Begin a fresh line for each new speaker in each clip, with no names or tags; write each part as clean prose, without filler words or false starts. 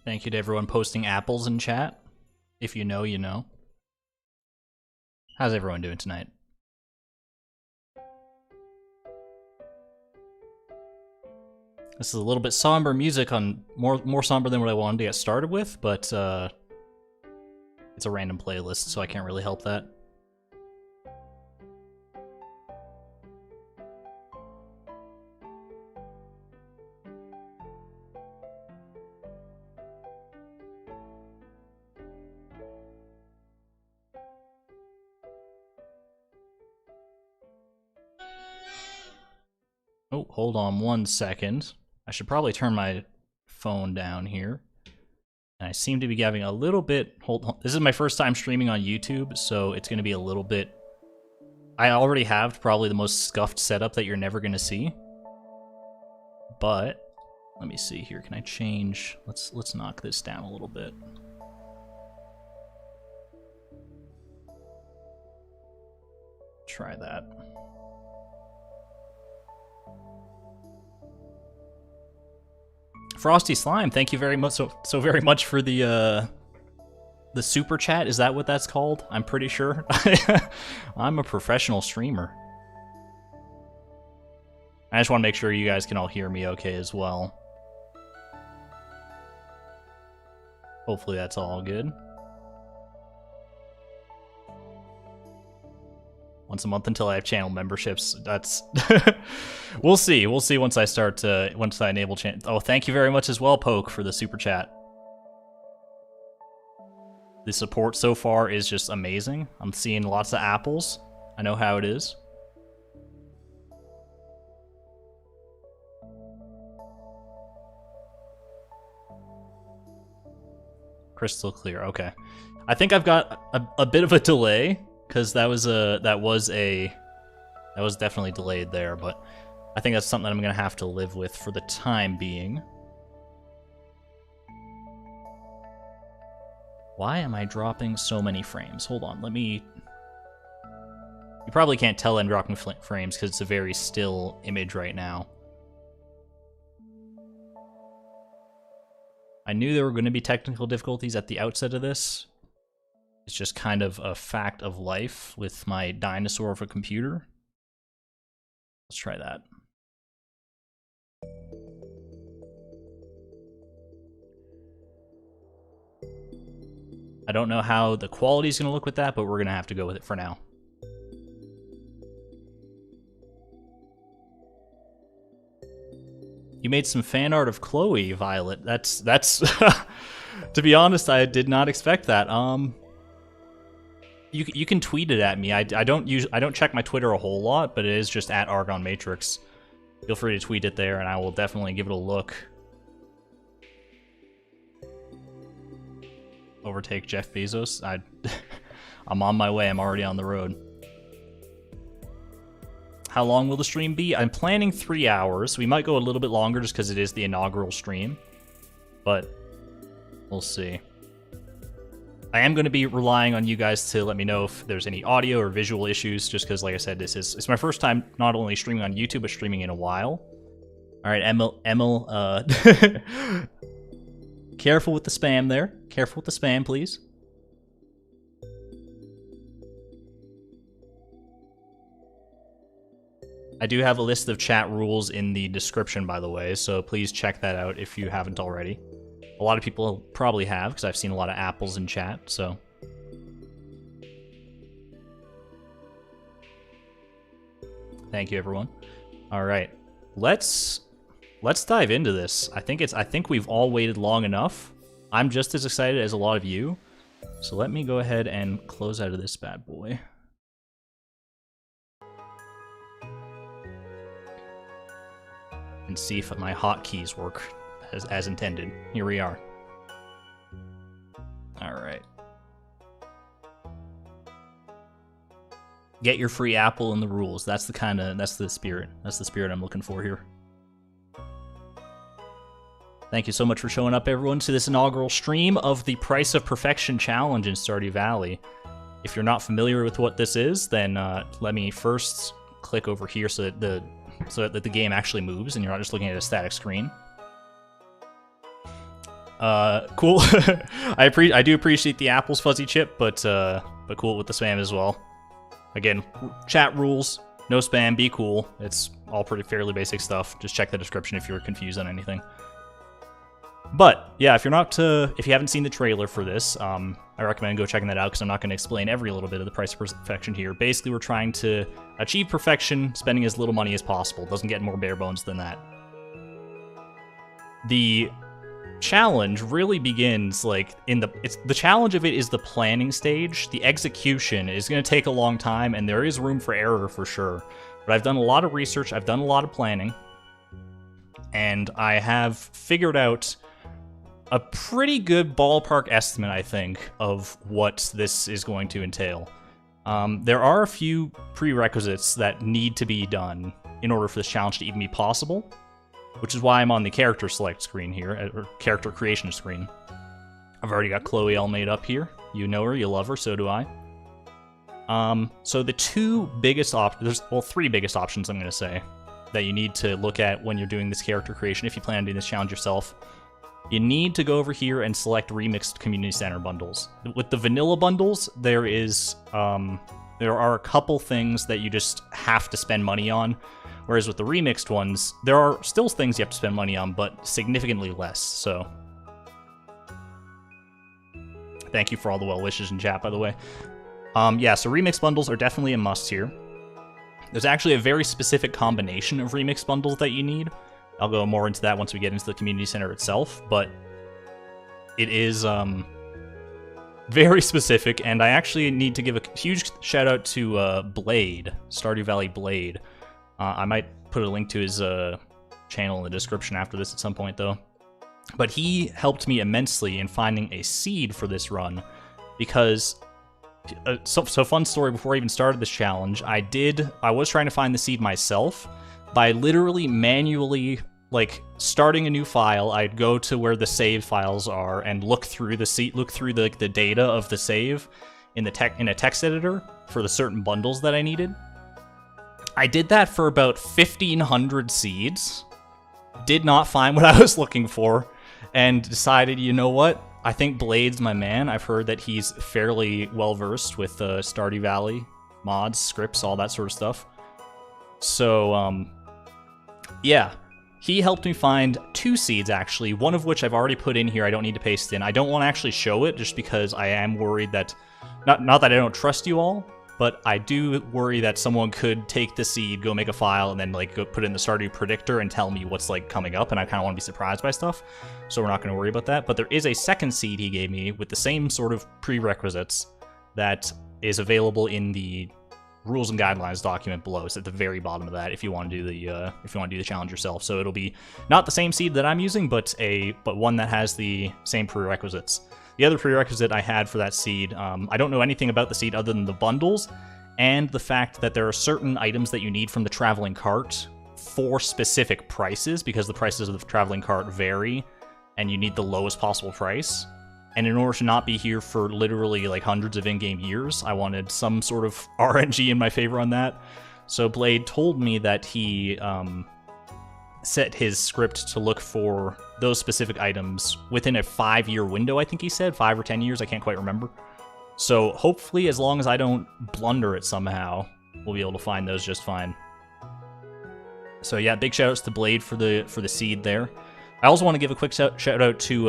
Thank you to everyone posting apples in chat. If you know, you know. How's everyone doing tonight? This is a little bit somber music, on more somber than what I wanted to get started with, but it's a random playlist, so I can't really help that. Oh, hold on 1 second. I should probably turn my phone down here. And I seem to be having a little bit... Hold on. This is my first time streaming on YouTube, so it's going to be a little bit... I already have probably the most scuffed setup that you're never going to see. But, let me see here. Can I change... Let's knock this down a little bit. Try that. Frosty Slime, thank you very much so very much for the super chat. Is that what that's called? I'm pretty sure. I'm a professional streamer. I just want to make sure you guys can all hear me okay as well. Hopefully that's all good. Once a month until I have channel memberships. That's we'll see. We'll see once I start once I enable channel. Oh, thank you very much as well, Poke, for the super chat. The support so far is just amazing. I'm seeing lots of apples. I know how it is. Crystal clear. Okay. I think I've got a bit of a delay, because that was definitely delayed there, but I think that's something I'm gonna have to live with for the time being. Why am I dropping so many frames? Hold on, let me... You probably can't tell I'm dropping frames because it's a very still image right now. I knew there were going to be technical difficulties at the outset of this. It's just kind of a fact of life with my dinosaur of a computer. Let's try that. I don't know how the quality is going to look with that, but we're going to have to go with it for now. You made some fan art of Chloe, Violet. That's to be honest, I did not expect that. You can tweet it at me. I don't check my Twitter a whole lot, but it is just at Argon Matrix. Feel free to tweet it there, and I will definitely give it a look. Overtake Jeff Bezos. I'm on my way. I'm already on the road. How long will the stream be? I'm planning 3 hours. We might go a little bit longer just because it is the inaugural stream, but we'll see. I am going to be relying on you guys to let me know if there's any audio or visual issues, just because, like I said, it's my first time not only streaming on YouTube, but streaming in a while. All right, Emil, careful with the spam there. Careful with the spam, please. I do have a list of chat rules in the description, by the way, so please check that out if you haven't already. A lot of people probably have, because I've seen a lot of apples in chat, so... Thank you, everyone. Alright, let's dive into this. I think we've all waited long enough. I'm just as excited as a lot of you, so let me go ahead and close out of this bad boy. And see if my hotkeys work as intended. Here we are. Alright. Get your free apple in the rules. That's the spirit. That's the spirit I'm looking for here. Thank you so much for showing up, everyone, to this inaugural stream of the Price of Perfection Challenge in Stardew Valley. If you're not familiar with what this is, then let me first click over here so that the game actually moves and you're not just looking at a static screen. Cool. I do appreciate the apples fuzzy chip, but cool with the spam as well. Again, chat rules, no spam, be cool. It's all pretty fairly basic stuff. Just check the description if you're confused on anything. But yeah, if you haven't seen the trailer for this, I recommend go checking that out because I'm not going to explain every little bit of the price of perfection here. Basically, we're trying to achieve perfection, spending as little money as possible. Doesn't get more bare bones than that. The challenge really begins like the challenge of it is the planning stage. The execution is going to take a long time, and there is room for error for sure. But I've done a lot of research, I've done a lot of planning, and I have figured out a pretty good ballpark estimate, I think, of what this is going to entail. There are a few prerequisites that need to be done in order for this challenge to even be possible, which is why I'm on the character select screen here, or character creation screen. I've already got Chloe all made up here. You know her, you love her, so do I. So the two biggest three biggest options, I'm going to say, that you need to look at when you're doing this character creation, if you plan on doing this challenge yourself. You need to go over here and select remixed community center bundles. With the vanilla bundles, there are a couple things that you just have to spend money on, whereas with the remixed ones, there are still things you have to spend money on, but significantly less. So, thank you for all the well wishes in chat, by the way. Yeah, so remixed bundles are definitely a must here. There's actually a very specific combination of remixed bundles that you need. I'll go more into that once we get into the community center itself, but it is very specific, and I actually need to give a huge shout out to Blade, Stardew Valley Blade. I might put a link to his channel in the description after this at some point, though. But he helped me immensely in finding a seed for this run, because so fun story. Before I even started this challenge, I was trying to find the seed myself by literally manually, like, starting a new file. I'd go to where the save files are and look through the data of the save in a text editor for the certain bundles that I needed. I did that for about 1,500 seeds, did not find what I was looking for, and decided, you know what? I think Blade's my man. I've heard that he's fairly well-versed with Stardew Valley, mods, scripts, all that sort of stuff. So, yeah. He helped me find 2 seeds, actually, one of which I've already put in here. I don't need to paste in. I don't want to actually show it, just because I am worried that... Not that I don't trust you all, but I do worry that someone could take the seed, go make a file, and then like go put it in the Stardew predictor and tell me what's like coming up, and I kind of want to be surprised by stuff, so we're not going to worry about that. But there is a second seed he gave me with the same sort of prerequisites that is available in the rules and guidelines document below. It's at the very bottom of that if you want to do the challenge yourself. So it'll be not the same seed that I'm using, but one that has the same prerequisites. The other prerequisite I had for that seed, I don't know anything about the seed other than the bundles, and the fact that there are certain items that you need from the traveling cart for specific prices, because the prices of the traveling cart vary, and you need the lowest possible price. And in order to not be here for literally like hundreds of in-game years, I wanted some sort of RNG in my favor on that. So Blade told me that he set his script to look for those specific items within a 5-year window, I think he said. 5 or 10 years, I can't quite remember. So hopefully, as long as I don't blunder it somehow, we'll be able to find those just fine. So yeah, big shout outs to Blade for the seed there. I also want to give a quick shout out to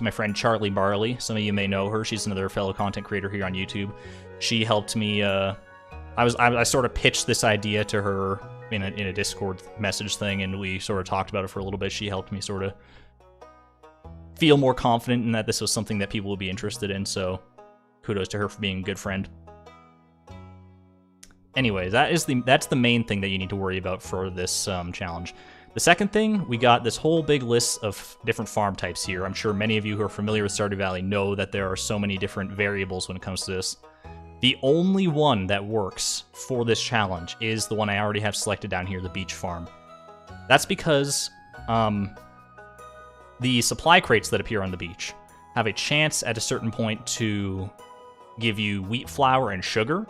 my friend Charlie Barley. Some of you may know her. She's another fellow content creator here on YouTube. She helped me. I sort of pitched this idea to her in a Discord message thing, and we sort of talked about it for a little bit. She helped me sort of feel more confident in that this was something that people would be interested in. So kudos to her for being a good friend. Anyway, that's the main thing that you need to worry about for this challenge. The second thing, we got this whole big list of different farm types here. I'm sure many of you who are familiar with Stardew Valley know that there are so many different variables when it comes to this. The only one that works for this challenge is the one I already have selected down here, the beach farm. That's because the supply crates that appear on the beach have a chance at a certain point to give you wheat flour and sugar.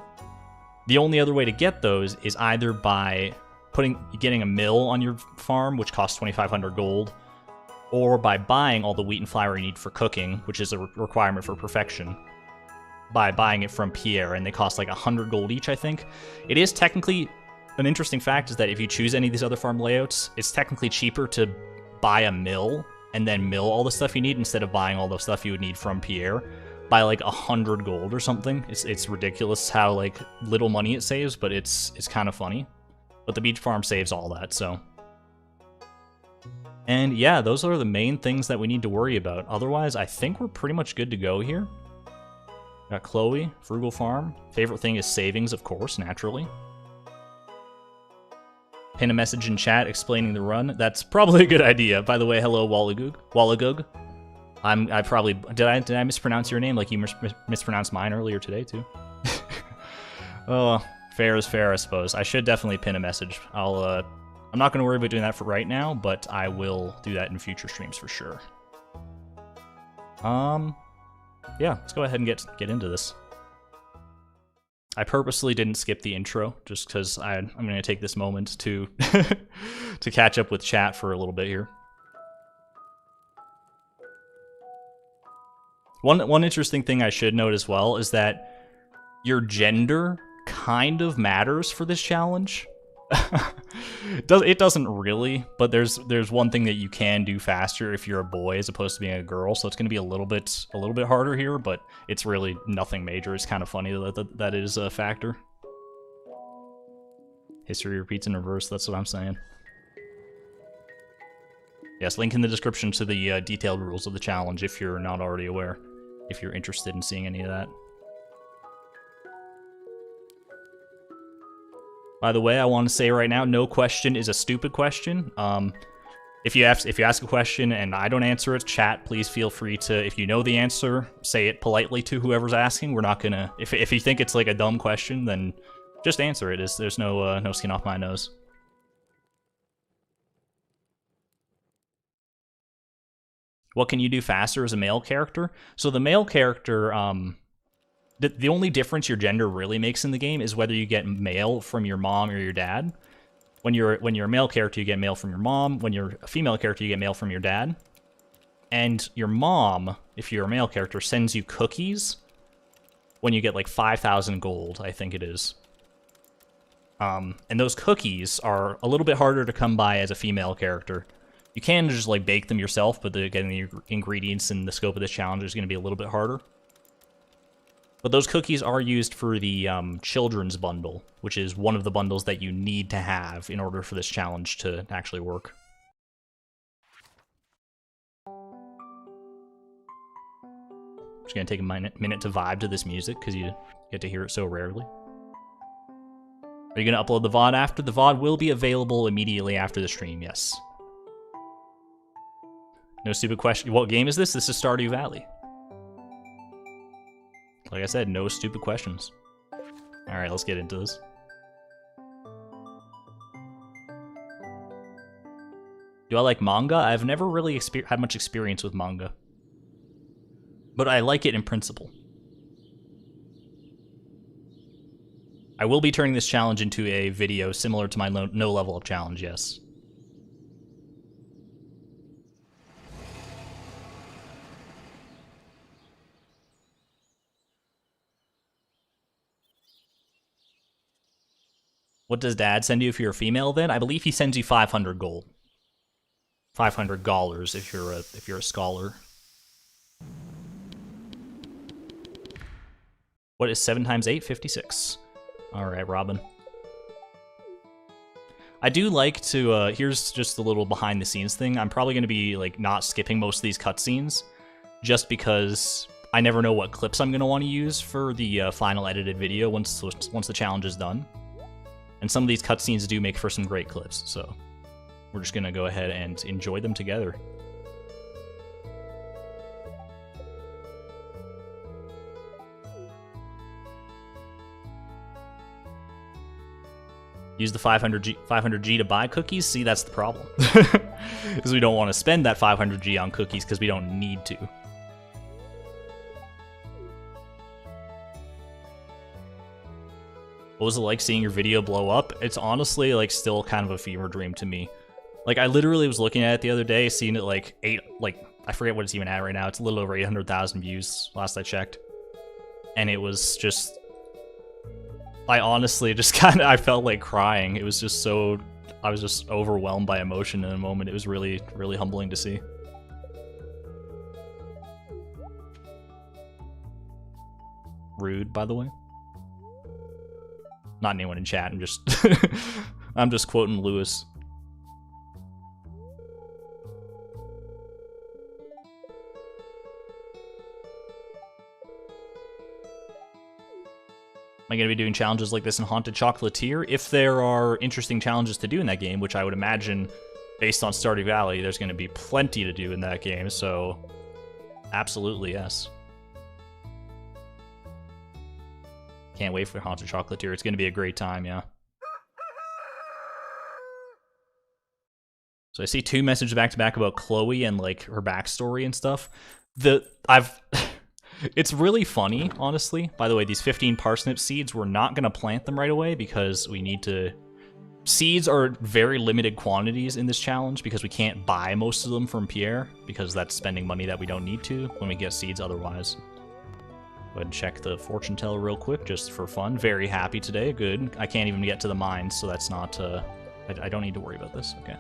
The only other way to get those is either by getting a mill on your farm, which costs 2,500 gold, or by buying all the wheat and flour you need for cooking, which is a requirement for perfection, by buying it from Pierre, and they cost like 100 gold each, I think. It is technically, an interesting fact is that if you choose any of these other farm layouts, it's technically cheaper to buy a mill and then mill all the stuff you need instead of buying all the stuff you would need from Pierre by like 100 gold or something. It's ridiculous how like little money it saves, but it's kind of funny. But the beach farm saves all that, so. And yeah, those are the main things that we need to worry about. Otherwise, I think we're pretty much good to go here. Got Chloe, Frugal Farm. Favorite thing is savings, of course, naturally. Pin a message in chat explaining the run. That's probably a good idea. By the way, hello, Wallagug. I probably did I mispronounce your name like you mispronounced mine earlier today too? Oh, fair is fair, I suppose. I should definitely pin a message. I'm not going to worry about doing that for right now, but I will do that in future streams for sure. Yeah, let's go ahead and get into this. I purposely didn't skip the intro, just because I'm going to take this moment to to catch up with chat for a little bit here. One interesting thing I should note as well is that your gender kind of matters for this challenge. It doesn't really, but there's one thing that you can do faster if you're a boy as opposed to being a girl, so it's going to be a little bit harder here, but it's really nothing major. It's kind of funny that is a factor. History repeats in reverse, that's what I'm saying. Yes, link in the description to the detailed rules of the challenge if you're not already aware, if you're interested in seeing any of that. By the way, I want to say right now, no question is a stupid question. If you ask a question and I don't answer it, chat, please feel free to, if you know the answer, say it politely to whoever's asking. We're not gonna, if you think it's like a dumb question, then just answer it. There's no skin off my nose. What can you do faster as a male character? So the male character, the only difference your gender really makes in the game is whether you get male from your mom or your dad. When you're a male character, you get male from your mom. When you're a female character, you get male from your dad. And your mom, if you're a male character, sends you cookies when you get like 5,000 gold, I think it is. And those cookies are a little bit harder to come by as a female character. You can just like bake them yourself, but getting the ingredients and the scope of this challenge is going to be a little bit harder. But those cookies are used for the children's bundle, which is one of the bundles that you need to have in order for this challenge to actually work. Just gonna take a minute to vibe to this music, because you get to hear it so rarely. Are you gonna upload the VOD after? The VOD will be available immediately after the stream, yes. No stupid question. What game is this? This is Stardew Valley. Like I said, no stupid questions. Alright, let's get into this. Do I like manga? I've never really had much experience with manga. But I like it in principle. I will be turning this challenge into a video similar to my no level up challenge, yes. What does dad send you if you're a female then? I believe he sends you 500 gold. 500 dollars if you're a scholar. What is 7 times 8? 56. Alright, Robin. I do like to, here's just a little behind the scenes thing. I'm probably going to be like not skipping most of these cutscenes, just because I never know what clips I'm going to want to use for the final edited video once the challenge is done. And some of these cutscenes do make for some great clips, so we're just gonna go ahead and enjoy them together. Use the 500G to buy cookies? See, that's the problem. Because we don't want to spend that 500G on cookies because we don't need to. What was it like seeing your video blow up? It's honestly like still kind of a fever dream to me. Like, I literally was looking at it the other day, seeing it like I forget what it's even at right now. It's a little over 800,000 views last I checked. And it was just, I honestly just I felt like crying. It was just so, I was just overwhelmed by emotion in a moment. It was really, really humbling to see. Rude, by the way. Not anyone in chat, I'm just I'm just quoting Lewis. Am I going to be doing challenges like this in Haunted Chocolatier? If there are interesting challenges to do in that game, which I would imagine, based on Stardew Valley, there's going to be plenty to do in that game, so absolutely, yes. Can't wait for Haunted Chocolatier. It's going to be a great time, yeah. So I see 2 messages back-to-back about Chloe and, like, her backstory and stuff. It's really funny, honestly. By the way, these 15 parsnip seeds, we're not going to plant them right away because we need to... Seeds are very limited quantities in this challenge because we can't buy most of them from Pierre because that's spending money that we don't need to when we get seeds otherwise. Go ahead and check the fortune teller real quick just for fun. Very happy today. Good. I can't even get to the mines, so that's not... I don't need to worry about this. Okay.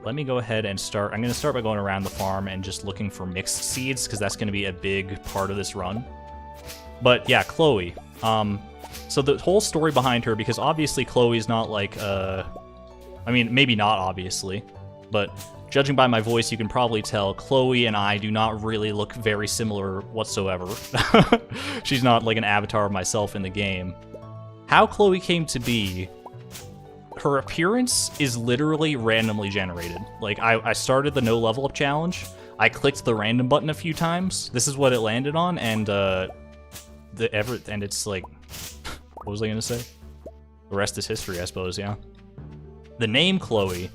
Let me go ahead and start. I'm going to start by going around the farm and just looking for mixed seeds, because that's going to be a big part of this run. But yeah, Chloe. So the whole story behind her, because obviously Chloe's not like, I mean, maybe not obviously, but judging by my voice, you can probably tell Chloe and I do not really look very similar whatsoever. She's not like an avatar of myself in the game. How Chloe came to be... Her appearance is literally randomly generated. Like, I started the no level up challenge, I clicked the random button a few times, this is what it landed on, and and it's like, what was I gonna say? The rest is history, I suppose, yeah. The name Chloe,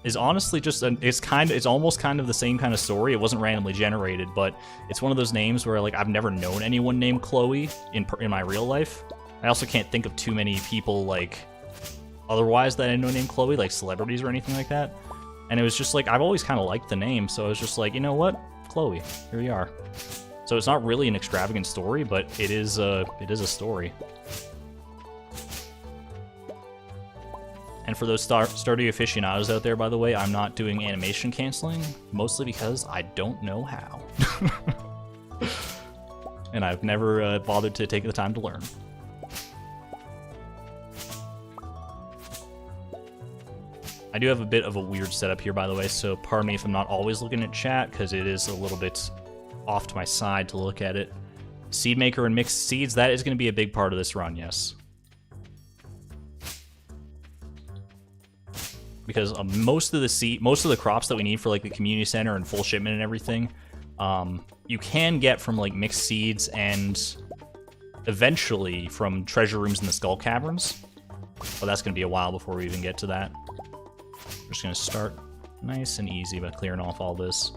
is honestly just, it's almost kind of the same kind of story. It wasn't randomly generated, but it's one of those names where, like, I've never known anyone named Chloe in my real life. I also can't think of too many people, like, otherwise that I know named Chloe, like celebrities or anything like that. And it was just like, I've always kind of liked the name, so I was just like, you know what? Chloe, here we are. So it's not really an extravagant story, but it is a story. And for those Stardew aficionados out there, by the way, I'm not doing animation canceling, mostly because I don't know how. And I've never bothered to take the time to learn. I do have a bit of a weird setup here, by the way, so pardon me if I'm not always looking at chat, because it is a little bit off to my side to look at it. Seed maker and mixed seeds, that is going to be a big part of this run, yes. Because most of the crops that we need for, like, the community center and full shipment and everything, you can get from, like, mixed seeds and eventually from treasure rooms in the skull caverns. But that's going to be a while before we even get to that. We're just going to start nice and easy by clearing off all this.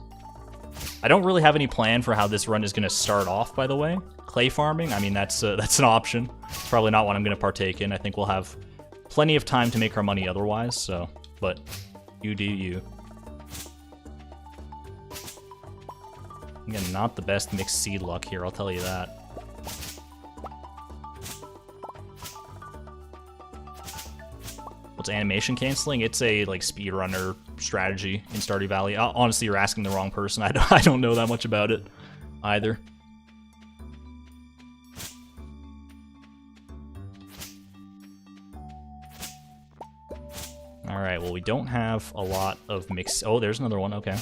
I don't really have any plan for how this run is going to start off, by the way. Clay farming, I mean, that's an option. It's probably not what I'm going to partake in. I think we'll have plenty of time to make our money otherwise, so... But you do you. Again, not the best mixed seed luck here, I'll tell you that. What's animation canceling? It's a, like, speedrunner strategy in Stardew Valley. Honestly, you're asking the wrong person. I don't know that much about it either. Alright, well, we don't have a lot of mixed... Oh, there's another one, okay.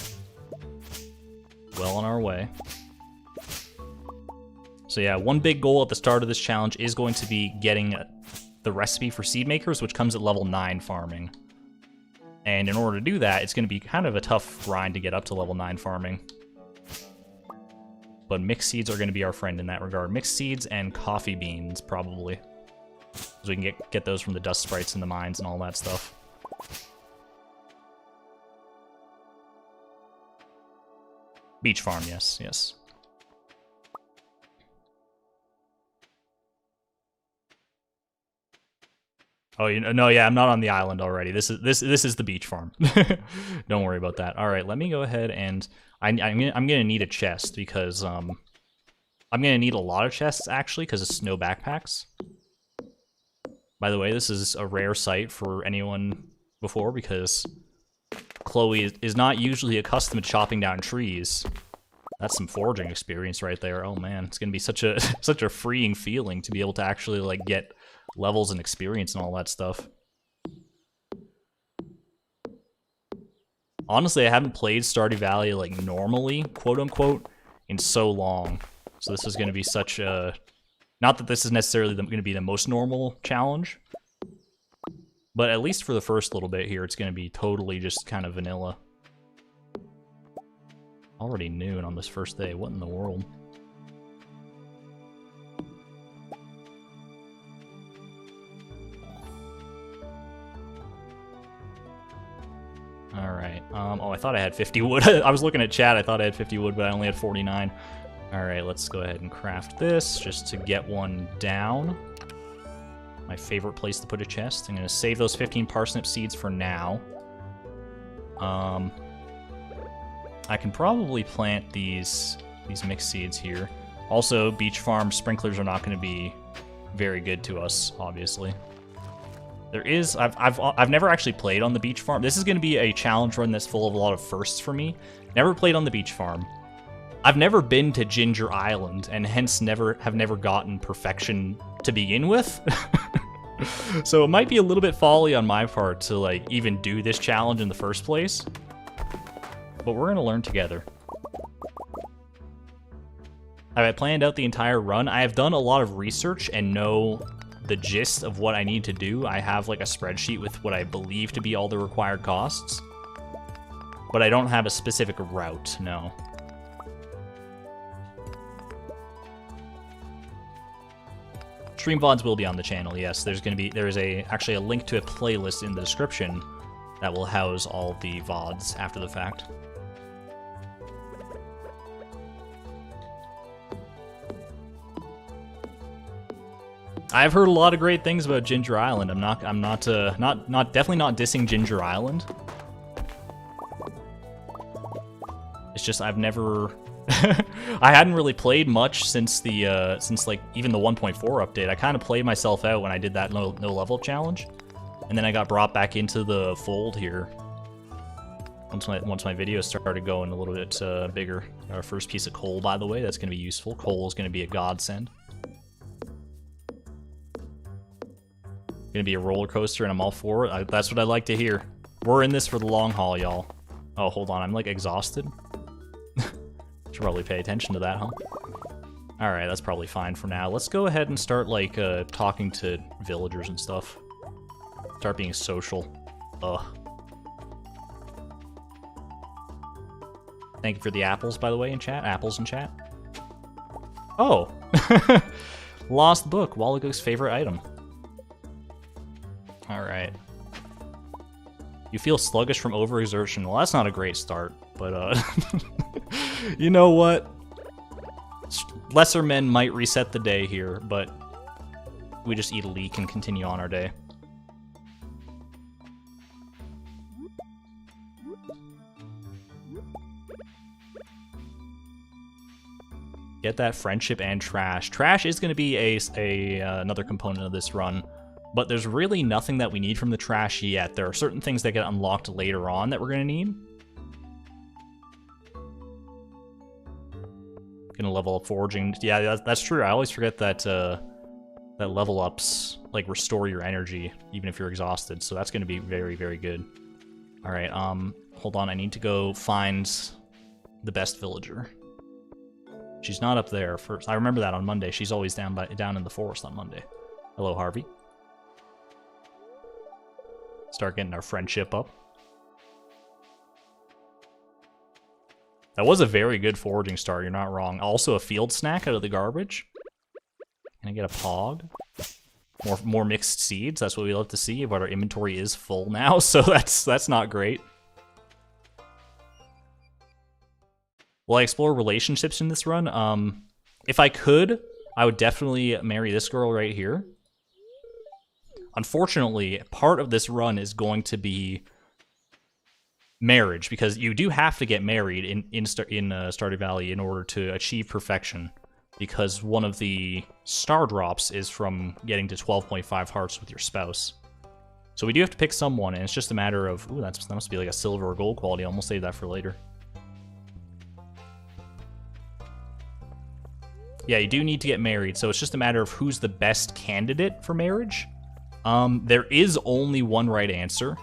Well on our way. So yeah, one big goal at the start of this challenge is going to be getting the recipe for seed makers, which comes at level 9 farming. And in order to do that, it's going to be kind of a tough grind to get up to level 9 farming. But mixed seeds are going to be our friend in that regard. Mixed seeds and coffee beans, probably. So we can get those from the dust sprites in the mines and all that stuff. Beach farm, yes, yes. Oh, no, yeah, I'm not on the island already. This is the beach farm. Don't worry about that. All right, let me go ahead and I'm gonna need a chest because I'm gonna need a lot of chests actually because it's snow backpacks. By the way, this is a rare sight for anyone before because Chloe is not usually accustomed to chopping down trees. That's some foraging experience right there. Oh man, it's gonna be such a such a freeing feeling to be able to actually like get levels and experience and all that stuff. Honestly, I haven't played Stardew Valley like normally, quote unquote, in so long. So this is gonna be such a, not that this is necessarily gonna be the most normal challenge, but at least for the first little bit here, it's gonna be totally just kind of vanilla. Already noon on this first day. What in the world? Alright. Oh, I thought I had 50 wood. I was looking at chat. I thought I had 50 wood, but I only had 49. Alright, let's go ahead and craft this just to get one down. My favorite place to put a chest. I'm going to save those 15 parsnip seeds for now. I can probably plant these mixed seeds here. Also, beach farm sprinklers are not going to be very good to us, obviously. There is, I've never actually played on the beach farm. This is going to be a challenge run that's full of a lot of firsts for me. Never played on the beach farm. I've never been to Ginger Island, and hence have never gotten perfection to begin with. So it might be a little bit folly on my part to like even do this challenge in the first place. But we're gonna learn together. Have I planned out the entire run? I have done a lot of research and know the gist of what I need to do. I have like a spreadsheet with what I believe to be all the required costs. But I don't have a specific route, no. Stream VODs will be on the channel, yes. There is actually a link to a playlist in the description that will house all the VODs after the fact. I've heard a lot of great things about Ginger Island. I'm definitely not dissing Ginger Island. It's just I've never I hadn't really played much since like even the 1.4 update. I kind of played myself out when I did that no level challenge, and then I got brought back into the fold here once my videos started going a little bit bigger. Our first piece of coal, by the way, that's going to be useful. Coal is going to be a godsend. Gonna be a roller coaster, and I'm all for it. That's what I like to hear. We're in this for the long haul, y'all. Oh, hold on, I'm like exhausted. Should probably pay attention to that, huh? Alright, that's probably fine for now. Let's go ahead and start, like, talking to villagers and stuff. Start being social. Ugh. Thank you for the apples, by the way, in chat. Apples in chat. Oh! Lost book, Wallagook's favorite item. Alright. You feel sluggish from overexertion. Well, that's not a great start, but, you know what? Lesser men might reset the day here, but we just eat a leek and continue on our day. Get that friendship and trash. Trash is going to be another component of this run, but there's really nothing that we need from the trash yet. There are certain things that get unlocked later on that we're going to need. Gonna level up foraging. Yeah, that's true. I always forget that that level ups like restore your energy even if you're exhausted. So that's gonna be very, very good. All right. Hold on. I need to go find the best villager. She's not up there first. I remember that on Monday. She's always down in the forest on Monday. Hello, Harvey. Start getting our friendship up. That was a very good foraging start, you're not wrong. Also a field snack out of the garbage. Can I get a pog? More mixed seeds, that's what we love to see, but our inventory is full now, so that's not great. Will I explore relationships in this run? If I could, I would definitely marry this girl right here. unfortunately, part of this run is going to be marriage, because you do have to get married in Stardew Valley in order to achieve perfection, because one of the star drops is from getting to 12.5 hearts with your spouse. So we do have to pick someone, and it's just a matter of, ooh, that must be like a silver or gold quality. I'll almost save that for later. Yeah, you do need to get married, so it's just a matter of who's the best candidate for marriage. There is only one right answer.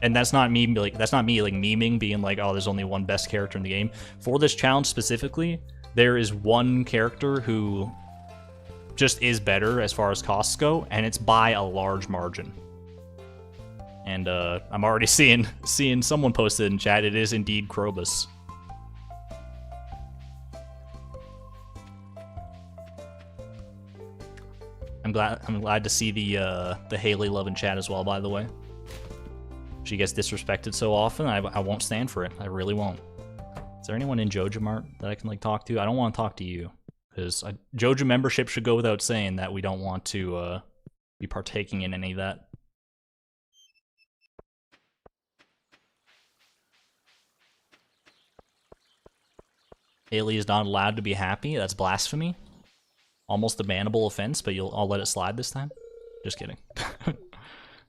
And that's not me like memeing, being like, oh, there's only one best character in the game. For this challenge specifically, there is one character who just is better as far as costs go, and it's by a large margin. And I'm already seeing someone posted in chat. It is indeed Krobus. I'm glad to see the Haley love in chat as well, by the way. She gets disrespected so often, I won't stand for it. I really won't. Is there anyone in Joja Mart that I can like talk to? I don't want to talk to you, because Joja membership should go without saying that we don't want to be partaking in any of that. Haley is not allowed to be happy. That's blasphemy. Almost a bannable offense, but I'll let it slide this time. Just kidding.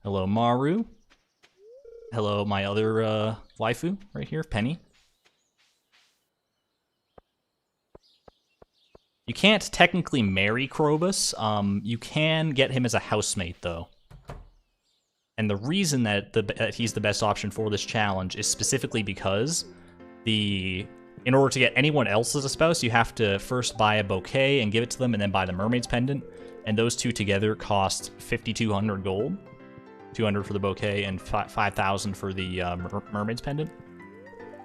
Hello, Maru. Hello, my other waifu right here, Penny. You can't technically marry Krobus. You can get him as a housemate, though. And the reason that he's the best option for this challenge is specifically because in order to get anyone else as a spouse, you have to first buy a bouquet and give it to them, and then buy the mermaid's pendant. And those two together cost 5,200 gold. 200 for the bouquet and 5,000 for the mermaid's pendant.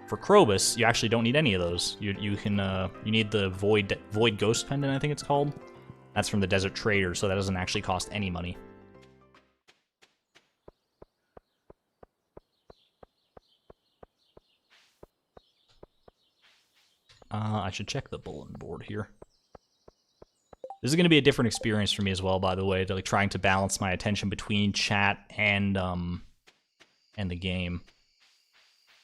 For Krobus, you actually don't need any of those. You need the void ghost pendant, I think it's called. That's from the Desert Trader, so that doesn't actually cost any money. I should check the bulletin board here. This is going to be a different experience for me as well, by the way, to like trying to balance my attention between chat and the game.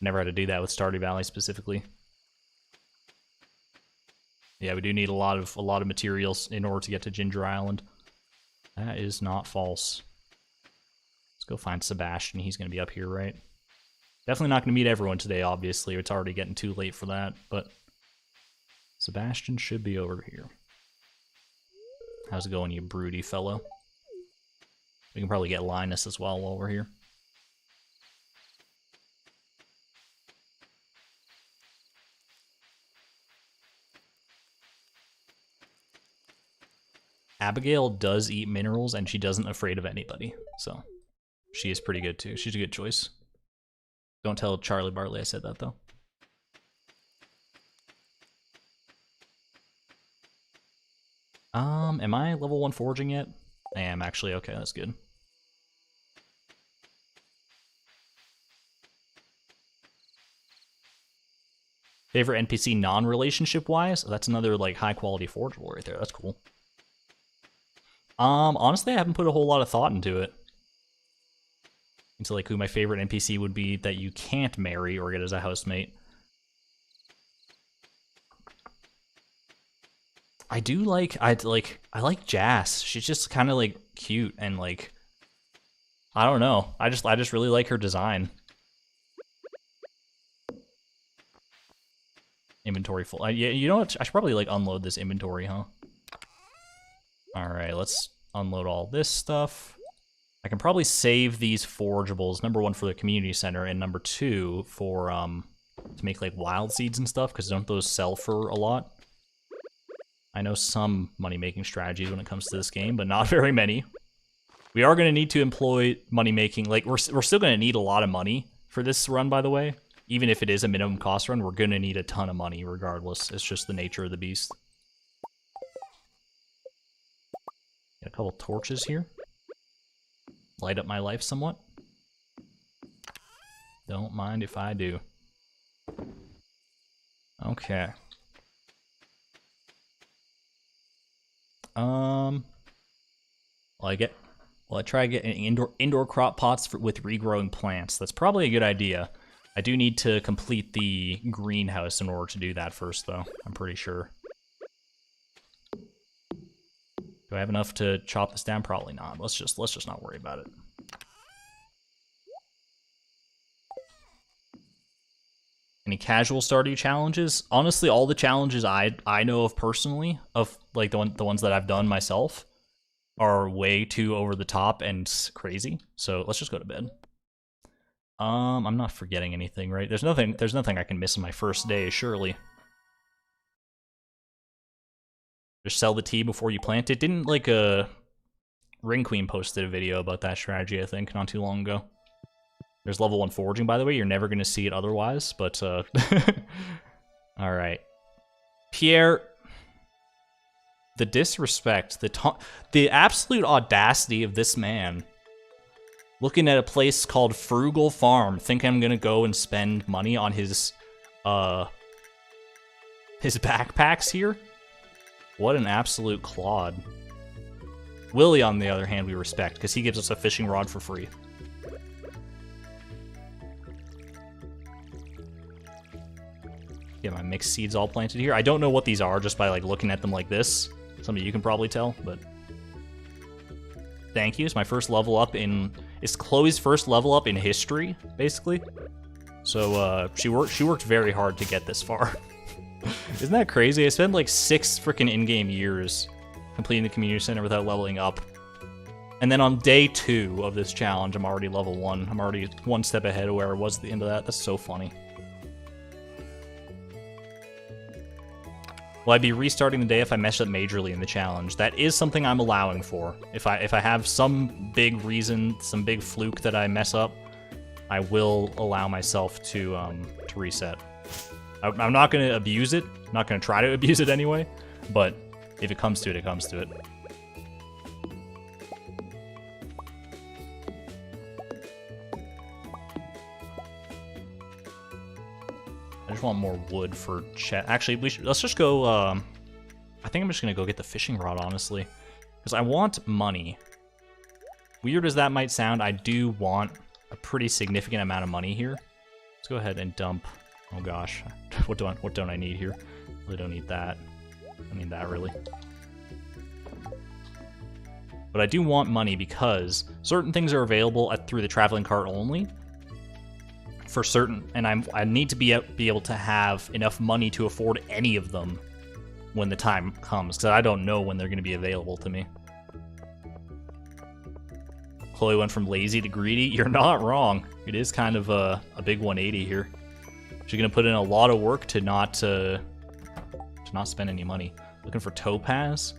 Never had to do that with Stardew Valley specifically. Yeah, we do need a lot of materials in order to get to Ginger Island. That is not false. Let's go find Sebastian. He's going to be up here, right? Definitely not going to meet everyone today, obviously. It's already getting too late for that, but Sebastian should be over here. How's it going, you broody fellow? We can probably get Linus as well while we're here. Abigail does eat minerals, and she doesn't afraid of anybody, so she is pretty good too. She's a good choice. Don't tell Charlie Bartley I said that, though. Am I level 1 foraging yet? I am, actually. Okay, that's good. Favorite NPC non-relationship-wise? That's another, like, high-quality forageable right there. That's cool. Honestly, I haven't put a whole lot of thought into it. Into, like, who my favorite NPC would be that you can't marry or get as a housemate. I like Jas. She's just kind of like cute and like, I don't know. I just really like her design. Inventory full. Yeah, you know what? I should probably like unload this inventory, huh? All right, let's unload all this stuff. I can probably save these forageables. Number 1 for the community center, and number 2 for to make like wild seeds and stuff, because don't those sell for a lot? I know some money-making strategies when it comes to this game, but not very many. We are going to need to employ money-making. Like, we're still going to need a lot of money for this run, by the way. Even if it is a minimum cost run, we're going to need a ton of money regardless. It's just the nature of the beast. Got a couple torches here. Light up my life somewhat. Don't mind if I do. Okay. Like it. Well, I try getting indoor crop pots with regrowing plants. That's probably a good idea. I do need to complete the greenhouse in order to do that first, though. I'm pretty sure. Do I have enough to chop this down? Probably not. Let's just not worry about it. Any casual Stardew challenges? Honestly, all the challenges I know of personally, of like the ones that I've done myself, are way too over the top and crazy. So let's just go to bed. I'm not forgetting anything, right? There's nothing I can miss on my first day, surely. Just sell the tea before you plant it. Didn't like Ring Queen posted a video about that strategy, I think, not too long ago. There's level 1 foraging, by the way. You're never going to see it otherwise, but all right. Pierre, the disrespect, the absolute audacity of this man. Looking at a place called Frugal Farm, think I'm going to go and spend money on his backpacks here? What an absolute clod. Willie, on the other hand, we respect, because he gives us a fishing rod for free. Get my mixed seeds all planted here. I don't know what these are just by like looking at them like this. Some of you can probably tell, but thank you. It's my first level up in... It's Chloe's first level up in history, basically. So she worked very hard to get this far. Isn't that crazy? I spent like 6 freaking in-game years completing the community center without leveling up. And then on day 2 of this challenge, I'm already level 1. I'm already 1 step ahead of where I was at the end of that. That's so funny. Will I be restarting the day if I mess up majorly in the challenge? That is something I'm allowing for. If I have some big reason, some big fluke that I mess up, I will allow myself to reset. I'm not going to abuse it. I'm not going to try to abuse it anyway. But if it comes to it, it comes to it. I just want more wood for chat. Actually, let's just go, I think I'm just gonna go get the fishing rod, honestly. Because I want money. Weird as that might sound, I do want a pretty significant amount of money here. Let's go ahead and dump, oh gosh, what don't I need here? Really don't need that. I need that, really. But I do want money because certain things are available through the traveling cart only. For certain, and I need to be able to have enough money to afford any of them when the time comes, because I don't know when they're going to be available to me. Chloe went from lazy to greedy. You're not wrong. It is kind of a big 180 here. She's going to put in a lot of work to not spend any money. Looking for topaz.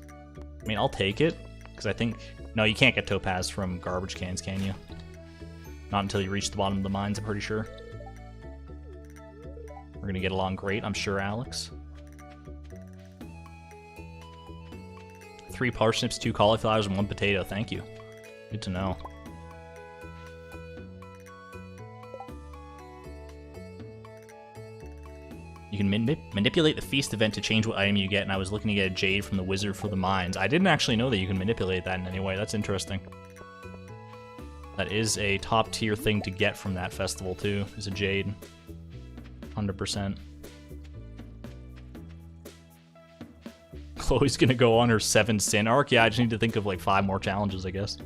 I mean, I'll take it, because I think... No, you can't get topaz from garbage cans, can you? Not until you reach the bottom of the mines, I'm pretty sure. We're gonna get along great, I'm sure, Alex. 3 parsnips, 2 cauliflowers, and 1 potato. Thank you. Good to know. You can manipulate the feast event to change what item you get, and I was looking to get a jade from the wizard for the mines. I didn't actually know that you can manipulate that in any way. That's interesting. That is a top-tier thing to get from that festival, too, is a jade. 100%. Chloe's gonna go on her 7 sin arc? Yeah, I just need to think of, like, 5 more challenges, I guess.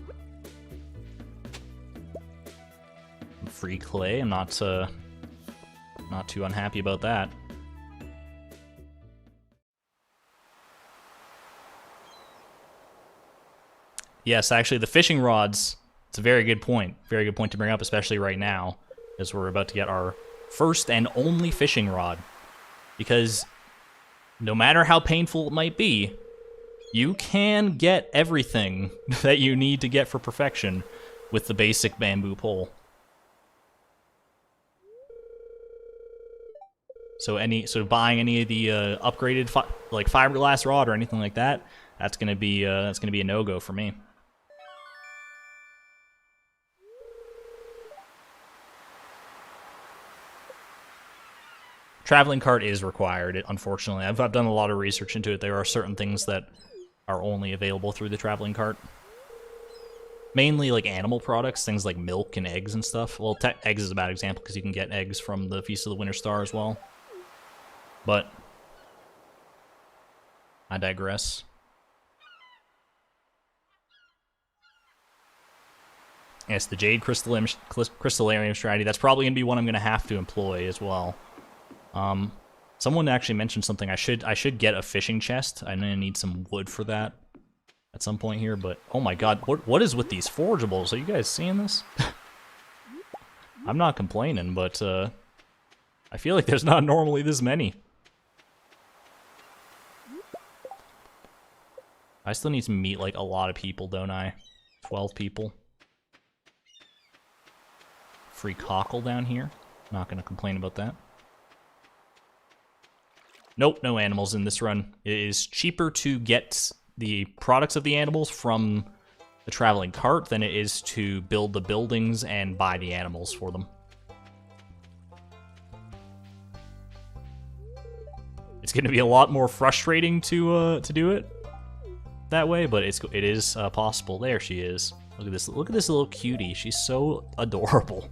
Free clay, I'm not too unhappy about that. Yes, actually, the fishing rods... It's a very good point. Very good point to bring up, especially right now, as we're about to get our first and only fishing rod. Because no matter how painful it might be, you can get everything that you need to get for perfection with the basic bamboo pole. So buying any of the upgraded like fiberglass rod or anything like that, that's gonna be a no-go for me. Traveling cart is required, unfortunately. I've done a lot of research into it. There are certain things that are only available through the traveling cart. Mainly like animal products, things like milk and eggs and stuff. Well, eggs is a bad example because you can get eggs from the Feast of the Winter Star as well. But I digress. Yes, the Jade Crystallarium strategy. That's probably going to be one I'm going to have to employ as well. Someone actually mentioned something. I should get a fishing chest. I'm going to need some wood for that at some point here. But oh my god, what is with these forageables? Are you guys seeing this? I'm not complaining, but I feel like there's not normally this many. I still need to meet like a lot of people, don't I? 12 people. Free cockle down here. Not gonna complain about that. Nope, no animals in this run. It is cheaper to get the products of the animals from the traveling cart than it is to build the buildings and buy the animals for them. It's gonna be a lot more frustrating to do it that way, but it is possible. There she is. Look at this little cutie. She's so adorable.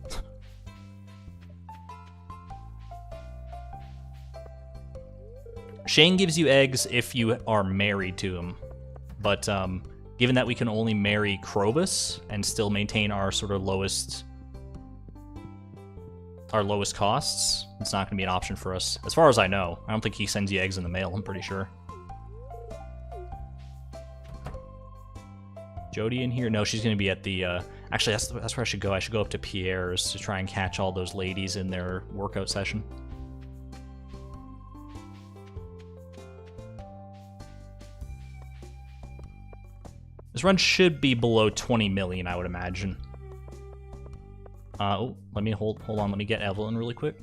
Shane gives you eggs if you are married to him, but given that we can only marry Krobus and still maintain our sort of lowest costs, it's not going to be an option for us. As far as I know, I don't think he sends you eggs in the mail. I'm pretty sure. Jody in here? No, she's going to be at the, actually, that's where I should go. I should go up to Pierre's to try and catch all those ladies in their workout session. This run should be below 20 million, I would imagine. Oh, let me hold on. Let me get Evelyn really quick.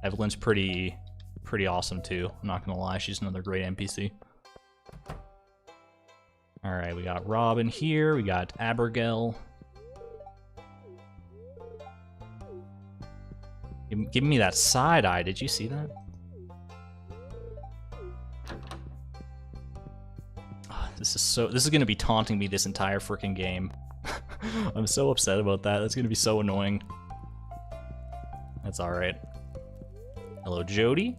Evelyn's pretty awesome too. I'm not gonna lie, she's another great NPC. All right, we got Robin here. We got Abigail. Give me that side eye. Did you see that? This is gonna be taunting me this entire freaking game. I'm so upset about that. That's gonna be so annoying. That's alright. Hello, Jody.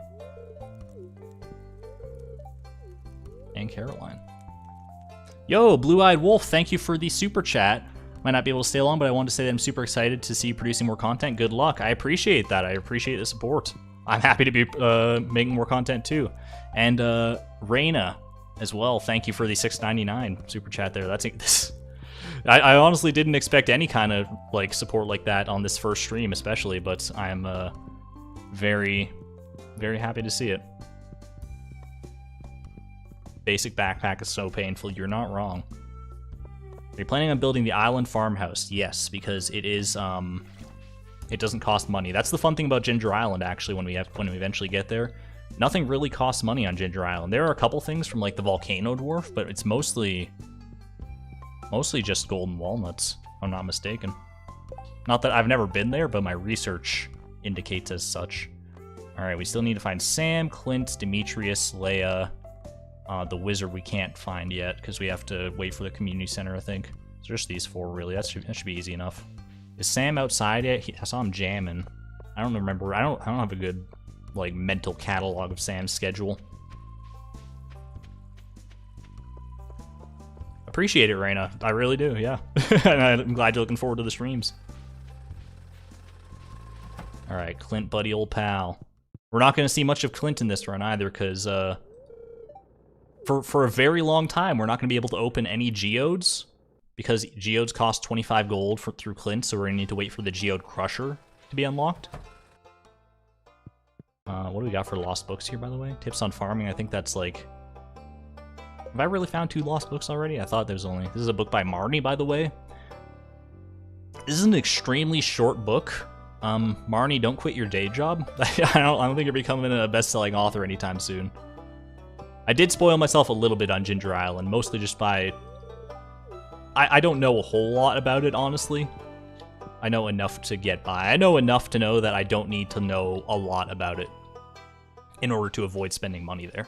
And Caroline. Yo, Blue-Eyed Wolf, thank you for the super chat. Might not be able to stay long, but I wanted to say that I'm super excited to see you producing more content. Good luck. I appreciate that. I appreciate the support. I'm happy to be making more content too. And Reina as well, thank you for the $6.99 super chat there. I honestly didn't expect any kind of like support like that on this first stream, especially, but I'm very, very happy to see it. Basic backpack is so painful. You're not wrong. Are you planning on building the island farmhouse? Yes, because it is it doesn't cost money. That's the fun thing about Ginger Island, actually, when we eventually get there. Nothing really costs money on Ginger Island. There are a couple things from like the Volcano Dwarf, but it's mostly just golden walnuts, if I'm not mistaken. Not that I've never been there, but my research indicates as such. Alright, we still need to find Sam, Clint, Demetrius, Leia. The wizard we can't find yet, because we have to wait for the community center, I think. So just these four, really. That should be easy enough. Is Sam outside yet? I saw him jamming. I don't remember. I don't have a good like mental catalog of Sam's schedule. Appreciate it, Reina. I really do, yeah. And I'm glad you're looking forward to the streams. Alright, Clint, buddy, old pal. We're not going to see much of Clint in this run either, because for a very long time, we're not going to be able to open any geodes, because geodes cost 25 gold through Clint, so we're going to need to wait for the geode crusher to be unlocked. What do we got for lost books here, by the way? Tips on farming, I think that's like... Have I really found 2 lost books already? I thought there was only... This is a book by Marnie, by the way. This is an extremely short book. Marnie, don't quit your day job. I don't think you're becoming a best-selling author anytime soon. I did spoil myself a little bit on Ginger Island, mostly just by... I don't know a whole lot about it, honestly. I know enough to get by. I know enough to know that I don't need to know a lot about it in order to avoid spending money there,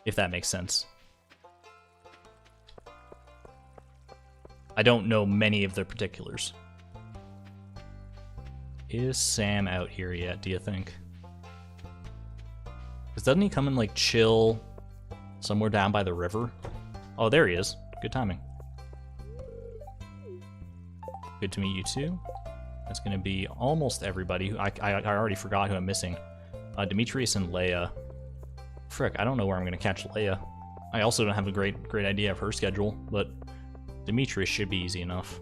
if that makes sense. I don't know many of the particulars. Is Sam out here yet, do you think? Because doesn't he come and, like, chill somewhere down by the river? Oh, there he is. Good timing. Good to meet you, too. That's going to be almost everybody. I already forgot who I'm missing. Demetrius and Leia. Frick, I don't know where I'm going to catch Leia. I also don't have a great idea of her schedule, but Demetrius should be easy enough.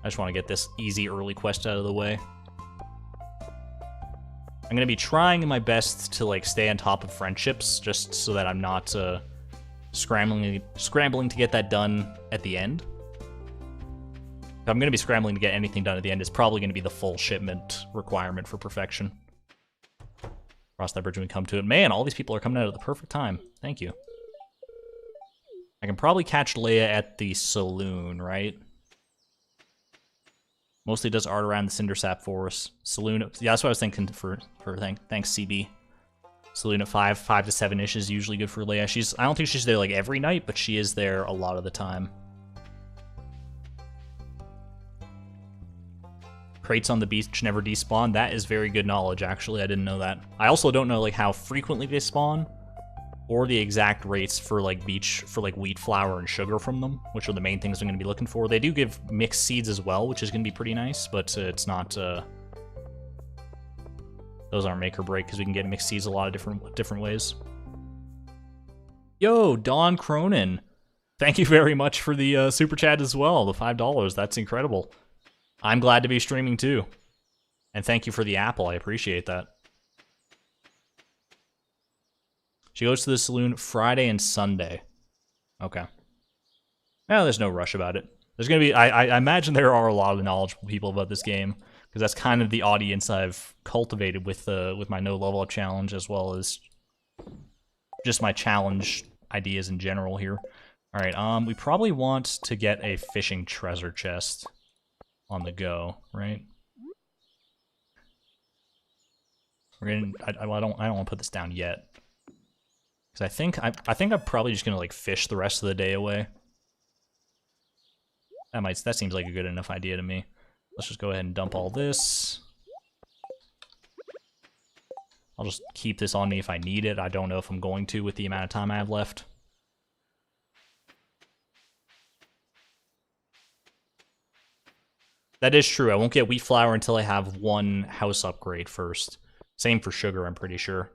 I just want to get this easy early quest out of the way. I'm going to be trying my best to, like, stay on top of friendships, just so that I'm not scrambling to get that done at the end. If I'm going to be scrambling to get anything done at the end, it's probably going to be the full shipment requirement for perfection. Cross that bridge when we come to it. Man, all these people are coming out at the perfect time. Thank you. I can probably catch Leia at the saloon, right? Mostly does art around the Cindersap Forest. Saloon, yeah, that's what I was thinking thanks CB. Saloon at 5 to 7-ish is usually good for Leia. I don't think she's there like every night, but she is there a lot of the time. Crates on the beach never despawn. That is very good knowledge, actually. I didn't know that. I also don't know, like, how frequently they spawn, or the exact rates for, like, wheat flour and sugar from them, which are the main things I'm going to be looking for. They do give mixed seeds as well, which is going to be pretty nice, but it's not, those aren't make or break, because we can get mixed seeds a lot of different ways. Yo, Don Cronin. Thank you very much for the super chat as well, the $5. That's incredible. I'm glad to be streaming too. And thank you for the apple, I appreciate that. She goes to the saloon Friday and Sunday. Okay. Well, there's no rush about it. There's gonna be, I imagine there are a lot of knowledgeable people about this game, because that's kind of the audience I've cultivated with my no level up challenge, as well as just my challenge ideas in general here. All right, we probably want to get a fishing treasure chest on the go, right? We're gonna. I don't want to put this down yet, because I think I'm probably just gonna, like, fish the rest of the day away. That seems like a good enough idea to me. Let's just go ahead and dump all this. I'll just keep this on me if I need it. I don't know if I'm going to with the amount of time I have left. That is true. I won't get wheat flour until I have one house upgrade first. Same for sugar, I'm pretty sure.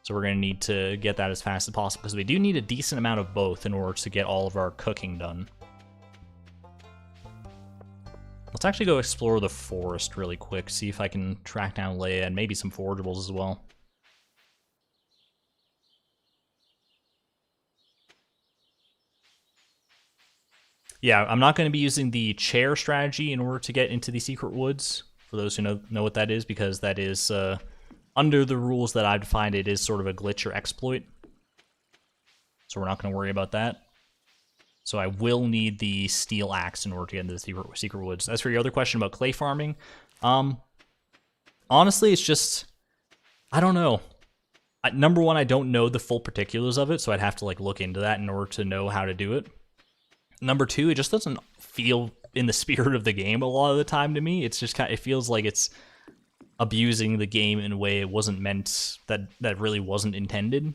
So we're going to need to get that as fast as possible, because we do need a decent amount of both in order to get all of our cooking done. Let's actually go explore the forest really quick, see if I can track down Leia and maybe some forageables as well. Yeah, I'm not going to be using the chair strategy in order to get into the secret woods, for those who know what that is, because that is, under the rules that I've defined, it is sort of a glitch or exploit. So we're not going to worry about that. So I will need the steel axe in order to get into the secret woods. As for your other question about clay farming, honestly, it's just, I don't know. Number one, I don't know the full particulars of it, so I'd have to, like, look into that in order to know how to do it. Number two, it just doesn't feel in the spirit of the game a lot of the time to me. It's just it feels like it's abusing the game in a way it wasn't meant, that really wasn't intended.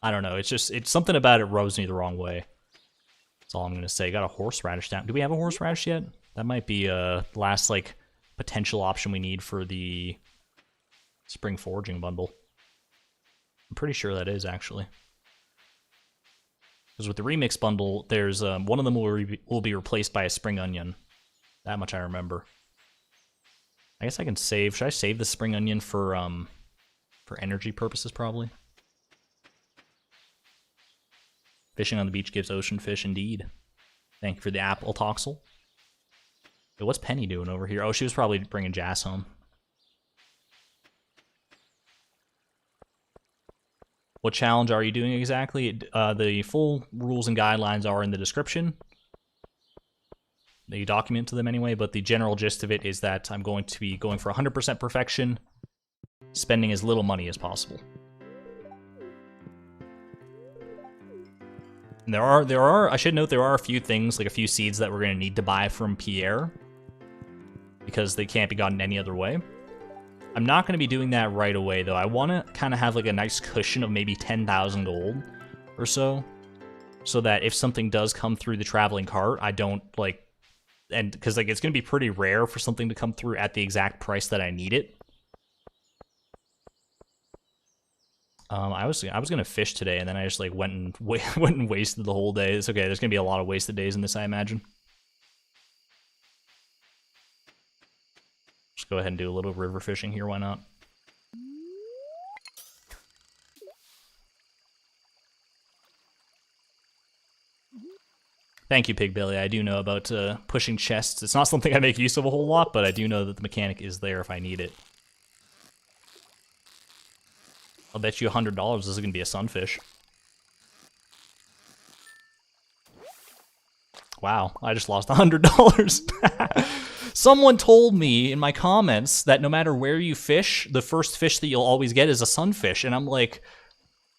I don't know. It's something about it rubs me the wrong way. That's all I'm gonna say. Got a horseradish down. Do we have a horseradish yet? That might be last, like, potential option we need for the spring foraging bundle. I'm pretty sure that is, actually. Because with the remix bundle, there's one of them will be replaced by a spring onion. That much I remember. I guess I can save. Should I save the spring onion for energy purposes, probably? Fishing on the beach gives ocean fish, indeed. Thank you for the apple toxel. Wait, what's Penny doing over here? Oh, she was probably bringing Jas home. What challenge are you doing exactly? The full rules and guidelines are in the description. They document to them anyway, but the general gist of it is that I'm going to be going for 100% perfection, spending as little money as possible. And there are, I should note there are a few things, like a few seeds that we're going to need to buy from Pierre, because they can't be gotten any other way. I'm not going to be doing that right away, though. I want to kind of have like a nice cushion of maybe 10,000 gold or so that if something does come through the traveling cart, I don't, like, and because like it's going to be pretty rare for something to come through at the exact price that I need it. I was gonna fish today, and then I just like went and wasted the whole day. It's okay. There's gonna be a lot of wasted days in this, I imagine. Just go ahead and do a little river fishing here. Why not? Thank you, Pig Billy. I do know about pushing chests. It's not something I make use of a whole lot, but I do know that the mechanic is there if I need it. I'll bet you $100 this is going to be a sunfish. Wow, I just lost $100. Someone told me in my comments that no matter where you fish, the first fish that you'll always get is a sunfish. And I'm like,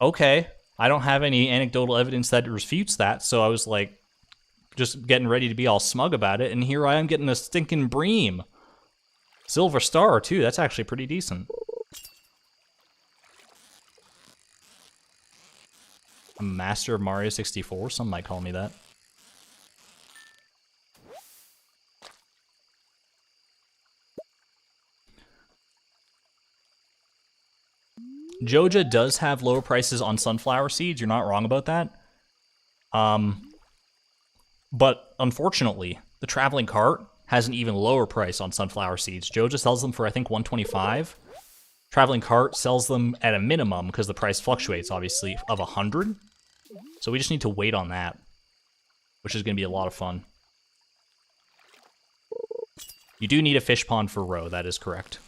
okay, I don't have any anecdotal evidence that refutes that. So I was like, just getting ready to be all smug about it. And here I am getting a stinking bream. Silver star, too. That's actually pretty decent. A master of Mario 64? Some might call me that. Joja does have lower prices on sunflower seeds. You're not wrong about that. But unfortunately, the traveling cart has an even lower price on sunflower seeds. Joja sells them for, I think, $125. Traveling cart sells them at a minimum, because the price fluctuates, obviously, of $100. So we just need to wait on that, which is going to be a lot of fun. You do need a fish pond for roe, that is correct.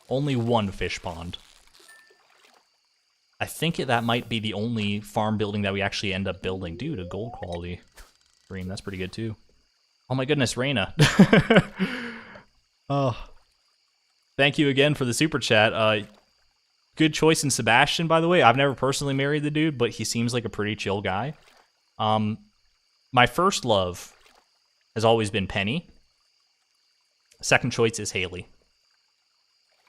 Only one fish pond. I think that might be the only farm building that we actually end up building. Dude, a gold quality stream, that's pretty good too. Oh my goodness, Reyna. Oh. Thank you again for the super chat. Good choice in Sebastian, by the way. I've never personally married the dude, but he seems like a pretty chill guy. My first love has always been Penny. Second choice is Haley.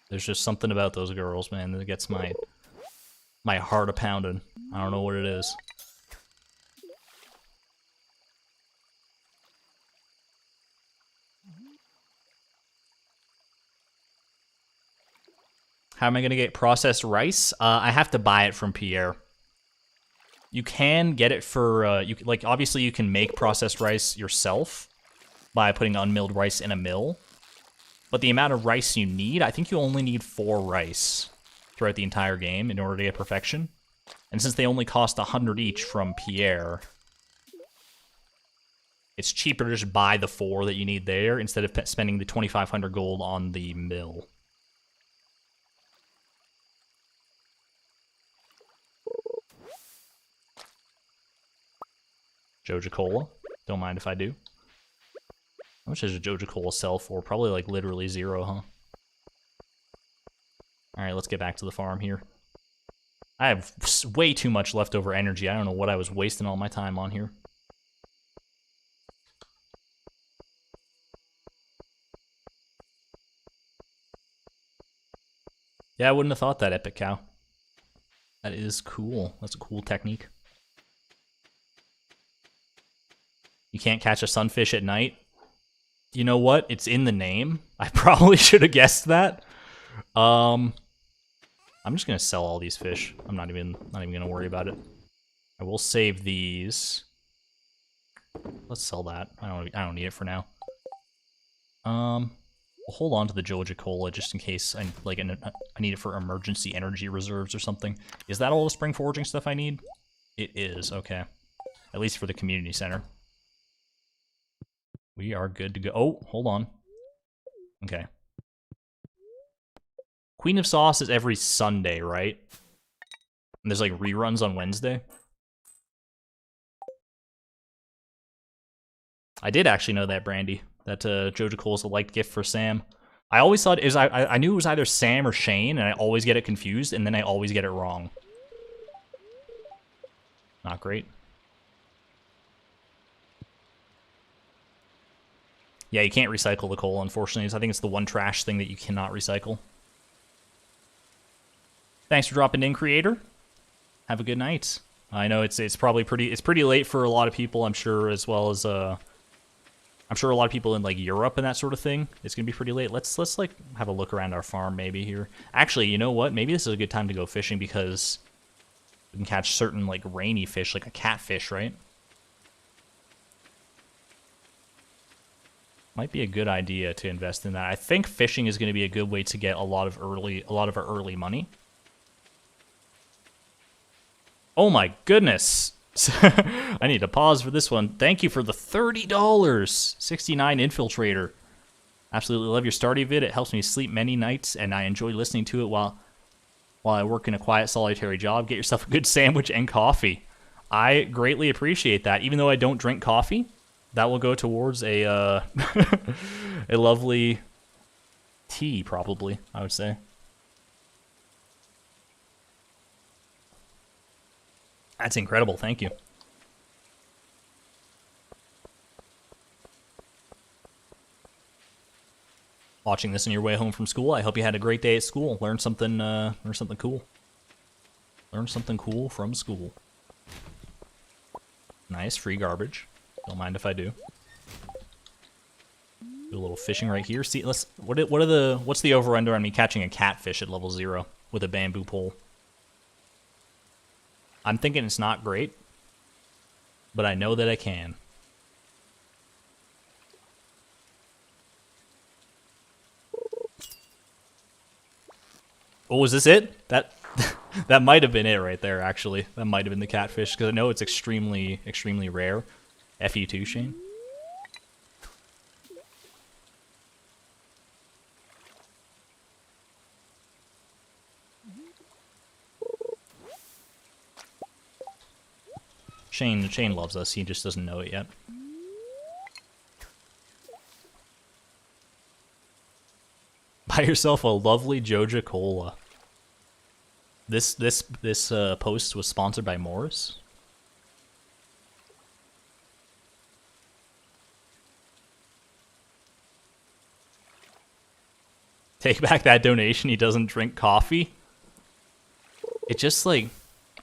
There's just something about those girls, man, that gets my heart a-pounding. I don't know what it is. How am I going to get processed rice? I have to buy it from Pierre. You can get it for, obviously you can make processed rice yourself by putting unmilled rice in a mill. But the amount of rice you need, I think you only need 4 rice throughout the entire game in order to get perfection. And since they only cost 100 each from Pierre, it's cheaper to just buy the 4 that you need there instead of spending the 2,500 gold on the mill. Joja Cola. Don't mind if I do. How much does a Joja Cola sell for? Probably like literally 0, huh? Alright, let's get back to the farm here. I have way too much leftover energy. I don't know what I was wasting all my time on here. Yeah, I wouldn't have thought that, Epic Cow. That is cool. That's a cool technique. You can't catch a sunfish at night. You know what? It's in the name. I probably should have guessed that. I'm just gonna sell all these fish. I'm not even gonna worry about it. I will save these. Let's sell that. I don't need it for now. We'll hold on to the Joja Cola just in case I need it for emergency energy reserves or something. Is that all the spring foraging stuff I need? It is, okay. At least for the community center. We are good to go. Oh, hold on. Okay. Queen of Sauce is every Sunday, right? And there's like reruns on Wednesday. I did actually know that, Brandy. That Joja Cola is a liked gift for Sam. I always thought it was, I knew it was either Sam or Shane, and I always get it confused, and then I always get it wrong. Not great. Yeah, you can't recycle the coal, unfortunately. I think it's the one trash thing that you cannot recycle. Thanks for dropping in, creator. Have a good night. I know it's probably pretty late for a lot of people, I'm sure, as well as I'm sure a lot of people in like Europe and that sort of thing. It's gonna be pretty late. Let's like have a look around our farm maybe here. Actually, you know what? Maybe this is a good time to go fishing because we can catch certain like rainy fish, like a catfish, right? Might be a good idea to invest in that. I think fishing is going to be a good way to get a lot of our early money. Oh my goodness. I need to pause for this one. Thank you for the $30. 69 Infiltrator. Absolutely love your Stardew vid. It helps me sleep many nights, and I enjoy listening to it while I work in a quiet, solitary job. Get yourself a good sandwich and coffee. I greatly appreciate that. Even though I don't drink coffee, that will go towards a a lovely tea, probably, I would say. That's incredible. Thank you. Watching this on your way home from school. I hope you had a great day at school. Learn something cool. Learn something cool from school. Nice, free garbage. Don't mind if I do. Do a little fishing right here. See, what's the over-under on me catching a catfish at level 0 with a bamboo pole? I'm thinking it's not great, but I know that I can. Oh, was this it? That that might have been it right there, actually. That might have been the catfish, because I know it's extremely rare. F you too, Shane. Shane loves us, he just doesn't know it yet. Buy yourself a lovely Joja Cola. This post was sponsored by Morris. Take back that donation. He doesn't drink coffee. It just like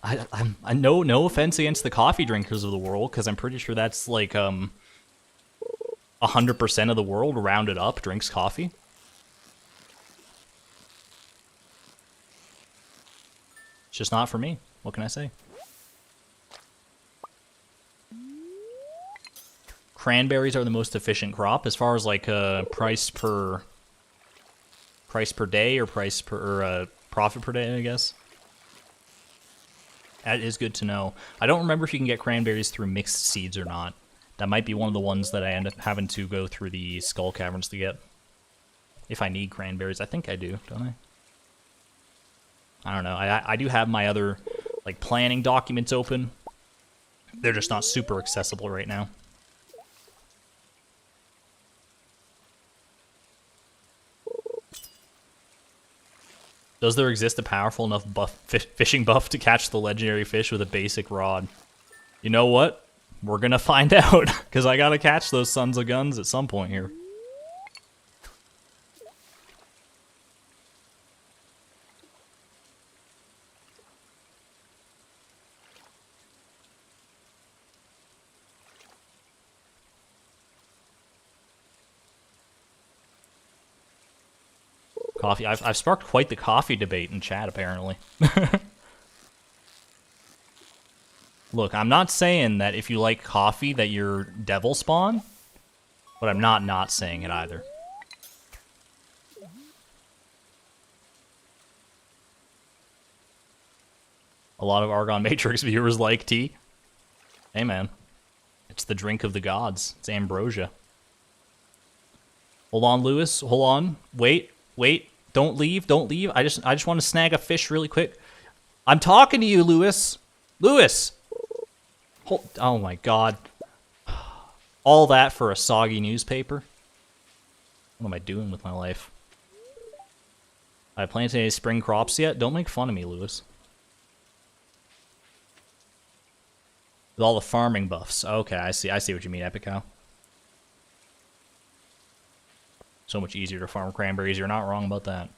I know, no offense against the coffee drinkers of the world, because I'm pretty sure that's like 100% of the world rounded up drinks coffee. It's just not for me. What can I say? Cranberries are the most efficient crop as far as like price per day or profit per day, I guess. That is good to know. I don't remember if you can get cranberries through mixed seeds or not. That might be one of the ones that I end up having to go through the skull caverns to get. If I need cranberries. I think I do, don't I? I don't know. I do have my other like planning documents open. They're just not super accessible right now. Does there exist a powerful enough fishing buff to catch the legendary fish with a basic rod? You know what? We're gonna find out, because I gotta catch those sons of guns at some point here. Coffee. I've sparked quite the coffee debate in chat, apparently. Look, I'm not saying that if you like coffee that you're devil spawn, but I'm not saying it either. A lot of Argon Matrix viewers like tea. Hey, man. It's the drink of the gods. It's ambrosia. Hold on, Lewis. Hold on. Wait. Don't leave. I just want to snag a fish really quick. I'm talking to you, Lewis. Lewis! Oh my god. All that for a soggy newspaper? What am I doing with my life? I planted any spring crops yet? Don't make fun of me, Lewis. With all the farming buffs. Okay, I see what you mean, Epic Cow. So much easier to farm cranberries, you're not wrong about that.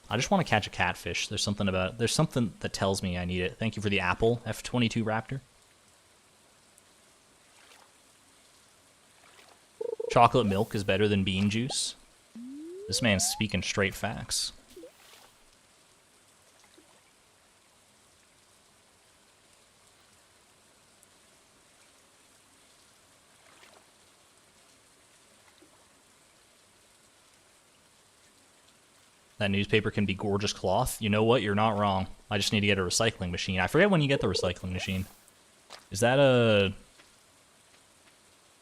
I just want to catch a catfish. There's something that tells me I need it. Thank you for the apple, F22 Raptor. Chocolate milk is better than bean juice. This man's speaking straight facts. That newspaper can be gorgeous cloth. You know what? You're not wrong. I just need to get a recycling machine. I forget when you get the recycling machine. Is that a...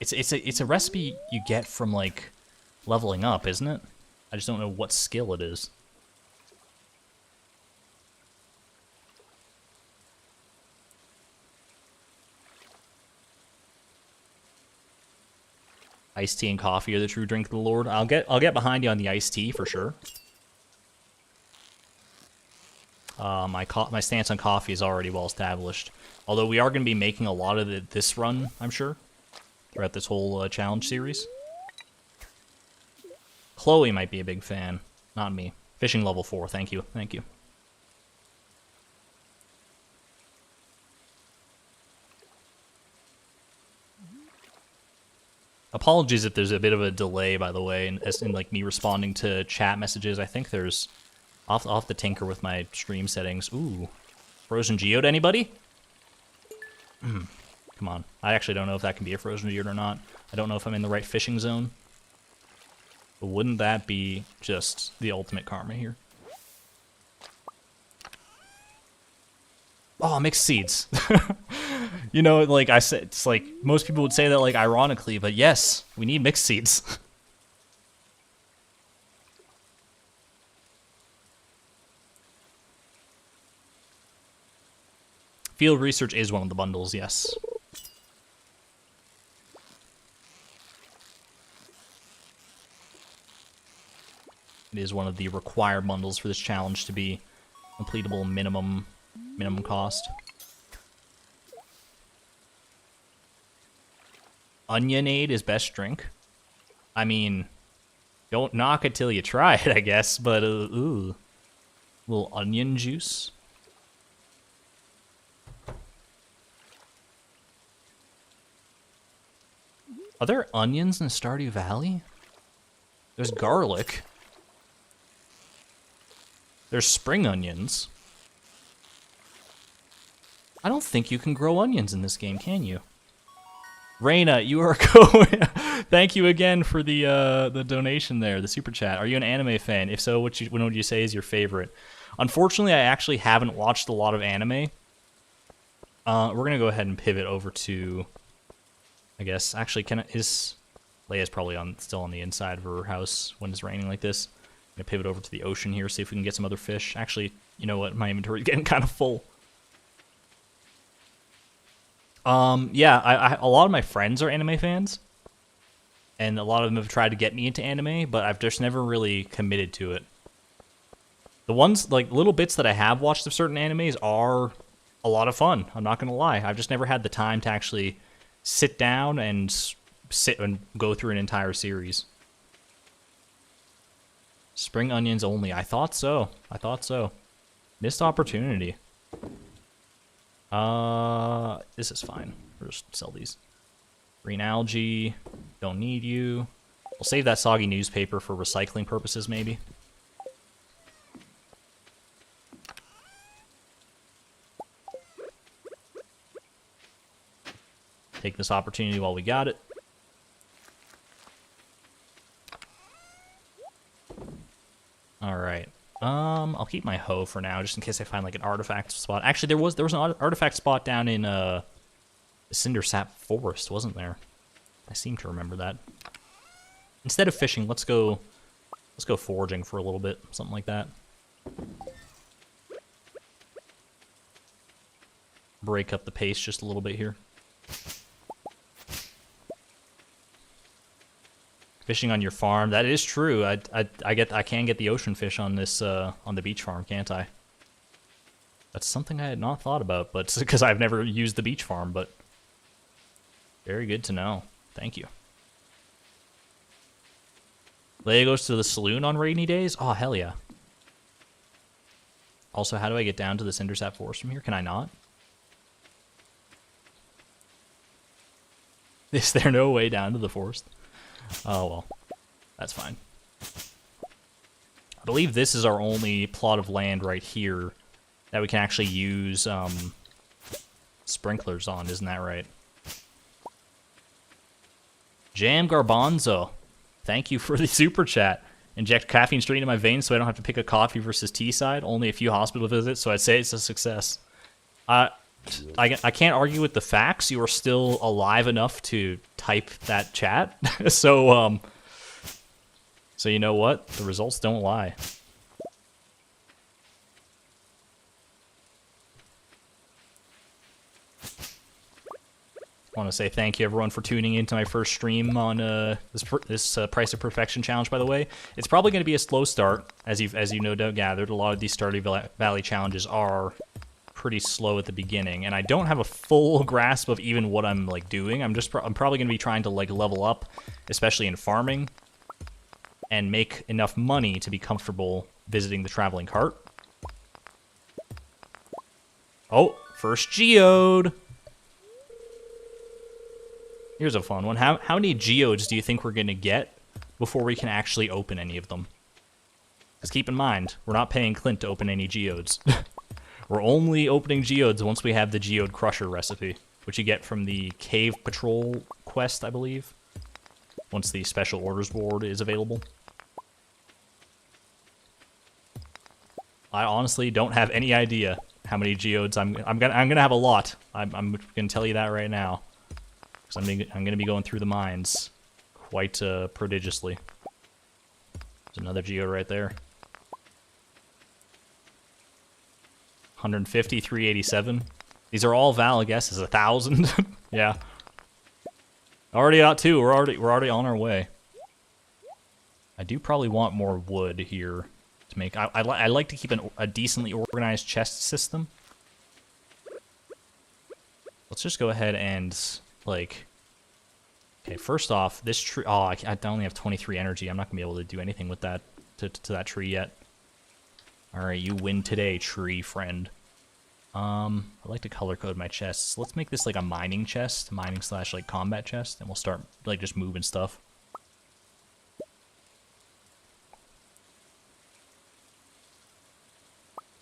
It's a recipe you get from, like, leveling up, isn't it? I just don't know what skill it is. Iced tea and coffee are the true drink of the Lord. I'll get behind you on the iced tea for sure. My stance on coffee is already well established. Although we are going to be making a lot of this run, I'm sure, throughout this whole challenge series. Chloe might be a big fan, not me. Fishing level 4, thank you, thank you. Apologies if there's a bit of a delay, by the way, in like me responding to chat messages. I think there's... I'll have to tinker with my stream settings. Ooh. Frozen geode, anybody? Come on. I actually don't know if that can be a frozen geode or not. I don't know if I'm in the right fishing zone. But wouldn't that be just the ultimate karma here? Oh, mixed seeds. You know, like I said, it's like most people would say that like ironically, but yes, we need mixed seeds. Field research is one of the bundles, yes. It is one of the required bundles for this challenge to be completable minimum cost. Onionade is best drink. I mean, don't knock it till you try it, I guess, but ooh. Little onion juice. Are there onions in Stardew Valley? There's garlic. There's spring onions. I don't think you can grow onions in this game, can you? Reina, you are going. Thank you again for the donation there, the super chat. Are you an anime fan? If so, when would you say is your favorite? Unfortunately, I actually haven't watched a lot of anime. We're gonna go ahead and pivot over to. I guess actually, Leia's probably still on the inside of her house when it's raining like this. I'm gonna pivot over to the ocean here, see if we can get some other fish. Actually, you know what? My inventory's getting kind of full. Yeah, a lot of my friends are anime fans, and a lot of them have tried to get me into anime, but I've just never really committed to it. The ones, like, little bits that I have watched of certain animes are a lot of fun, I'm not gonna lie. I've just never had the time to actually sit down and go through an entire series. Spring onions only. I thought so. Missed opportunity. This is fine. We'll just sell these. Green algae. Don't need you. We'll save that soggy newspaper for recycling purposes, maybe. Take this opportunity while we got it. Alright. I'll keep my hoe for now, just in case I find like an artifact spot. Actually, there was an artifact spot down in the Cindersap Forest, wasn't there? I seem to remember that. Instead of fishing, let's go foraging for a little bit, something like that. Break up the pace just a little bit here. Fishing on your farm, that is true. I can get the ocean fish on this on the beach farm, can't I? That's something I had not thought about, but it's because I've never used the beach farm, but very good to know. Thank you. Leia goes to the saloon on rainy days? Oh, hell yeah. Also, how do I get down to the Cindersap Forest from here? Can I not? Is there no way down to the forest? Oh, well. That's fine. I believe this is our only plot of land right here that we can actually use sprinklers on, isn't that right? Jam Garbanzo, thank you for the super chat. Inject caffeine straight into my veins so I don't have to pick a coffee versus tea side. Only a few hospital visits, so I'd say it's a success. I can't argue with the facts. You are still alive enough to type that chat. So you know what? The results don't lie. I want to say thank you everyone for tuning into my first stream on this Price of Perfection challenge. By the way, it's probably going to be a slow start, as you no doubt gathered. A lot of these Stardew Valley challenges are pretty slow at the beginning, and I don't have a full grasp of even what I'm like doing. I'm probably going to be trying to like level up, especially in farming, and make enough money to be comfortable visiting the traveling cart. Oh, first geode. Here's a fun one. How many geodes do you think we're going to get before we can actually open any of them? Because keep in mind, we're not paying Clint to open any geodes. We're only opening geodes once we have the geode crusher recipe, which you get from the Cave Patrol quest, I believe, once the special orders board is available. I honestly don't have any idea how many geodes I'm gonna have a lot. I'm gonna tell you that right now. I'm going to be going through the mines quite prodigiously. There's another geode right there. 150, 387. These are all valid guesses. 1,000. Yeah. Already out two. We're already on our way. I do probably want more wood here to make. I like to keep a decently organized chest system. Let's just go ahead and like. Okay, first off, this tree. Oh, I only have 23 energy. I'm not gonna be able to do anything with that to that tree yet. All right, you win today, tree friend. I like to color code my chests. Let's make this like a mining chest, mining / like combat chest, and we'll start like just moving stuff.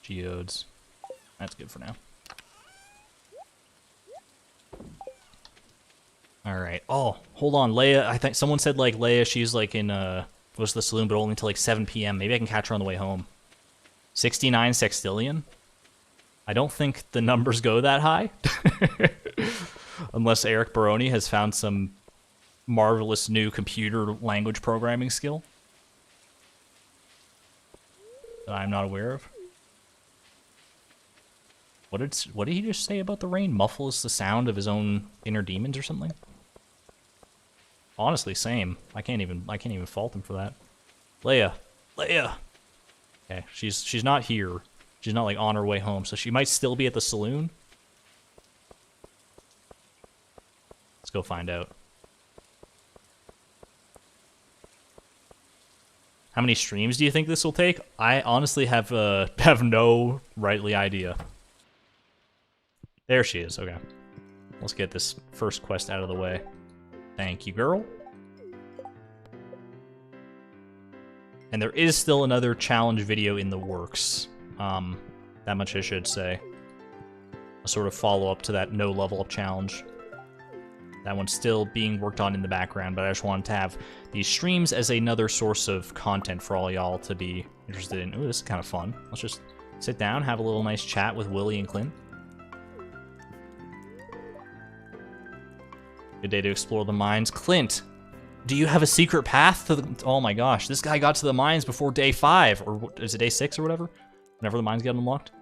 Geodes. That's good for now. All right. Oh, hold on, Leia. I think someone said like Leia. She's like in goes to the saloon, but only until like 7 p.m. Maybe I can catch her on the way home. 69 sextillion. I don't think the numbers go that high, unless Eric Baroni has found some marvelous new computer language programming skill that I'm not aware of. What did he just say about the rain? Muffles the sound of his own inner demons or something? Honestly, same. I can't even fault him for that. Leia. Okay, she's not here. She's not like on her way home, so she might still be at the saloon. Let's go find out. How many streams do you think this will take? I honestly have no rightly idea. There she is. Okay. Let's get this first quest out of the way. Thank you, girl. And there is still another challenge video in the works. That much I should say. A sort of follow-up to that no level up challenge. That one's still being worked on in the background, but I just wanted to have these streams as another source of content for all y'all to be interested in. Ooh, this is kind of fun. Let's just sit down, have a little nice chat with Willie and Clint. Good day to explore the mines. Clint, do you have a secret path to the... Oh my gosh, this guy got to the mines before day 5, or is it day 6 or whatever? Whenever the mines get unlocked.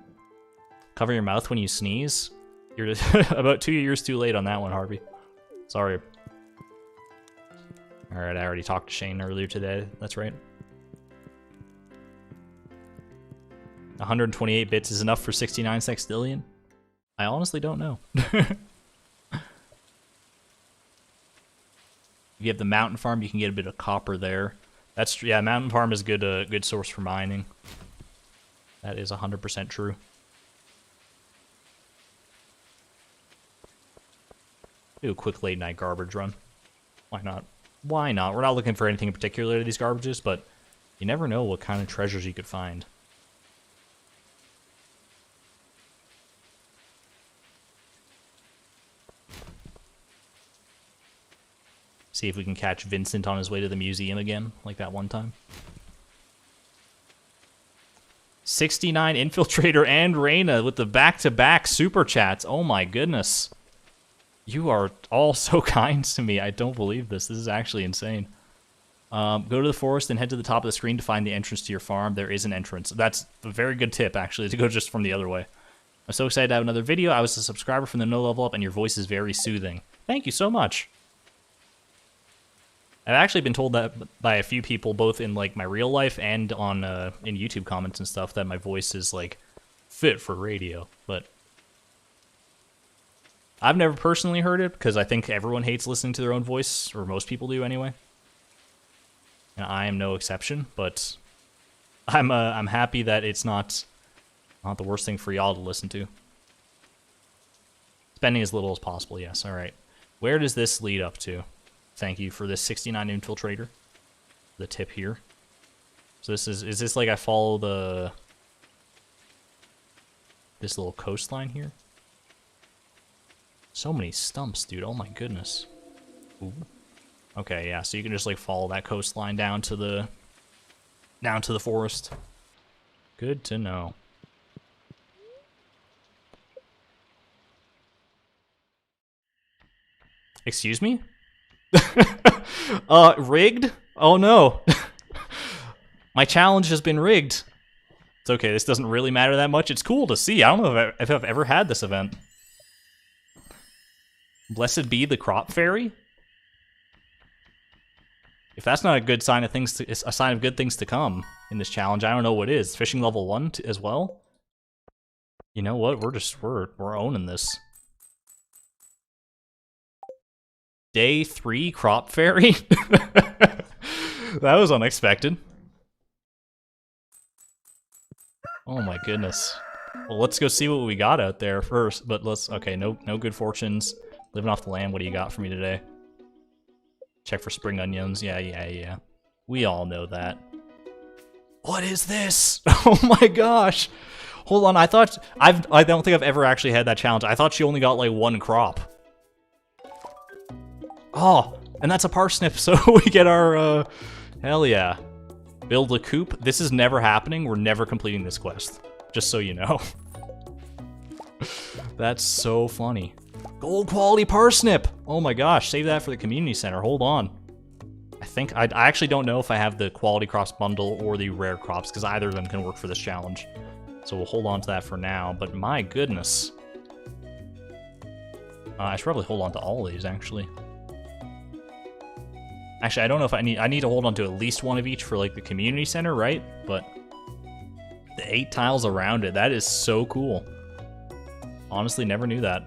Cover your mouth when you sneeze. You're about 2 years too late on that one, Harvey. Sorry. Alright, I already talked to Shane earlier today. That's right. 128 bits is enough for 69 sextillion? I honestly don't know. If you have the mountain farm, you can get a bit of copper there. That's, yeah, mountain farm is good, good source for mining. That is 100% true. Do a quick late night garbage run. Why not? Why not? We're not looking for anything in particular to these garbages, but you never know what kind of treasures you could find. See if we can catch Vincent on his way to the museum again, like that one time. 69 Infiltrator and Reyna with the back-to-back super chats. Oh my goodness. You are all so kind to me. I don't believe this. This is actually insane. Go to the forest and head to the top of the screen to find the entrance to your farm. There is an entrance. That's a very good tip, actually, to go just from the other way. I'm so excited to have another video. I was a subscriber from the No Level Up, and your voice is very soothing. Thank you so much. I've actually been told that by a few people, both in like my real life and on in YouTube comments and stuff, that my voice is like fit for radio. But I've never personally heard it because I think everyone hates listening to their own voice, or most people do anyway. And I am no exception. But I'm happy that it's not the worst thing for y'all to listen to. Spending as little as possible. Yes. All right. Where does this lead up to? Thank you for this 69 Infiltrator. The tip here. So this is this like I follow this little coastline here? So many stumps, dude. Oh my goodness. Ooh. Okay, yeah, so you can just like follow that coastline down to the forest. Good to know. Excuse me? Rigged? Oh no. My challenge has been rigged. It's okay, this doesn't really matter that much. It's cool to see. I don't know if I've ever had this event. Blessed be the crop fairy? If that's not a good sign of things it's a sign of good things to come in this challenge, I don't know what is. Fishing level 1 as well? You know what? We're owning this. Day 3 crop fairy? That was unexpected. Oh my goodness. Well, let's go see what we got out there first, but okay, no good fortunes. Living off the land, what do you got for me today? Check for spring onions, yeah. We all know that. What is this? Oh my gosh. Hold on, I don't think I've ever actually had that challenge. I thought she only got like 1 crop. Oh, and that's a parsnip, so we get our, hell yeah. Build a coop. This is never happening. We're never completing this quest. Just so you know. That's so funny. Gold quality parsnip! Oh my gosh, save that for the community center. Hold on. I actually don't know if I have the quality crops bundle or the rare crops, because either of them can work for this challenge. So we'll hold on to that for now, but my goodness. I should probably hold on to all of these, actually. Actually, I don't know if I need to hold on to at least one of each for like the community center, right? But the 8 tiles around it, that is so cool. Honestly, never knew that.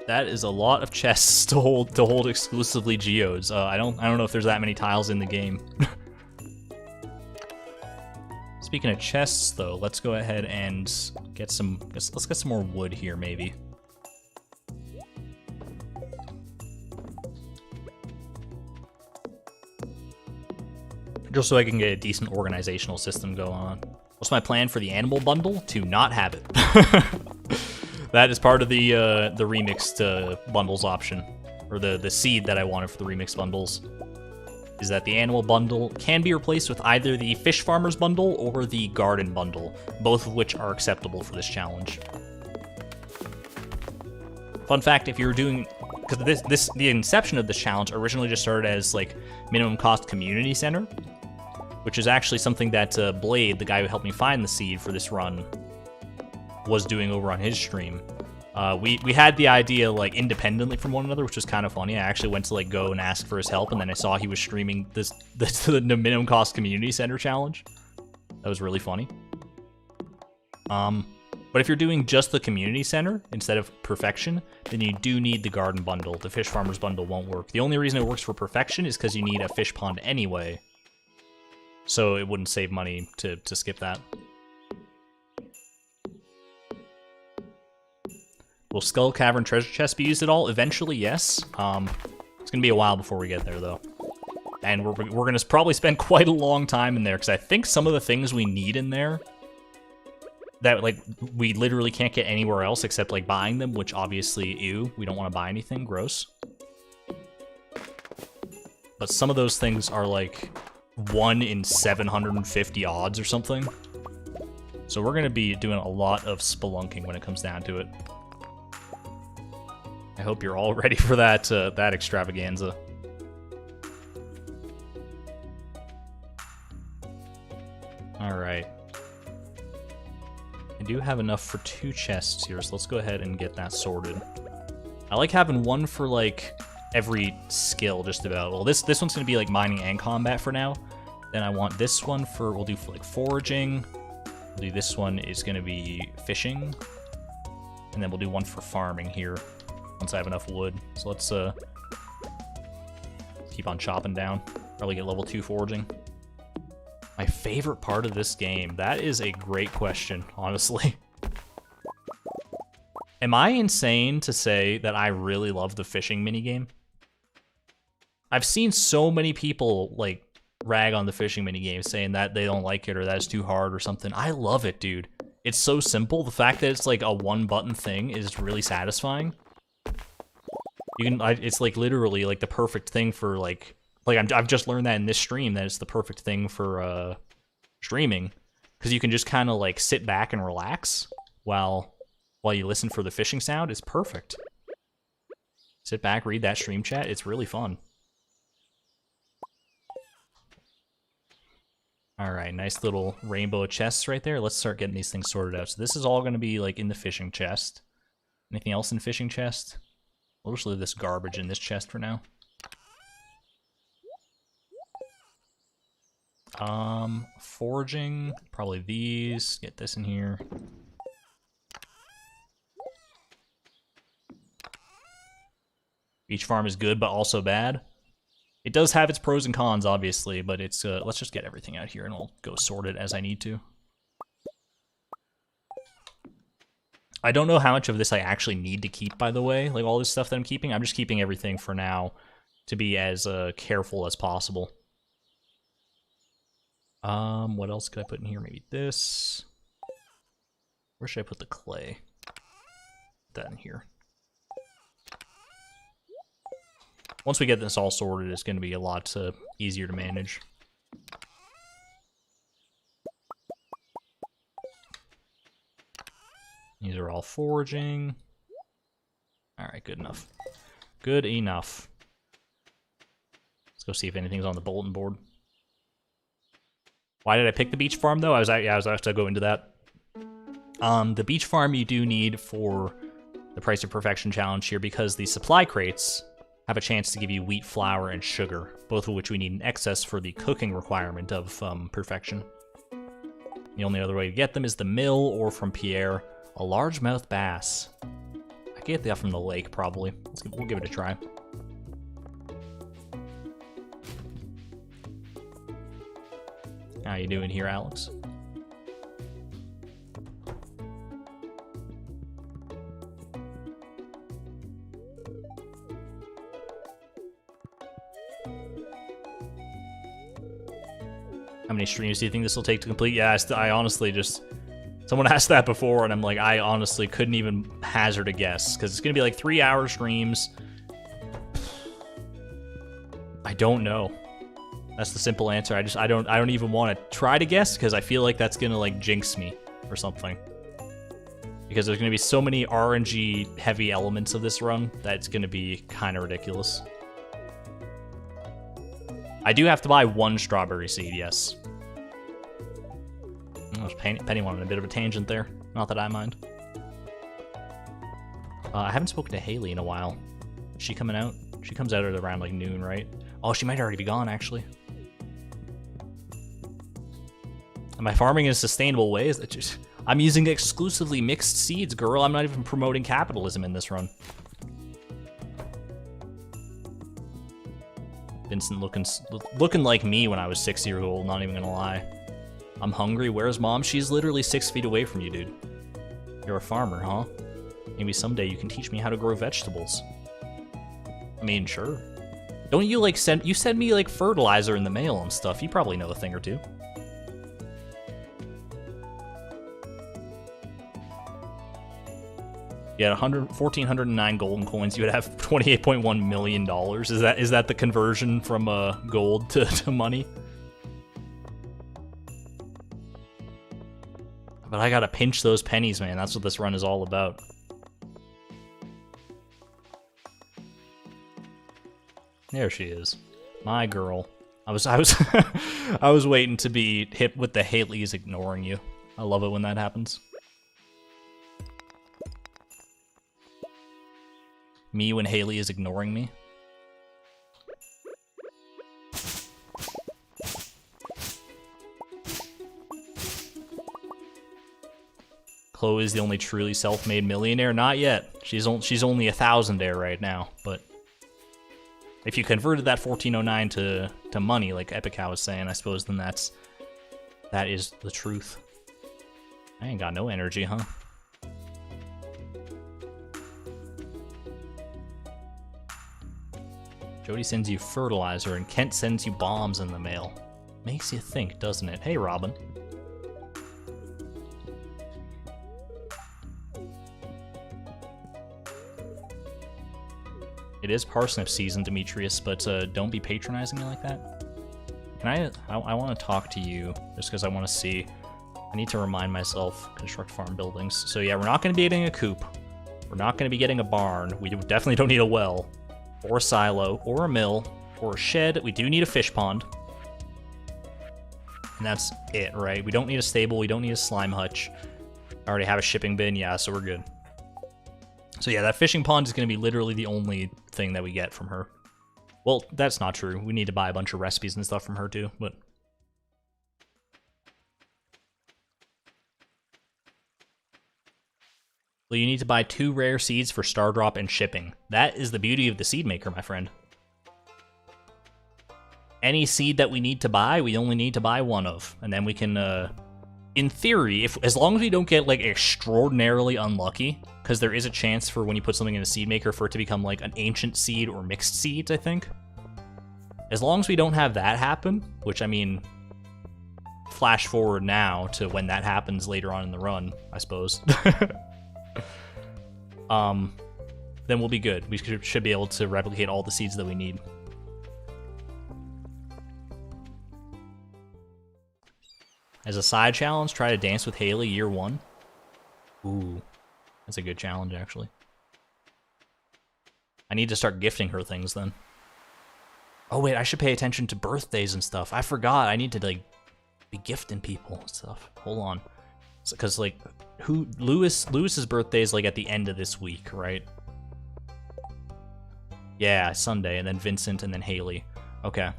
That is a lot of chests to hold exclusively geodes. I don't know if there's that many tiles in the game. Speaking of chests, though, let's go ahead and get some. Let's get some more wood here, maybe. Just so I can get a decent organizational system going on. What's my plan for the animal bundle? To not have it. That is part of the remixed bundles option, or the seed that I wanted for the remixed bundles. Is that the animal bundle can be replaced with either the fish farmers bundle or the garden bundle, both of which are acceptable for this challenge. Fun fact: if you're doing, because the inception of this challenge originally just started as like minimum cost community center, which is actually something that Blade, the guy who helped me find the seed for this run, was doing over on his stream. We had the idea like independently from one another, which was kind of funny. I actually went to like go and ask for his help, and then I saw he was streaming the minimum cost community center challenge. That was really funny. But if you're doing just the community center instead of perfection, then you do need the garden bundle. The fish farmer's bundle won't work. The only reason it works for perfection is because you need a fish pond anyway. So it wouldn't save money to skip that. Will Skull Cavern treasure chest be used at all? Eventually, yes. It's gonna be a while before we get there, though. And we're gonna probably spend quite a long time in there, because I think some of the things we need in there that, like, we literally can't get anywhere else except, like, buying them, which obviously, ew, we don't want to buy anything, gross. But some of those things are, like, 1 in 750 odds or something. So we're gonna be doing a lot of spelunking when it comes down to it. I hope you're all ready for that extravaganza. Alright. I do have enough for 2 chests here, so let's go ahead and get that sorted. I like having one for, like, every skill, just about. Well, this one's gonna be, like, mining and combat for now. Then I want this one for, we'll do, like, foraging. We'll do this one is gonna be fishing. And then we'll do one for farming here, once I have enough wood. So let's keep on chopping down. Probably get level 2 foraging. My favorite part of this game? That is a great question, honestly. Am I insane to say that I really love the fishing minigame? I've seen so many people, like, rag on the fishing minigame, saying that they don't like it or that it's too hard or something. I love it, dude. It's so simple. The fact that it's, like, a one-button thing is really satisfying. You can, it's, like, literally, like, the perfect thing for, like I've just learned that in this stream, that it's the perfect thing for streaming, because you can just kind of like sit back and relax while you listen for the fishing sound. It's perfect. Sit back, read that stream chat. It's really fun. All right, nice little rainbow chests right there. Let's start getting these things sorted out. So this is all going to be like in the fishing chest. Anything else in fishing chest? We'll just leave this garbage in this chest for now. Foraging, probably these. Get this in here. Beach farm is good, but also bad. It does have its pros and cons, obviously, but it's, let's just get everything out here and I'll go sort it as I need to. I don't know how much of this I actually need to keep, by the way, like all this stuff that I'm keeping. I'm just keeping everything for now to be as careful as possible. What else could I put in here? Maybe this. Where should I put the clay? Put that in here. Once we get this all sorted, it's going to be a lot easier to manage. These are all foraging. Alright, good enough. Good enough. Let's go see if anything's on the bulletin board. Why did I pick the beach farm, though? I was about to go into that. The beach farm you do need for the Price of Perfection challenge here, because the supply crates have a chance to give you wheat, flour, and sugar, both of which we need in excess for the cooking requirement of perfection. The only other way to get them is the mill or from Pierre. A largemouth bass. I can get that from the lake, probably. We'll give it a try. How you doing here, Alex? How many streams do you think this will take to complete? Yeah, I honestly just... Someone asked that before, and I'm like, I honestly couldn't even hazard a guess, because it's going to be like 3-hour streams. I don't know. That's the simple answer. I don't even want to try to guess, because I feel like that's going to like jinx me or something. Because there's going to be so many RNG heavy elements of this run that it's going to be kind of ridiculous. I do have to buy 1 strawberry seed, yes. Penny went on a bit of a tangent there. Not that I mind. I haven't spoken to Haley in a while. Is she coming out? She comes out at around like noon, right? Oh, she might already be gone, actually. Am I farming in a sustainable way? Is that just... I'm using exclusively mixed seeds, girl. I'm not even promoting capitalism in this run. Vincent looking like me when I was 6 years old, not even gonna lie. I'm hungry. Where's mom? She's literally 6 feet away from you, dude. You're a farmer, huh? Maybe someday you can teach me how to grow vegetables. I mean, sure. Don't you, like, send me, like, fertilizer in the mail and stuff. You probably know a thing or two. You had 1,409 golden coins. You would have $28.1 million. Is that the conversion from gold to money? But I gotta pinch those pennies, man. That's what this run is all about. There she is, my girl. I was I was waiting to be hit with the Haley's ignoring you. I love it when that happens. Me when Haley is ignoring me. Chloe is the only truly self-made millionaire? Not yet. She's only 1,000-aire right now, but if you converted that 1409 to money, like Epic Cow was saying, I suppose then that is the truth. I ain't got no energy, huh? Jody sends you fertilizer, and Kent sends you bombs in the mail. Makes you think, doesn't it? Hey, Robin. It is parsnip season, Demetrius, but don't be patronizing me like that. Can I want to talk to you, just because I want to see. I need to remind myself, construct farm buildings. So yeah, we're not going to be getting a coop. We're not going to be getting a barn. We definitely don't need a well, or a silo, or a mill, or a shed. We do need a fish pond. And that's it, right? We don't need a stable. We don't need a slime hutch. I already have a shipping bin. Yeah, so we're good. So yeah, that fishing pond is going to be literally the only thing that we get from her. Well, that's not true. We need to buy a bunch of recipes and stuff from her too, but... Well, you need to buy 2 rare seeds for star drop and shipping. That is the beauty of the seed maker, my friend. Any seed that we need to buy, we only need to buy 1 of. And then we can, in theory, as long as we don't get, like, extraordinarily unlucky, because there is a chance for when you put something in a seed maker for it to become, like, an ancient seed or mixed seeds, I think. As long as we don't have that happen, which, I mean, flash forward now to when that happens later on in the run, I suppose. Then we'll be good. We should be able to replicate all the seeds that we need. As a side challenge, try to dance with Haley year 1. Ooh, that's a good challenge, actually. I need to start gifting her things, then. Oh, wait, I should pay attention to birthdays and stuff. I forgot. I need to, like, be gifting people and stuff. Hold on. Because, like, Lewis's birthday is, like, at the end of this week, right? Yeah, Sunday, and then Vincent, and then Haley. Okay.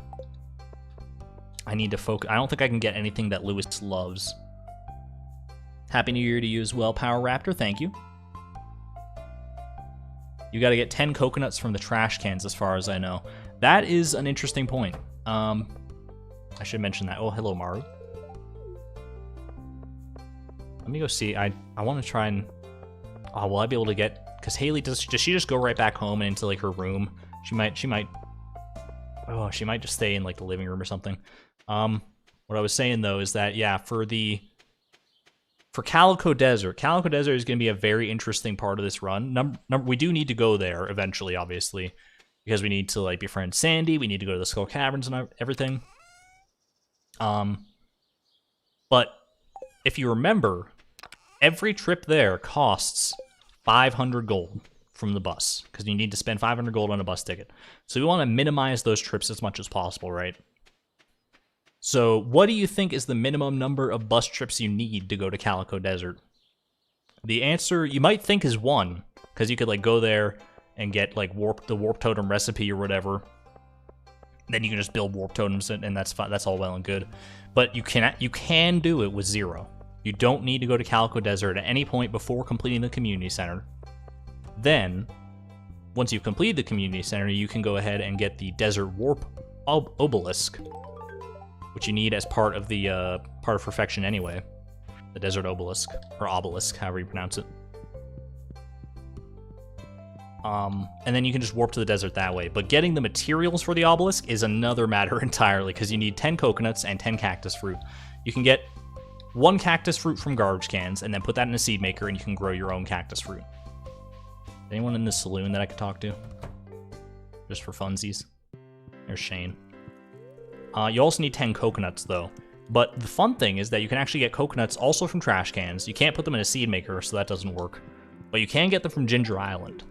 I need to focus. I don't think I can get anything that Lewis loves. Happy New Year to you as well, Power Raptor. Thank you. You got to get 10 coconuts from the trash cans, as far as I know. That is an interesting point. I should mention that. Oh, hello, Maru. Let me go see. I want to try and... Oh, will I be able to get... Because Haley, does she just go right back home and into, like, her room? She might... Oh, she might just stay in, like, the living room or something. What I was saying, though, is that, yeah, for Calico Desert is going to be a very interesting part of this run. We do need to go there eventually, obviously, because we need to, like, befriend Sandy. We need to go to the Skull Caverns and everything. But if you remember, every trip there costs 500 gold from the bus, because you need to spend 500 gold on a bus ticket. So we want to minimize those trips as much as possible, right? So what do you think is the minimum number of bus trips you need to go to Calico Desert? The answer you might think is 1, because you could like go there and get like the warp totem recipe or whatever. Then you can just build warp totems, and that's fine. That's all well and good. But you can do it with 0. You don't need to go to Calico Desert at any point before completing the community center. Then, once you've completed the community center, you can go ahead and get the desert warp obelisk, which you need as part of the part of perfection anyway. The desert obelisk, or obelisk, however you pronounce it. And then you can just warp to the desert that way. But getting the materials for the obelisk is another matter entirely, because you need 10 coconuts and 10 cactus fruit. You can get 1 cactus fruit from garbage cans, and then put that in a seed maker, and you can grow your own cactus fruit. Anyone in the saloon that I could talk to? Just for funsies. There's Shane. You also need 10 coconuts, though. But the fun thing is that you can actually get coconuts also from trash cans. You can't put them in a seed maker, so that doesn't work. But you can get them from Ginger Island,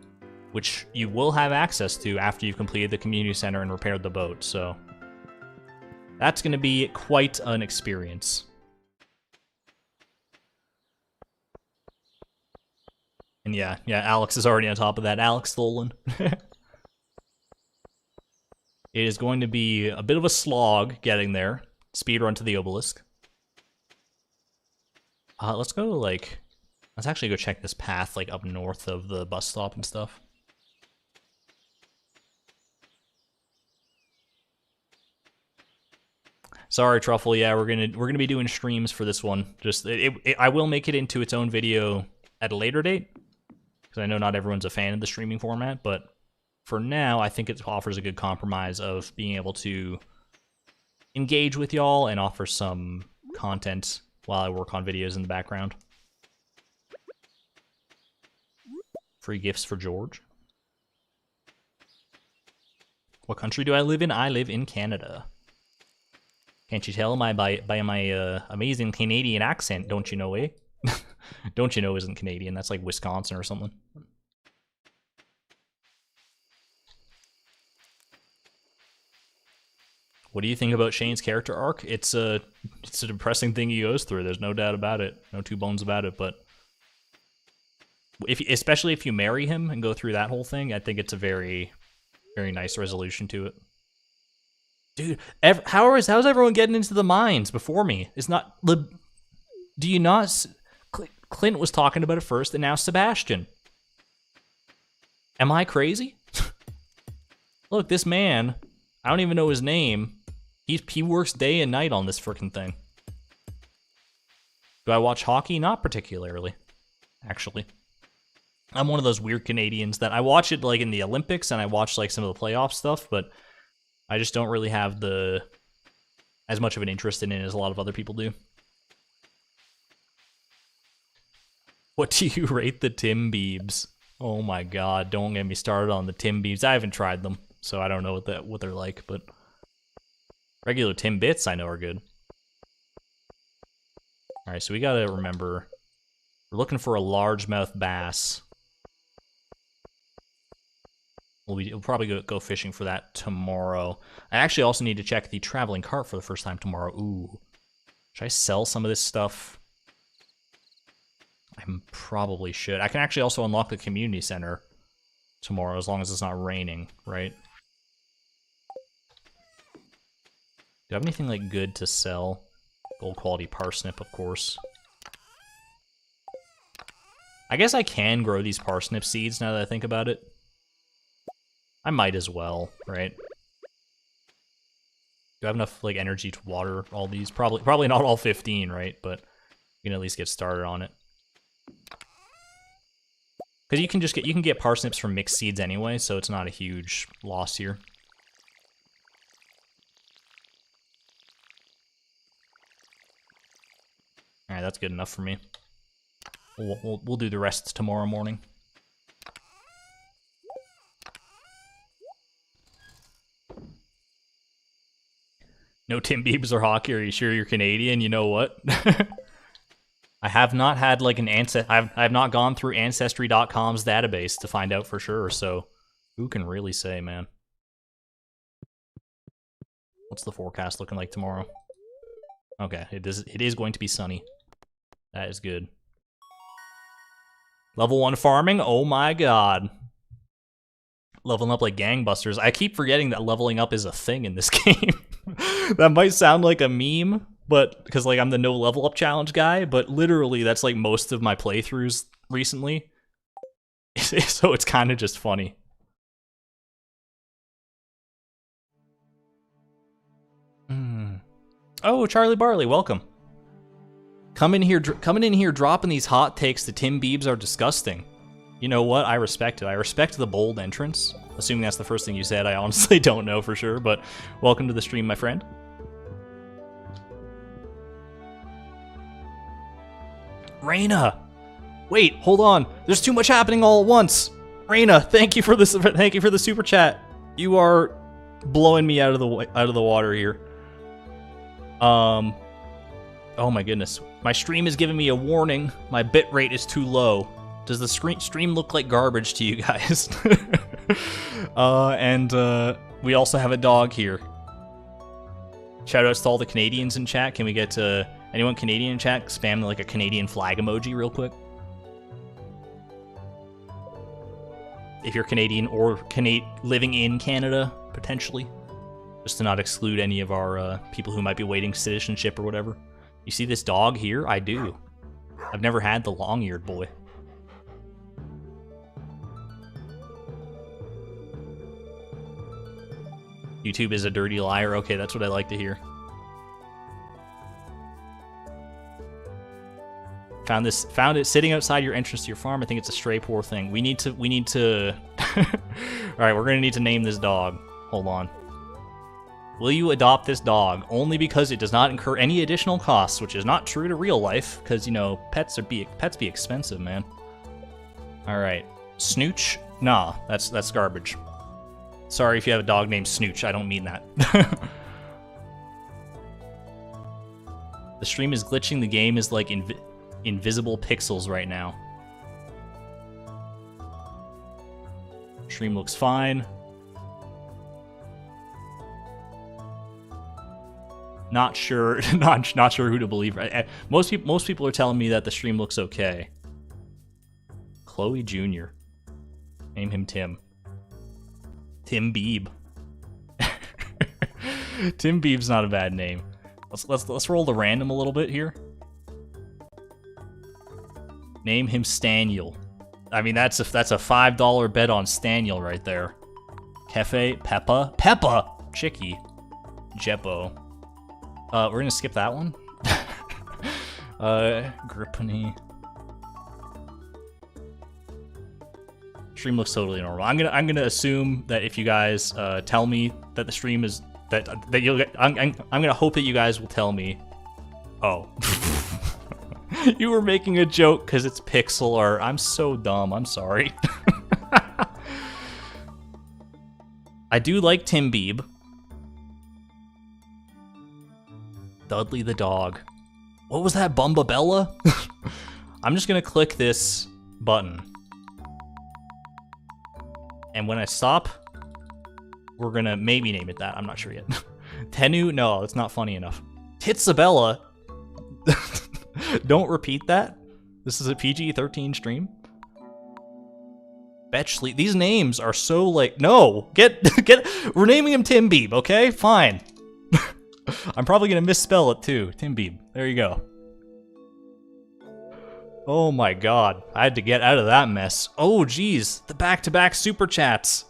which you will have access to after you've completed the community center and repaired the boat, so that's going to be quite an experience. And yeah, Alex is already on top of that. Alex stolen. It is going to be a bit of a slog getting there. Speedrun to the obelisk. Let's actually go check this path, like, up north of the bus stop and stuff. Sorry, Truffle. Yeah, we're gonna be doing streams for this one. Just I will make it into its own video at a later date, because I know not everyone's a fan of the streaming format. But for now, I think it offers a good compromise of being able to engage with y'all and offer some content while I work on videos in the background. Free gifts for George. What country do I live in? I live in Canada. Can't you tell by my amazing Canadian accent? Don't you know, eh? Don't you know isn't Canadian. That's like Wisconsin or something. What do you think about Shane's character arc? It's a depressing thing he goes through. There's no doubt about it. No two bones about it. But especially if you marry him and go through that whole thing, I think it's a very, very nice resolution to it. Dude, how's everyone getting into the mines before me? It's not... Do you not... Clint was talking about it first, and now Sebastian. Am I crazy? Look, this man, I don't even know his name. He works day and night on this freaking thing. Do I watch hockey? Not particularly, actually. I'm one of those weird Canadians that I watch it like in the Olympics, and I watch like some of the playoff stuff, but I just don't really have as much of an interest in it as a lot of other people do. What do you rate the Tim Biebs? Oh my god, don't get me started on the Tim Biebs. I haven't tried them, so I don't know what they're like, but regular Timbits I know are good. Alright, so we gotta remember, we're looking for a largemouth bass. We'll probably go fishing for that tomorrow. I actually also need to check the traveling cart for the first time tomorrow. Ooh. Should I sell some of this stuff? I probably should. I can actually also unlock the community center tomorrow as long as it's not raining, right? Do I have anything like good to sell? Gold quality parsnip, of course. I guess I can grow these parsnip seeds now that I think about it. I might as well, right? Do I have enough like energy to water all these? Probably not all 15, right? But you can at least get started on it. Because you can get parsnips from mixed seeds anyway, so it's not a huge loss here. All right, that's good enough for me. We'll do the rest tomorrow morning. No Tim Biebs or hockey. Are you sure you're Canadian? You know what? I have not had like an I have not gone through Ancestry.com's database to find out for sure, so who can really say, man? What's the forecast looking like tomorrow? Okay, it is going to be sunny. That is good. Level 1 farming? Oh my god. Leveling up like gangbusters. I keep forgetting that leveling up is a thing in this game. That might sound like a meme, but because like I'm the no level up challenge guy, but literally that's like most of my playthroughs recently. So it's kind of just funny. Oh, Charlie Barley, welcome. Coming in here, dropping these hot takes that Tim Biebs are disgusting. You know what? I respect it. I respect the bold entrance. Assuming that's the first thing you said, I honestly don't know for sure, but welcome to the stream, my friend. Raina! Wait, hold on. There's too much happening all at once. Raina, thank you for this. Thank you for the super chat. You are blowing me out of the water here. Oh my goodness. My stream is giving me a warning. My bitrate is too low. Does the stream look like garbage to you guys? We also have a dog here. Shoutouts to all the Canadians in chat. Can we get anyone Canadian in chat? Spam like a Canadian flag emoji real quick. If you're Canadian or living in Canada, potentially. Just to not exclude any of our people who might be waiting citizenship or whatever. You see this dog here? I do. I've never had the long-eared boy. YouTube is a dirty liar. Okay, that's what I like to hear. Found it sitting outside your entrance to your farm. I think it's a stray, poor thing. We need to All right, we're gonna need to name this dog. Hold on. Will you adopt this dog? Only because it does not incur any additional costs, which is not true to real life, because, you know, pets be expensive, man. All right. Snooch? Nah, that's garbage. Sorry if you have a dog named Snooch, I don't mean that. The stream is glitching, the game is like invisible pixels right now. Stream looks fine. Not sure, not sure who to believe. Most people are telling me that the stream looks okay. Chloe Jr. Name him Tim. Tim Bieb. Tim Bieb's not a bad name. Let's roll the random a little bit here. Name him Staniel. I mean that's a $5 bet on Staniel right there. Kefe, Peppa, Chicky, Jeppo. We're gonna skip that one. Grippany. Stream looks totally normal. I'm gonna assume that if you guys tell me that the stream is that you'll get, I'm gonna hope that you guys will tell me. Oh, you were making a joke because it's pixel art. I'm so dumb. I'm sorry. I do like Tim Bieb. Dudley the dog. What was that, Bumbabella? I'm just gonna click this button. And when I stop, we're gonna maybe name it that. I'm not sure yet. Tenu? No, it's not funny enough. Titsabella? Don't repeat that. This is a PG-13 stream. Betchley. These names are so like, no, get. We're naming him Tim Bieb, okay? Fine. I'm probably gonna misspell it too. Tim Bieb. There you go. Oh my god. I had to get out of that mess. Oh geez. The back-to-back super chats.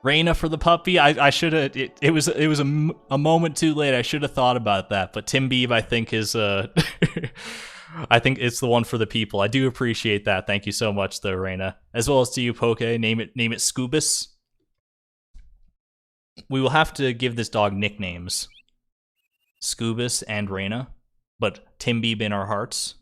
Raina for the puppy. I should have. It was a moment too late. I should have thought about that. But Tim Bieb, I think is I think it's the one for the people. I do appreciate that. Thank you so much, though, Raina, as well as to you, Poke. Name it Scoobus. We will have to give this dog nicknames. Scoobus and Raina, but Tim Bieb in our hearts.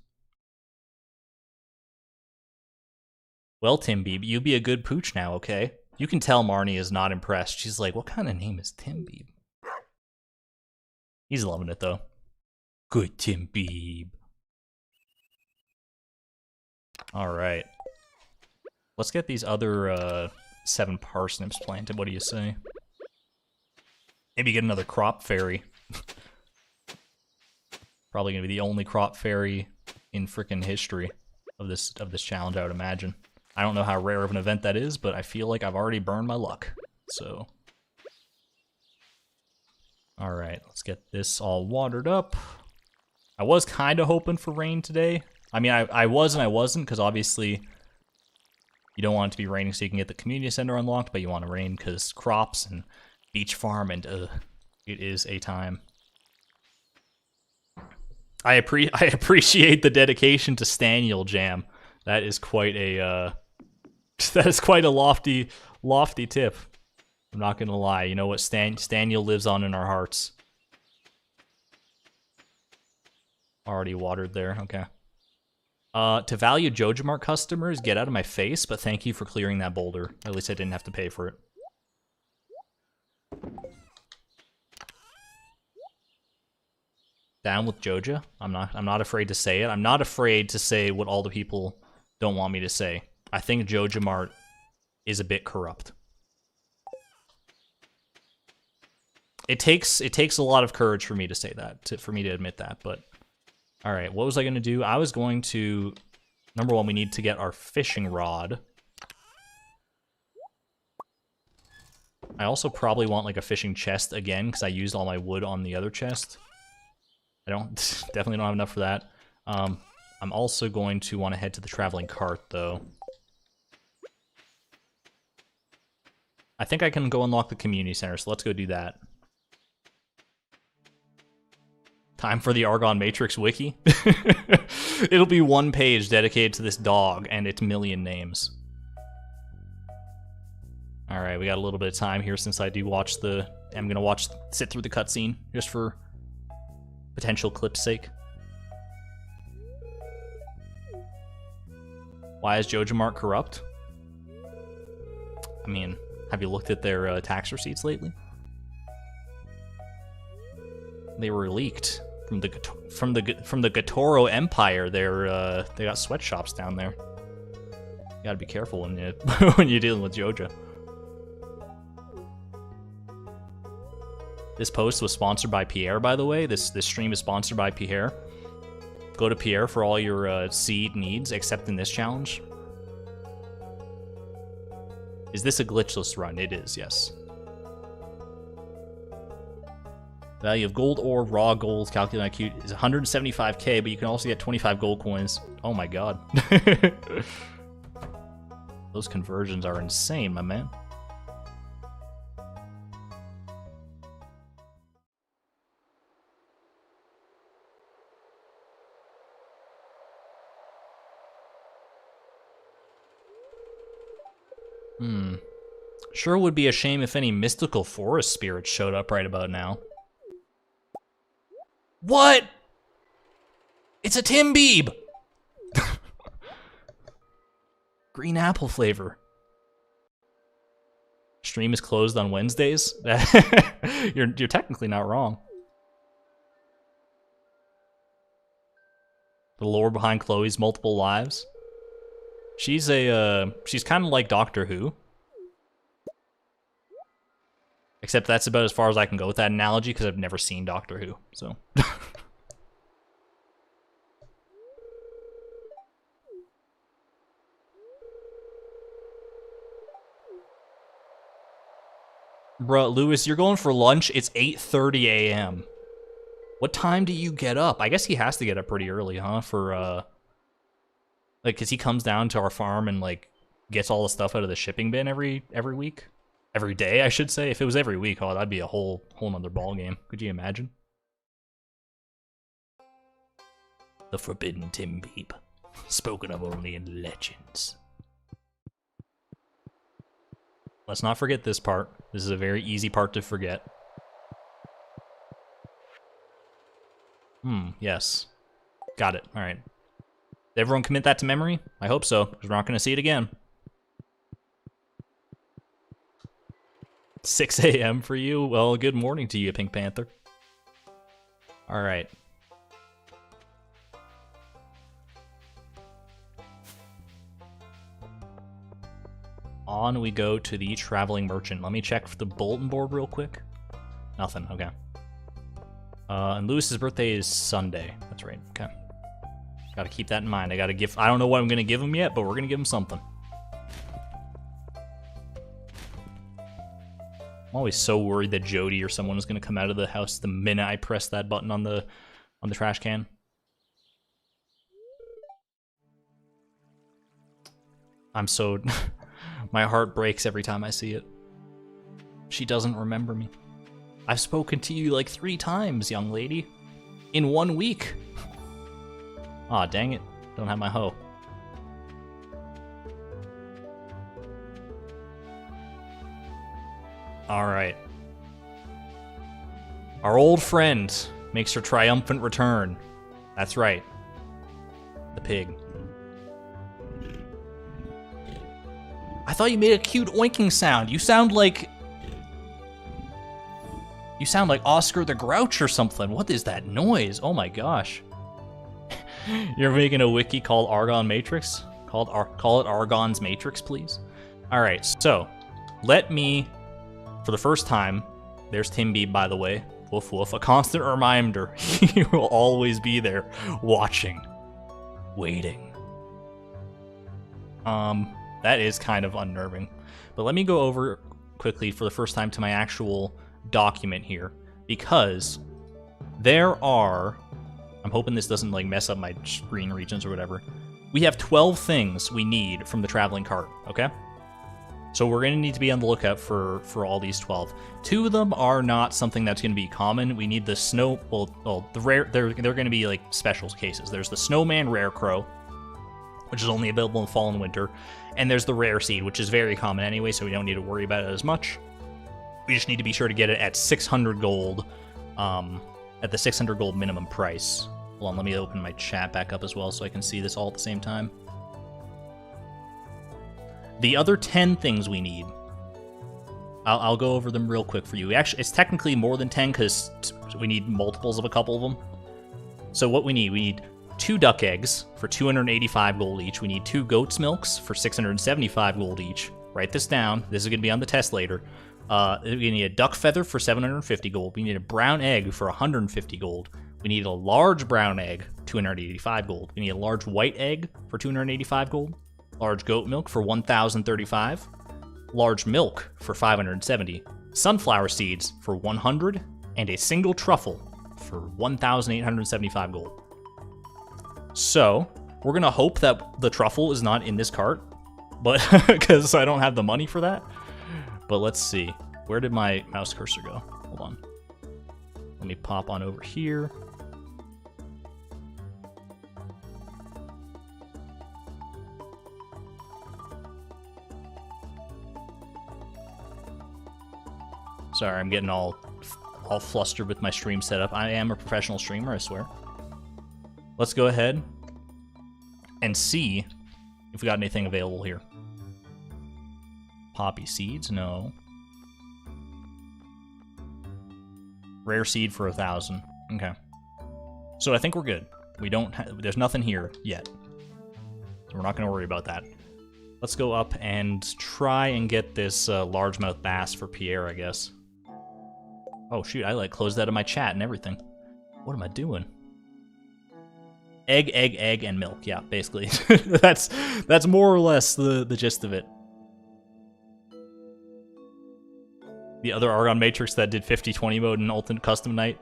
Well, Tim Bieb, you be a good pooch now, okay? You can tell Marnie is not impressed. She's like, what kind of name is Tim Bieb? He's loving it, though. Good Tim Bieb. Alright. Let's get these other 7 parsnips planted. What do you say? Maybe get another crop fairy. Probably gonna be the only crop fairy in frickin' history. of this challenge, I would imagine. I don't know how rare of an event that is, but I feel like I've already burned my luck. So, all right, let's get this all watered up. I was kind of hoping for rain today. I mean, I was and I wasn't, because obviously you don't want it to be raining so you can get the community center unlocked, but you want to rain because crops and beach farm, and it is a time. I appreciate the dedication to Staniel Jam. That is quite a lofty tip. I'm not gonna lie. You know what? Staniel lives on in our hearts. Already watered there. Okay. To value JojaMart customers, get out of my face, but thank you for clearing that boulder. At least I didn't have to pay for it. Down with Joja. I'm not afraid to say it. I'm not afraid to say what all the people don't want me to say. I think JojaMart is a bit corrupt. It takes a lot of courage for me to say that, for me to admit that, but all right, what was I going to do? I was going to, number one, we need to get our fishing rod. I also probably want like a fishing chest again, because I used all my wood on the other chest. I definitely don't have enough for that. I'm also going to want to head to the traveling cart, though. I think I can go unlock the community center, so let's go do that. Time for the Argon Matrix wiki. It'll be one page dedicated to this dog and its million names. All right, we got a little bit of time here since I do watch I'm gonna sit through the cutscene just for potential clip's sake. Why is JojaMart corrupt? I mean, have you looked at their tax receipts lately? They were leaked from the Gatoro Empire. They got sweatshops down there. You gotta be careful when you when you're dealing with Joja. This post was sponsored by Pierre, by the way. This stream is sponsored by Pierre. Go to Pierre for all your seed needs, except in this challenge. Is this a glitchless run? It is, yes. Value of gold ore, raw gold, calculated IQ is 175k, but you can also get 25 gold coins. Oh my god. Those conversions are insane, my man. Sure would be a shame if any mystical forest spirits showed up right about now. What? It's a Tim Beeb! Green apple flavor. Stream is closed on Wednesdays? You're technically not wrong. The lore behind Chloe's multiple lives. She's kind of like Doctor Who. Except that's about as far as I can go with that analogy, because I've never seen Doctor Who, so. Bruh, Lewis, you're going for lunch? It's 8:30 a.m. What time do you get up? I guess he has to get up pretty early, huh? For, like, because he comes down to our farm and, like, gets all the stuff out of the shipping bin every week? Every day, I should say. If it was every week, oh, that'd be a whole nother ball game. Could you imagine? The forbidden Tim Beeb, spoken of only in legends. Let's not forget this part. This is a very easy part to forget. Yes. Got it. All right. Did everyone commit that to memory? I hope so, because we're not going to see it again. 6 a.m. for you? Well, good morning to you, Pink Panther. All right. On we go to the traveling merchant. Let me check for the bulletin board real quick. Nothing, okay. And Lewis's birthday is Sunday. That's right, okay. Gotta keep that in mind. I don't know what I'm gonna give him yet, but we're gonna give him something. I'm always so worried that Jody or someone is gonna come out of the house the minute I press that button on the trash can. I'm so... my heart breaks every time I see it. She doesn't remember me. I've spoken to you like 3 times, young lady. In 1 week. Aw, dang it. Don't have my hoe. Alright. Our old friend makes her triumphant return. That's right. The pig. I thought you made a cute oinking sound. You sound like Oscar the Grouch or something. What is that noise? Oh my gosh. You're making a wiki called Argon Matrix? Call it Argon's Matrix, please. Alright, so let me, for the first time, there's Timby, by the way. Woof woof. A constant reminder. He will always be there, watching, waiting. That is kind of unnerving. But let me go over quickly for the first time to my actual document here, because there are, I'm hoping this doesn't like mess up my screen regions or whatever. We have 12 things we need from the traveling cart, okay? So we're going to need to be on the lookout for all these 12. 2 of them are not something that's going to be common. We need the snow, well the rare, they're going to be like special cases. There's the snowman rare crow, which is only available in fall and winter, and there's the rare seed, which is very common anyway, so we don't need to worry about it as much. We just need to be sure to get it at 600 gold, at the 600 gold minimum price. Hold on, let me open my chat back up as well so I can see this all at the same time. The other 10 things we need, I'll go over them real quick for you. Actually, it's technically more than 10 because we need multiples of a couple of them. So what we need 2 duck eggs for 285 gold each. We need 2 goat's milks for 675 gold each. Write this down. This is going to be on the test later. We need a duck feather for 750 gold. We need a brown egg for 150 gold. We need a large brown egg, 285 gold. We need a large white egg for 285 gold. Large goat milk for 1,035. Large milk for 570. Sunflower seeds for 100. And a single truffle for 1,875 gold. So, we're going to hope that the truffle is not in this cart, but because I don't have the money for that. But let's see. Where did my mouse cursor go? Hold on. Let me pop on over here. Sorry, I'm getting all flustered with my stream setup. I am a professional streamer, I swear. Let's go ahead and see if we got anything available here. Poppy seeds, no. Rare seed for 1,000. Okay. So I think we're good. We don't. There's nothing here yet. So we're not going to worry about that. Let's go up and try and get this largemouth bass for Pierre, I guess. Oh shoot! I like closed out of my chat and everything. What am I doing? Egg, egg, egg, and milk. Yeah, basically. that's more or less the gist of it. The other Argon Matrix that did 50-20 mode and Ultimate Custom Night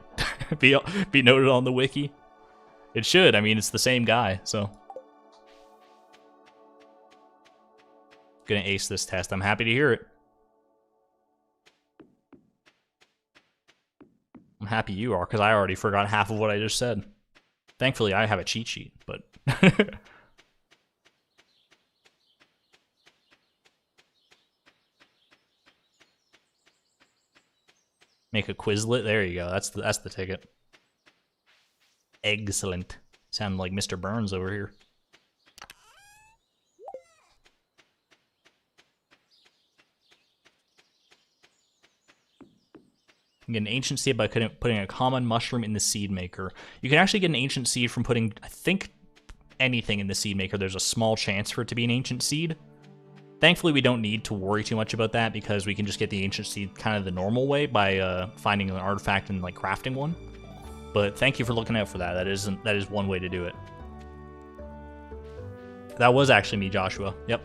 be noted on the wiki. It should. I mean, it's the same guy, so. Gonna ace this test. I'm happy to hear it. I'm happy you are, because I already forgot half of what I just said. Thankfully, I have a cheat sheet, but... Make a Quizlet. There you go. That's the ticket. Excellent. Sound like Mr. Burns over here. You can get an ancient seed by putting a common mushroom in the seed maker. You can actually get an ancient seed from putting, I think, anything in the seed maker. There's a small chance for it to be an ancient seed. Thankfully, we don't need to worry too much about that because we can just get the ancient seed kind of the normal way by finding an artifact and like crafting one. But thank you for looking out for that. That is one way to do it. That was actually me, Joshua. Yep.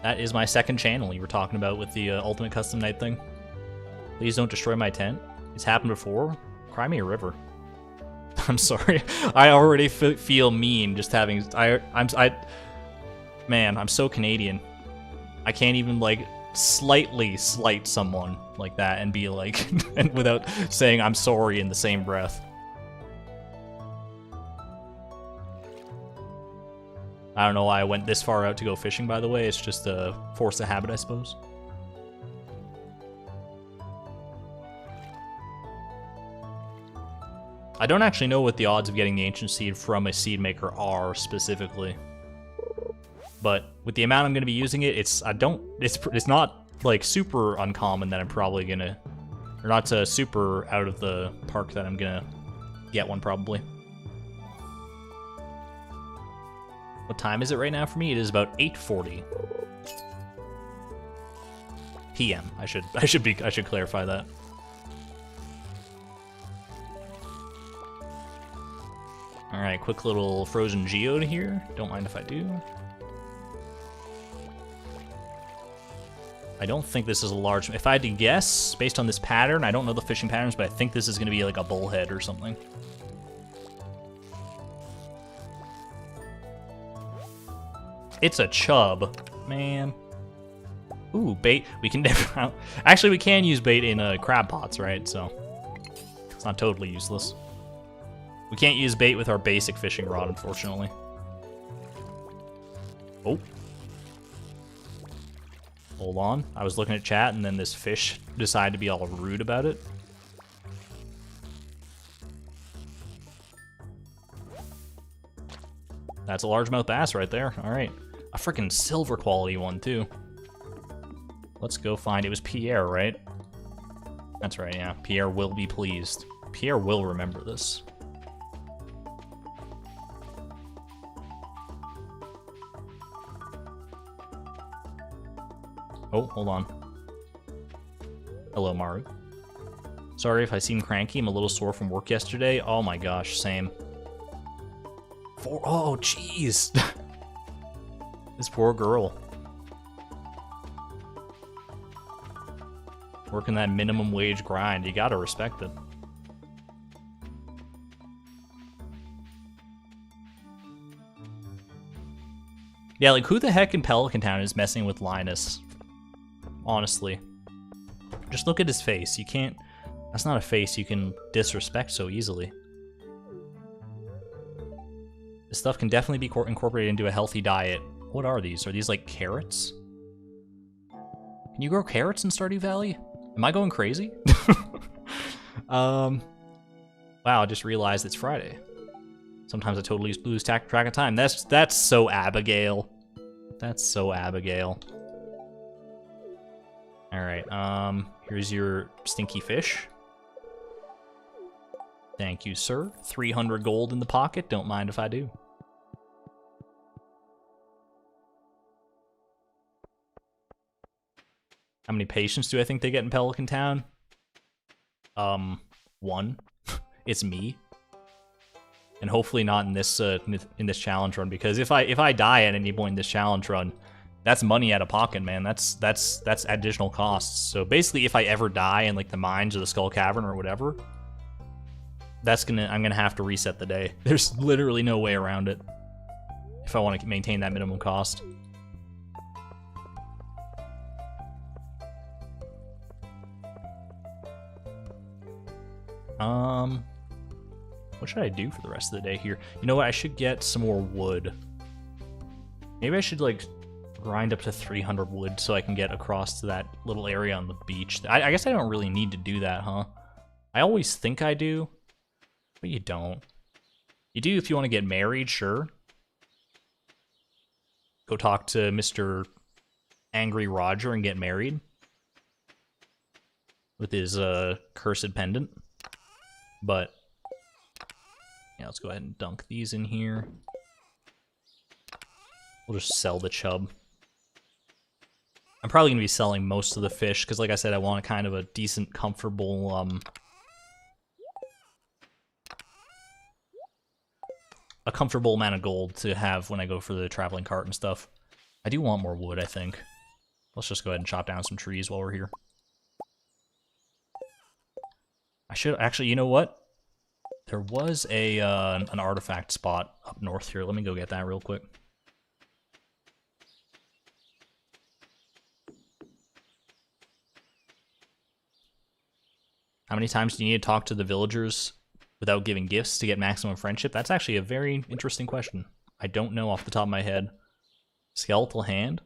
That is my second channel you were talking about with the Ultimate Custom Night thing. Please don't destroy my tent. It's happened before. Cry me a river. I'm sorry. I already feel mean just having... Man, I'm so Canadian. I can't even, like, slightly slight someone like that and be like... and without saying I'm sorry in the same breath. I don't know why I went this far out to go fishing, by the way. It's just a force of habit, I suppose. I don't actually know what the odds of getting the ancient seed from a seed maker are specifically. But with the amount I'm going to be using it, it's not like super uncommon that I'm probably going to, or not super out of the park that I'm going to get one probably. What time is it right now for me? It is about 8:40 p.m. I should clarify that. All right, quick little frozen geode here. Don't mind if I do. I don't think this is a large... If I had to guess, based on this pattern, I don't know the fishing patterns, but I think this is going to be like a bullhead or something. It's a chub, man. Ooh, bait. We can never... Actually, we can use bait in crab pots, right? So it's not totally useless. We can't use bait with our basic fishing rod, unfortunately. Oh. Hold on. I was looking at chat, and then this fish decided to be all rude about it. That's a largemouth bass right there. All right. A freaking silver quality one, too. Let's go find... It was Pierre, right? That's right, yeah. Pierre will be pleased. Pierre will remember this. Oh, hold on. Hello, Maru. Sorry if I seem cranky. I'm a little sore from work yesterday. Oh my gosh, same. Oh, jeez. This poor girl. Working that minimum wage grind. You gotta respect it. Yeah, like, who the heck in Pelican Town is messing with Linus? Honestly. Just look at his face. You can't... That's not a face you can disrespect so easily. This stuff can definitely be incorporated into a healthy diet. What are these? Are these, like, carrots? Can you grow carrots in Stardew Valley? Am I going crazy? Wow, I just realized it's Friday. Sometimes I totally lose track of time. That's so Abigail. That's so Abigail. Alright, here's your stinky fish. Thank you, sir. 300 gold in the pocket. Don't mind if I do. How many patients do I think they get in Pelican Town? 1. It's me. And hopefully not in this challenge run, because if I die at any point in this challenge run, that's money out of pocket, man. That's additional costs. So basically, if I ever die in like the mines or the Skull Cavern or whatever, I'm gonna have to reset the day. There's literally no way around it if I want to maintain that minimum cost. What should I do for the rest of the day here? You know what? I should get some more wood. Maybe I should like grind up to 300 wood so I can get across to that little area on the beach. I guess I don't really need to do that, huh? I always think I do, but you don't. You do if you want to get married, sure. Go talk to Mr. Angry Roger and get married with his cursed pendant. But yeah, let's go ahead and dunk these in here. We'll just sell the chub. I'm probably going to be selling most of the fish, because like I said, I want kind of a decent, comfortable... a comfortable amount of gold to have when I go for the traveling cart and stuff. I do want more wood, I think. Let's just go ahead and chop down some trees while we're here. I should actually, you know what? There was an artifact spot up north here. Let me go get that real quick. How many times do you need to talk to the villagers without giving gifts to get maximum friendship? That's actually a very interesting question. I don't know off the top of my head. Skeletal hand?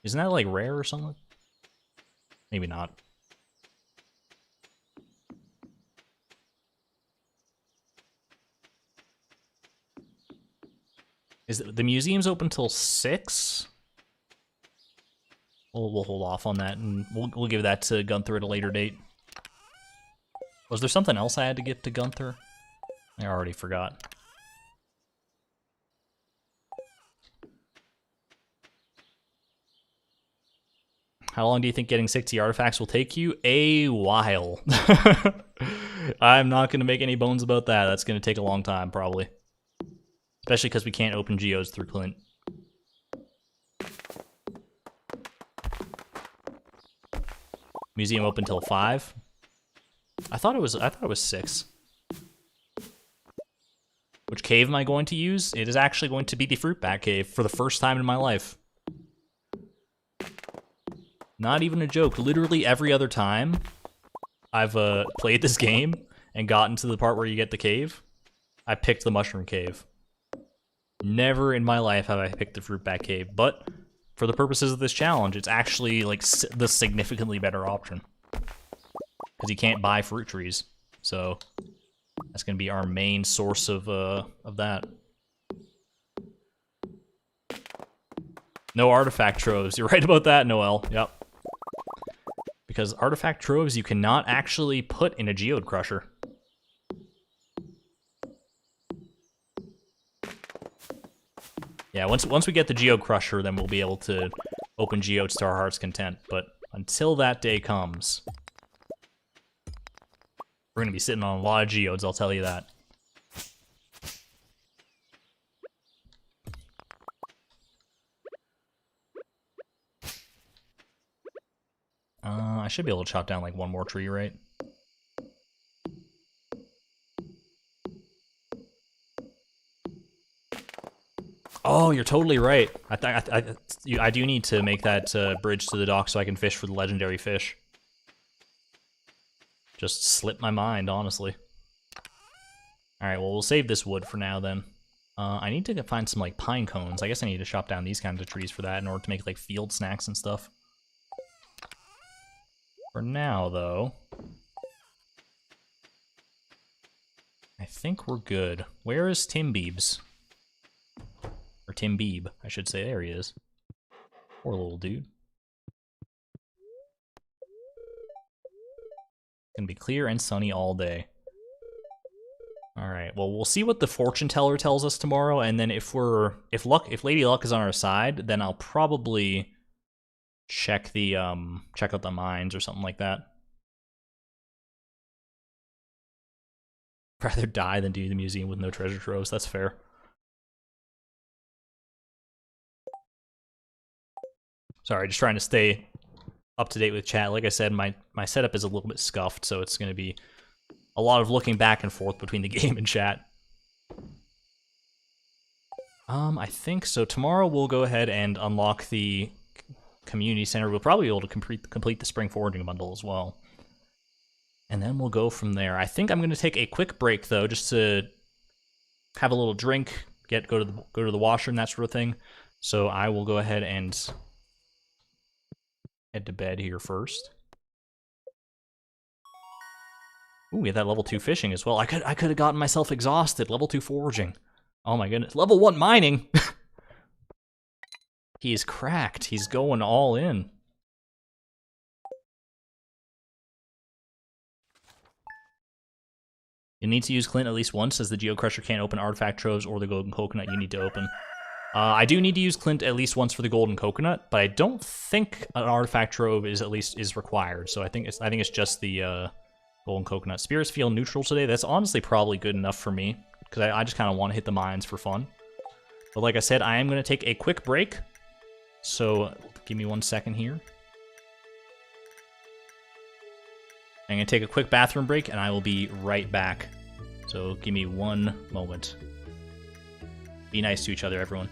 Isn't that like rare or something? Maybe not. Is the museum's open till 6? We'll hold off on that, and we'll give that to Gunther at a later date. Was there something else I had to get to Gunther? I already forgot. How long do you think getting 60 artifacts will take you? A while. I'm not going to make any bones about that. That's going to take a long time, probably. Especially because we can't open geodes through Clint. Museum open till 5. I thought it was 6. Which cave am I going to use? It is actually going to be the fruit bat cave for the first time in my life. Not even a joke. Literally every other time I've played this game and gotten to the part where you get the cave, I picked the mushroom cave. Never in my life have I picked the fruit bat cave, but for the purposes of this challenge, it's actually like the significantly better option. Because you can't buy fruit trees, so that's going to be our main source of that. No artifact troves. You're right about that, Noel. Yep. Because artifact troves you cannot actually put in a geode crusher. Yeah, once we get the geode crusher, then we'll be able to open geodes to our heart's content. But until that day comes, we're going to be sitting on a lot of geodes, I'll tell you that. I should be able to chop down like one more tree, right? Oh, you're totally right. I do need to make that bridge to the dock so I can fish for the legendary fish. Just slipped my mind, honestly. Alright, well, we'll save this wood for now, then. I need to find some, like, pine cones. I guess I need to chop down these kinds of trees for that in order to make, like, field snacks and stuff. For now, though, I think we're good. Where is Tim Beebs? Or Tim Beeb, I should say. There he is. Poor little dude. It's gonna be clear and sunny all day. Alright, well, we'll see what the fortune teller tells us tomorrow, and then if Lady Luck is on our side, then I'll probably check out the mines or something like that. Rather die than do the museum with no treasure troves. That's fair. Sorry, just trying to stay up to date with chat. Like I said, my setup is a little bit scuffed, so it's going to be a lot of looking back and forth between the game and chat. I think so. Tomorrow we'll go ahead and unlock the community center. We'll probably be able to complete the spring foraging bundle as well. And then we'll go from there. I think I'm going to take a quick break, though, just to have a little drink, go to the washroom, that sort of thing. So I will go ahead and head to bed here first. Ooh, we had that level 2 fishing as well. I could have gotten myself exhausted. Level 2 foraging. Oh my goodness. Level 1 mining! He is cracked. He's going all in. You need to use Clint at least once, as the Geocrusher can't open artifact troves or the golden coconut you need to open. I do need to use Clint at least once for the golden coconut, but I don't think an artifact trove is required. So I think it's just the golden coconut. Spirits feel neutral today. That's honestly probably good enough for me. because I just kind of want to hit the mines for fun. But like I said, I am going to take a quick break. So give me 1 second here. I'm going to take a quick bathroom break, and I will be right back. So give me 1 moment. Be nice to each other, everyone.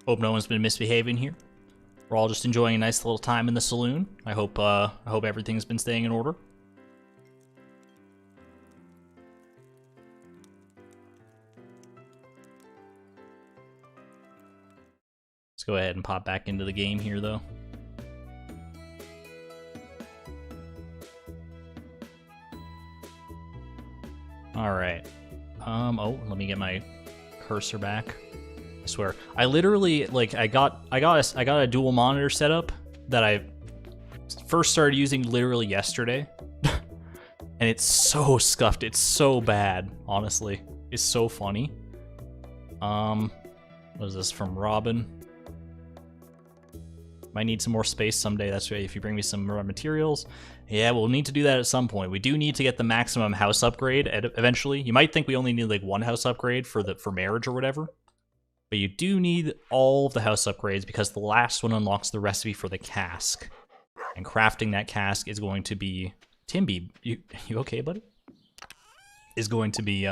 Hope no one's been misbehaving here. We're all just enjoying a nice little time in the saloon. I hope everything's been staying in order. Let's go ahead and pop back into the game here, though. All right. Oh, let me get my cursor back. I swear, I literally I got a dual monitor setup that I first started using literally yesterday, and it's so scuffed. It's so bad. Honestly, it's so funny. What is this from Robin? Might need some more space someday. That's right. If you bring me some more materials, yeah, we'll need to do that at some point. We do need to get the maximum house upgrade eventually. You might think we only need like 1 house upgrade for marriage or whatever. But you do need all of the house upgrades because the last one unlocks the recipe for the cask. And crafting that cask is going to be... Timby, you okay, buddy? Is going to be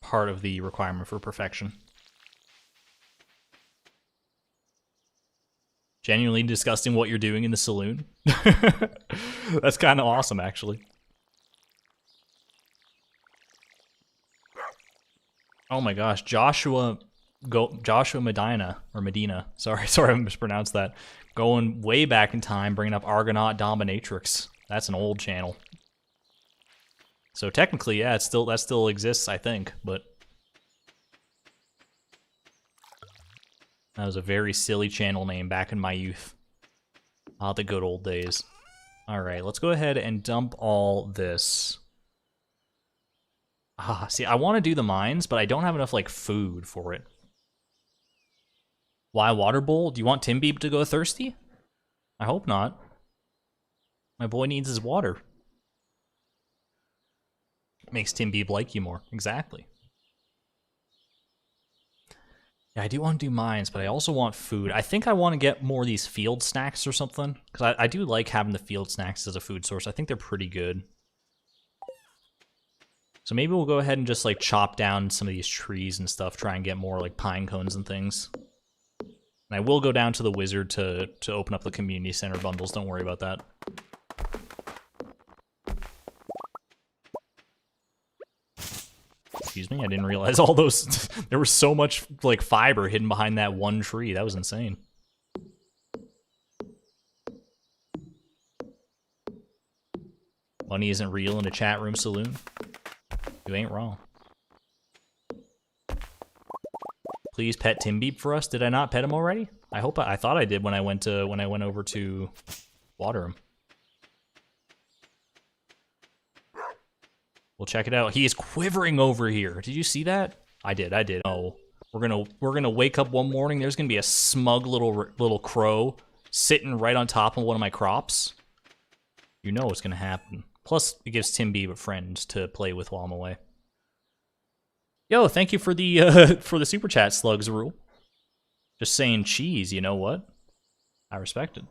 part of the requirement for perfection. Genuinely disgusting what you're doing in the saloon. That's kind of awesome, actually. Oh my gosh, Joshua Medina. Sorry, I mispronounced that. Going way back in time, bringing up Argonaut Dominatrix. That's an old channel. So technically, yeah, that still exists, I think, but that was a very silly channel name back in my youth. Ah, the good old days. Alright, let's go ahead and dump all this. Ah, see, I want to do the mines, but I don't have enough, like, food for it. Why water bowl? Do you want Timbeeb to go thirsty? I hope not. My boy needs his water. Makes Timbeeb like you more. Exactly. Yeah, I do want to do mines, but I also want food. I think I want to get more of these field snacks or something, because I do like having the field snacks as a food source. I think they're pretty good. So maybe we'll go ahead and just like chop down some of these trees and stuff, try and get more like pine cones and things. And I will go down to the wizard to open up the community center bundles. Don't worry about that. Excuse me, I didn't realize all those... there was so much, like, fiber hidden behind that one tree. That was insane. Money isn't real in a chat room saloon. You ain't wrong. Please pet Timbeeb for us. Did I not pet him already? I thought I did when I went over to water him. We'll check it out. He is quivering over here. Did you see that? I did. Oh, we're gonna wake up one morning. There's gonna be a smug little crow sitting right on top of one of my crops. You know what's gonna happen. Plus, it gives Timbeeb a friend to play with while I'm away. Yo, thank you for the super chat, Slugs Rule. Just saying cheese. You know what? I respect it.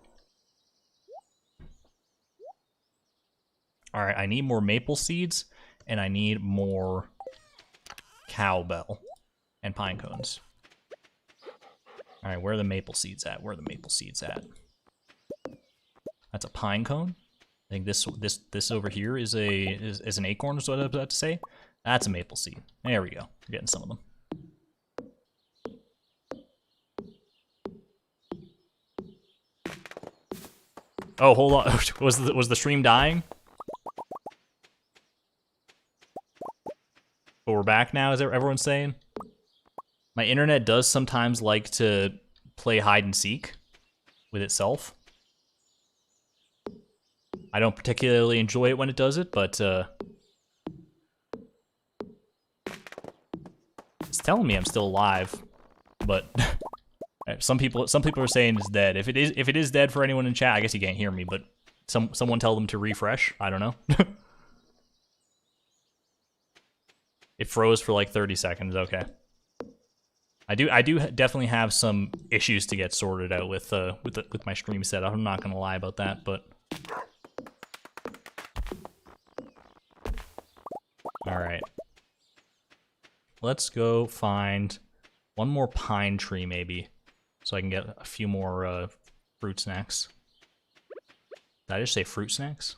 All right, I need more maple seeds. And I need more cowbell and pine cones. All right, where are the maple seeds at? Where are the maple seeds at? That's a pine cone. I think this over here is an acorn. Is what I was about to say. That's a maple seed. There we go. We're getting some of them. Oh, hold on. Was the stream dying? But we're back now, is everyone saying? My internet does sometimes like to play hide and seek with itself. I don't particularly enjoy it when it does it, but it's telling me I'm still alive. But some people are saying it's dead. If it is dead for anyone in chat, I guess you can't hear me, but someone tell them to refresh. I don't know. It froze for like 30 seconds. Okay. I do definitely have some issues to get sorted out with my stream setup. I'm not gonna lie about that, but all right. Let's go find one more pine tree maybe, so I can get a few more fruit snacks. Did I just say fruit snacks?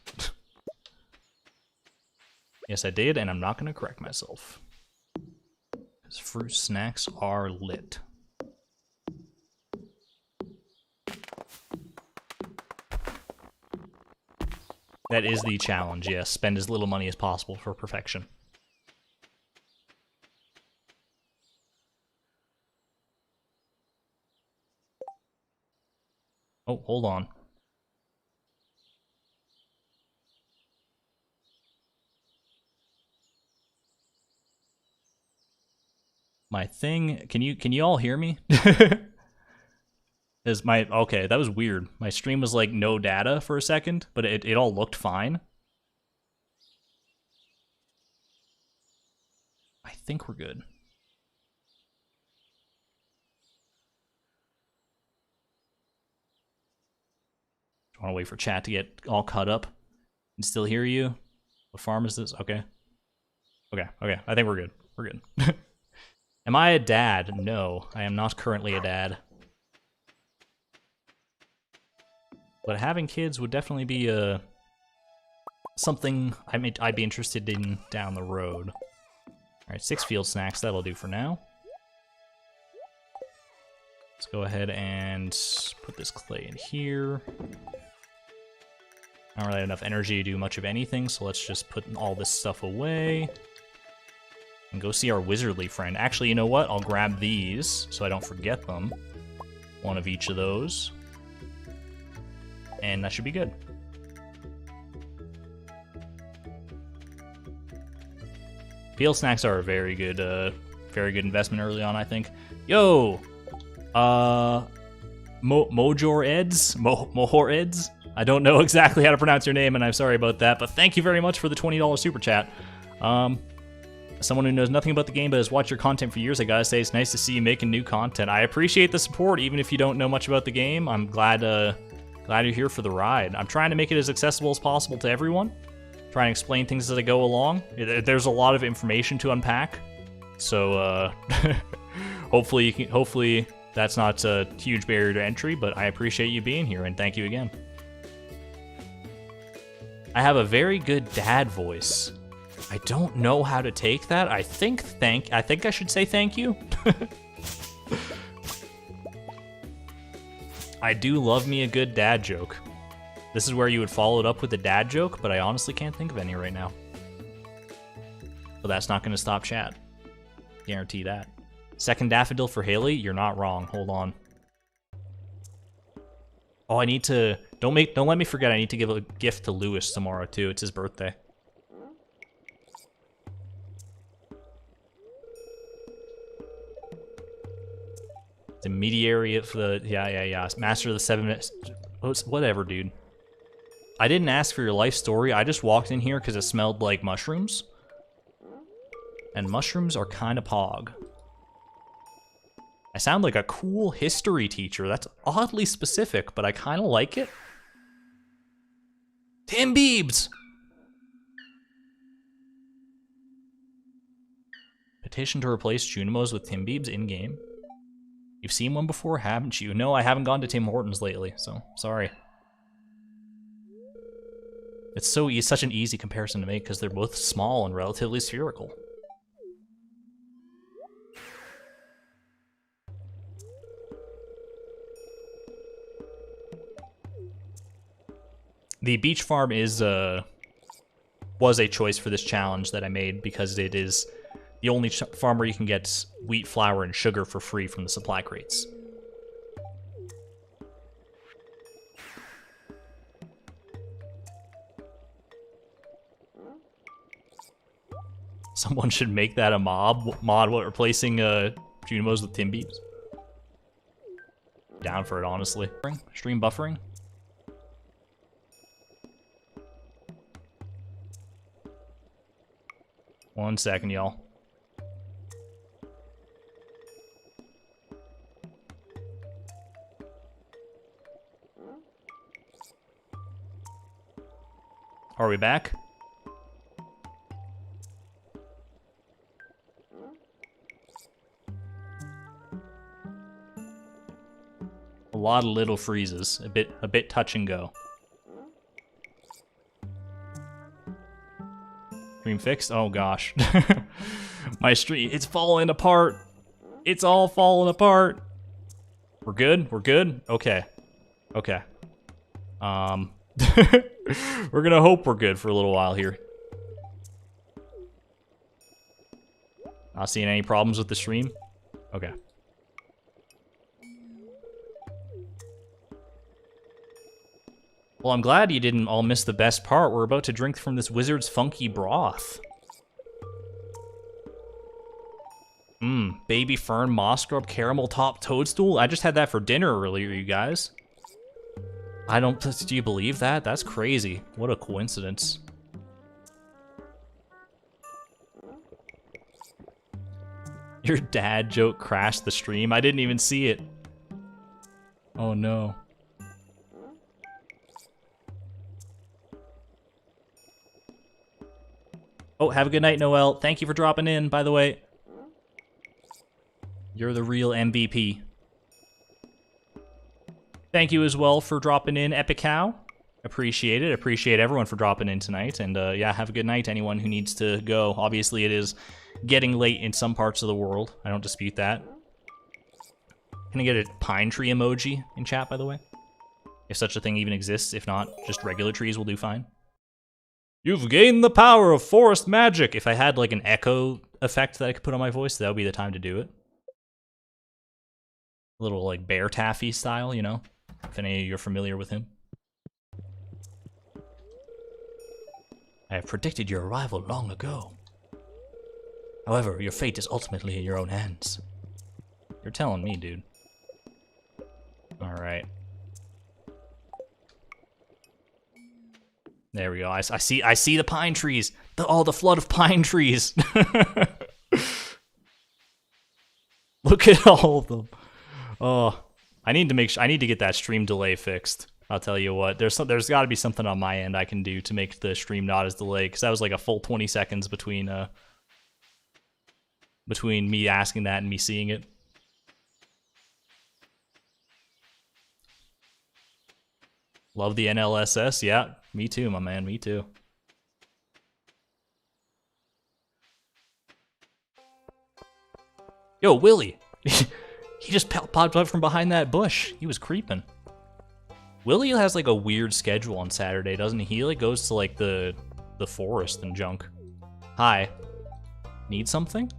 Yes, I did, and I'm not going to correct myself. Because fruit snacks are lit. That is the challenge, yes. Spend as little money as possible for perfection. Oh, hold on. My thing, can you all hear me? Okay, that was weird. My stream was like no data for a second, but it all looked fine. I think we're good. I want to wait for chat to get all caught up and still hear you. What farm is this? Okay. Okay. I think we're good. We're good. Am I a dad? No, I am not currently a dad. But having kids would definitely be something I'd be interested in down the road. Alright, 6 field snacks, that'll do for now. Let's go ahead and put this clay in here. I don't really have enough energy to do much of anything, so let's just put all this stuff away. And go see our wizardly friend. Actually, you know what? I'll grab these so I don't forget them. One of each of those. and that should be good. Peel snacks are a very good investment early on, I think. Yo, Mojor Eds. I don't know exactly how to pronounce your name, and I'm sorry about that. But thank you very much for the $20 super chat. Someone who knows nothing about the game but has watched your content for years, I gotta say it's nice to see you making new content. I appreciate the support, even if you don't know much about the game. I'm glad you're here for the ride. I'm trying to make it as accessible as possible to everyone. Trying to explain things as I go along. There's a lot of information to unpack, so hopefully that's not a huge barrier to entry. But I appreciate you being here, and thank you again. I have a very good dad voice. I don't know how to take that. I think I should say thank you. I do love me a good dad joke. This is where you would follow it up with a dad joke, but I honestly can't think of any right now. But that's not going to stop chat. Guarantee that. Second daffodil for Haley? You're not wrong. Hold on. Oh, I need to... Don't let me forget, I need to give a gift to Lewis tomorrow, too. It's his birthday. The mediary of the... Yeah. Master of the 7 minutes... Whatever, dude. I didn't ask for your life story. I just walked in here because it smelled like mushrooms. And mushrooms are kind of pog. I sound like a cool history teacher. That's oddly specific, but I kind of like it. Tim Biebs! Petition to replace Junimos with Tim Biebs in-game. You've seen one before, haven't you? No, I haven't gone to Tim Hortons lately, so sorry. It's such an easy comparison to make because they're both small and relatively spherical. The beach farm was a choice for this challenge that I made because it is the only farm where you can get wheat flour and sugar for free from the supply crates. Someone should make that a mod replacing Junimos with Tim Biebs. Down for it, honestly. Stream buffering. One second, y'all. Are we back? A lot of little freezes, a bit touch and go. Stream fixed? Oh gosh. My stream, it's falling apart. It's all falling apart. We're good? We're good? Okay. Okay. We're gonna hope we're good for a little while here. Not seeing any problems with the stream? Okay. Well, I'm glad you didn't all miss the best part. We're about to drink from this wizard's funky broth. Baby fern, moss grub, caramel top toadstool. I just had that for dinner earlier, you guys. Do you believe that? That's crazy. What a coincidence. Your dad joke crashed the stream. I didn't even see it. Oh no. Oh, have a good night, Noel. Thank you for dropping in, by the way. You're the real MVP. Thank you as well for dropping in, Epic Cow. Appreciate it. Appreciate everyone for dropping in tonight. And yeah, have a good night, anyone who needs to go. Obviously, it is getting late in some parts of the world. I don't dispute that. Can I get a pine tree emoji in chat, by the way? If such a thing even exists. If not, just regular trees will do fine. You've gained the power of forest magic. If I had like an echo effect that I could put on my voice, that would be the time to do it. A little like Bear Taffy style, you know? If any of you are familiar with him. I have predicted your arrival long ago. However, your fate is ultimately in your own hands. You're telling me, dude. Alright. There we go. I see the pine trees. The flood of pine trees. Look at all of them. Oh, I need to get that stream delay fixed. I'll tell you what. There's got to be something on my end I can do to make the stream not as delayed, because that was like a full 20 seconds between me asking that and me seeing it. Love the NLSS. Yeah, me too, my man. Me too. Yo, Willie. He just popped up from behind that bush. He was creeping. Willie has like a weird schedule on Saturday, doesn't he? He like goes to like the forest and junk. Hi. Need something?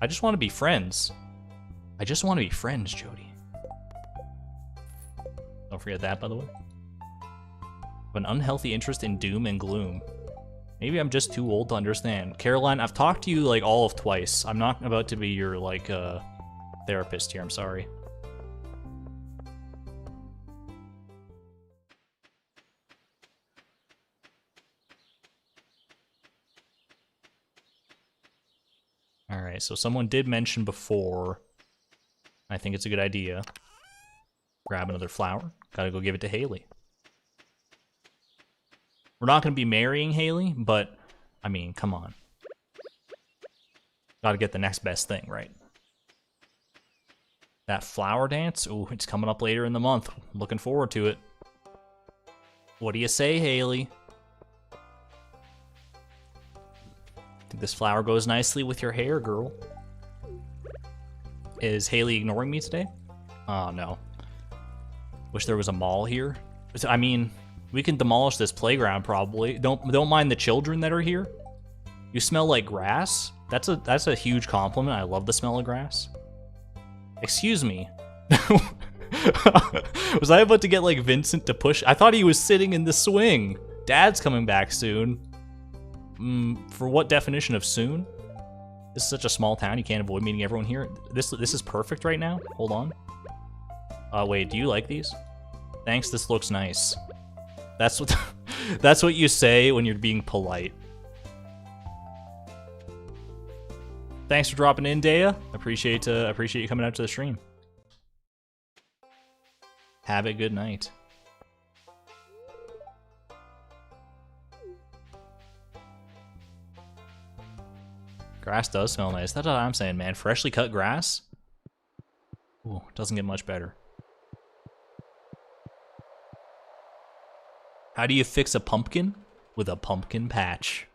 I just want to be friends. I just want to be friends, Jody. Don't forget that, by the way. An unhealthy interest in doom and gloom. Maybe I'm just too old to understand. Caroline, I've talked to you like all of twice. I'm not about to be your like therapist here. I'm sorry. All right, so someone did mention before. I think it's a good idea. Grab another flower. Gotta go give it to Haley. We're not going to be marrying Haley, but, I mean, come on. Gotta get the next best thing, right? That flower dance? Ooh, it's coming up later in the month. Looking forward to it. What do you say, Haley? Think this flower goes nicely with your hair, girl. Is Haley ignoring me today? Oh, no. Wish there was a mall here. I mean... We can demolish this playground probably. Don't mind the children that are here. You smell like grass? That's a huge compliment. I love the smell of grass. Excuse me. Was I about to get like Vincent to push? I thought he was sitting in the swing. Dad's coming back soon. For what definition of soon? This is such a small town, you can't avoid meeting everyone here. This is perfect right now. Hold on. Wait, do you like these? Thanks, this looks nice. That's what you say when you're being polite. Thanks for dropping in, Dea. Appreciate you coming out to the stream. Have a good night. Grass does smell nice. That's what I'm saying, man. Freshly cut grass. Ooh, doesn't get much better. How do you fix a pumpkin? With a pumpkin patch.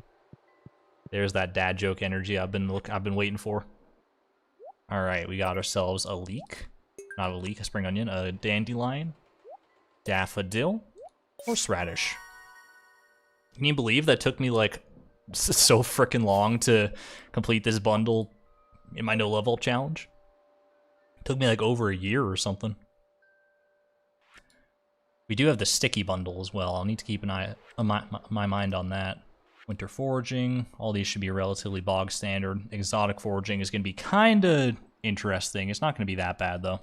There's that dad joke energy I've been waiting for. All right, we got ourselves a leek. Not a leek, a spring onion, a dandelion, daffodil, horseradish. Can you believe that took me like so freaking long to complete this bundle in my no level challenge? It took me like over a year or something. We do have the sticky bundle as well. I'll need to keep an eye on my mind on that. Winter foraging. All these should be relatively bog standard. Exotic foraging is going to be kind of interesting. It's not going to be that bad, though.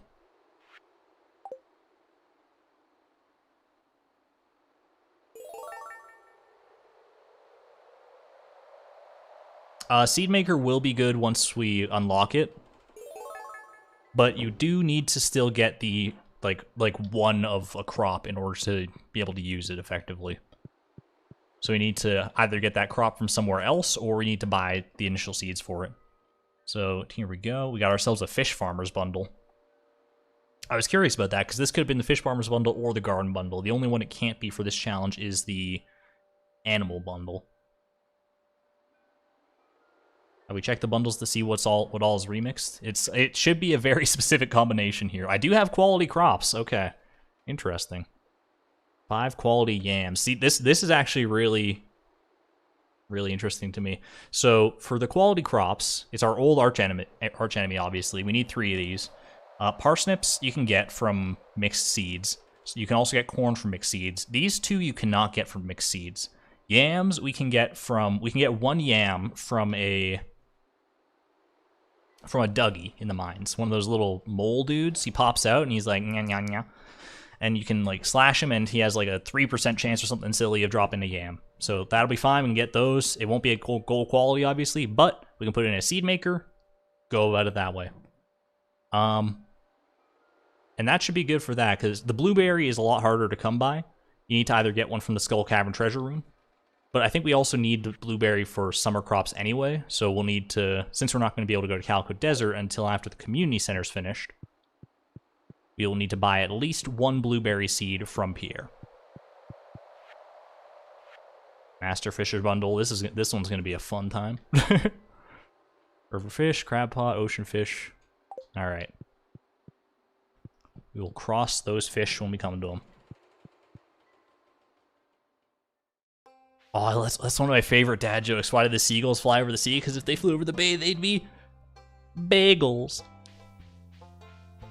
Seed Maker will be good once we unlock it. But you do need to still get the... like one of a crop in order to be able to use it effectively. So we need to either get that crop from somewhere else, or we need to buy the initial seeds for it. So here we go. We got ourselves a fish farmer's bundle. I was curious about that, because this could have been the fish farmer's bundle or the garden bundle. The only one it can't be for this challenge is the animal bundle. We checked the bundles to see what all is remixed. It should be a very specific combination here. I do have quality crops. Okay, interesting. 5 quality yams. See, this is actually really interesting to me. So for the quality crops, it's our old arch enemy. Obviously, we need 3 of these. Parsnips you can get from mixed seeds. So you can also get corn from mixed seeds. These 2 you cannot get from mixed seeds. Yams we can get 1 yam from a Dougie in the mines. One of those little mole dudes. He pops out and he's like, nya, nya, nya. And you can like slash him and he has like a 3% chance or something silly of dropping a yam. So that'll be fine. We can get those. It won't be a gold quality, obviously, but we can put it in a seed maker, go about it that way. And that should be good for that, because the blueberry is a lot harder to come by. You need to either get one from the Skull Cavern treasure room, but I think we also need the blueberry for summer crops anyway, so we'll need to, since we're not going to be able to go to Calico Desert until after the community center's finished, we will need to buy at least 1 blueberry seed from Pierre. Master Fisher Bundle, this one's going to be a fun time. River fish, crab pot, ocean fish. Alright. We will cross those fish when we come to them. Oh, that's one of my favorite dad jokes. Why did the seagulls fly over the sea? Because if they flew over the bay, they'd be bagels.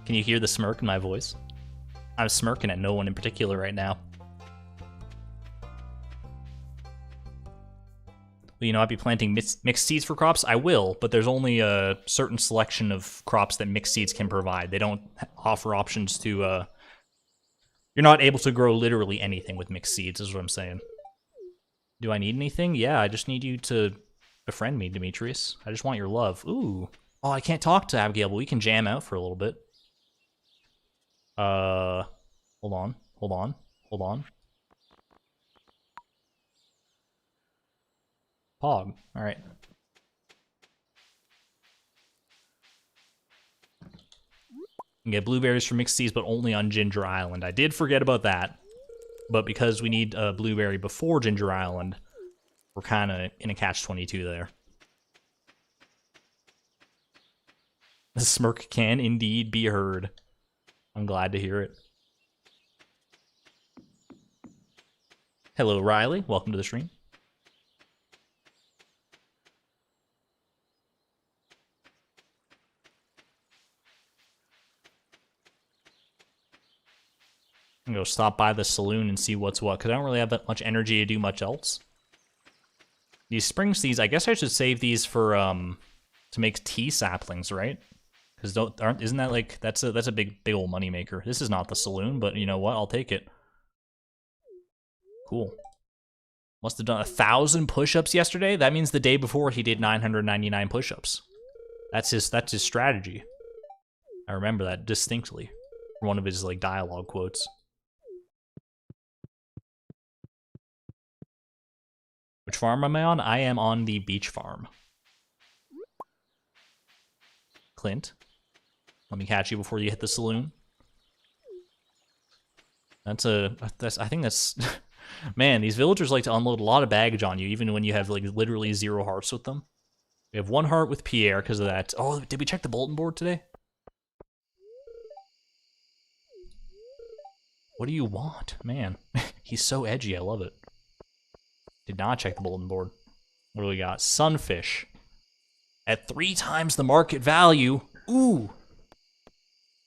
Can you hear the smirk in my voice? I'm smirking at no one in particular right now. You know, I'd be planting mixed seeds for crops. I will, but there's only a certain selection of crops that mixed seeds can provide. They don't offer options to... You're not able to grow literally anything with mixed seeds, is what I'm saying. Do I need anything? Yeah, I just need you to befriend me, Demetrius. I just want your love. Ooh. Oh, I can't talk to Abigail, but we can jam out for a little bit. Hold on. Pog. Alright. You can get blueberries from mixed seeds, but only on Ginger Island. I did forget about that. But because we need a blueberry before Ginger Island, we're kind of in a catch-22 there. The smirk can indeed be heard. I'm glad to hear it. Hello, Riley. Welcome to the stream. I'm gonna go stop by the saloon and see what's what, because I don't really have that much energy to do much else. These spring seeds, I guess I should save these for to make tea saplings, right? Because isn't that like that's a big old money maker. This is not the saloon, but you know what? I'll take it. Cool. Must have done 1,000 push-ups yesterday. That means the day before he did 999 push-ups. That's his strategy. I remember that distinctly. One of his like dialogue quotes. Which farm am I on? I am on the beach farm. Clint, let me catch you before you hit the saloon. I think that's... Man, these villagers like to unload a lot of baggage on you, even when you have like literally 0 hearts with them. We have 1 heart with Pierre because of that. Oh, did we check the bulletin board today? What do you want? Man, he's so edgy, I love it. Did not check the bulletin board. What do we got? Sunfish. At 3 times the market value. Ooh.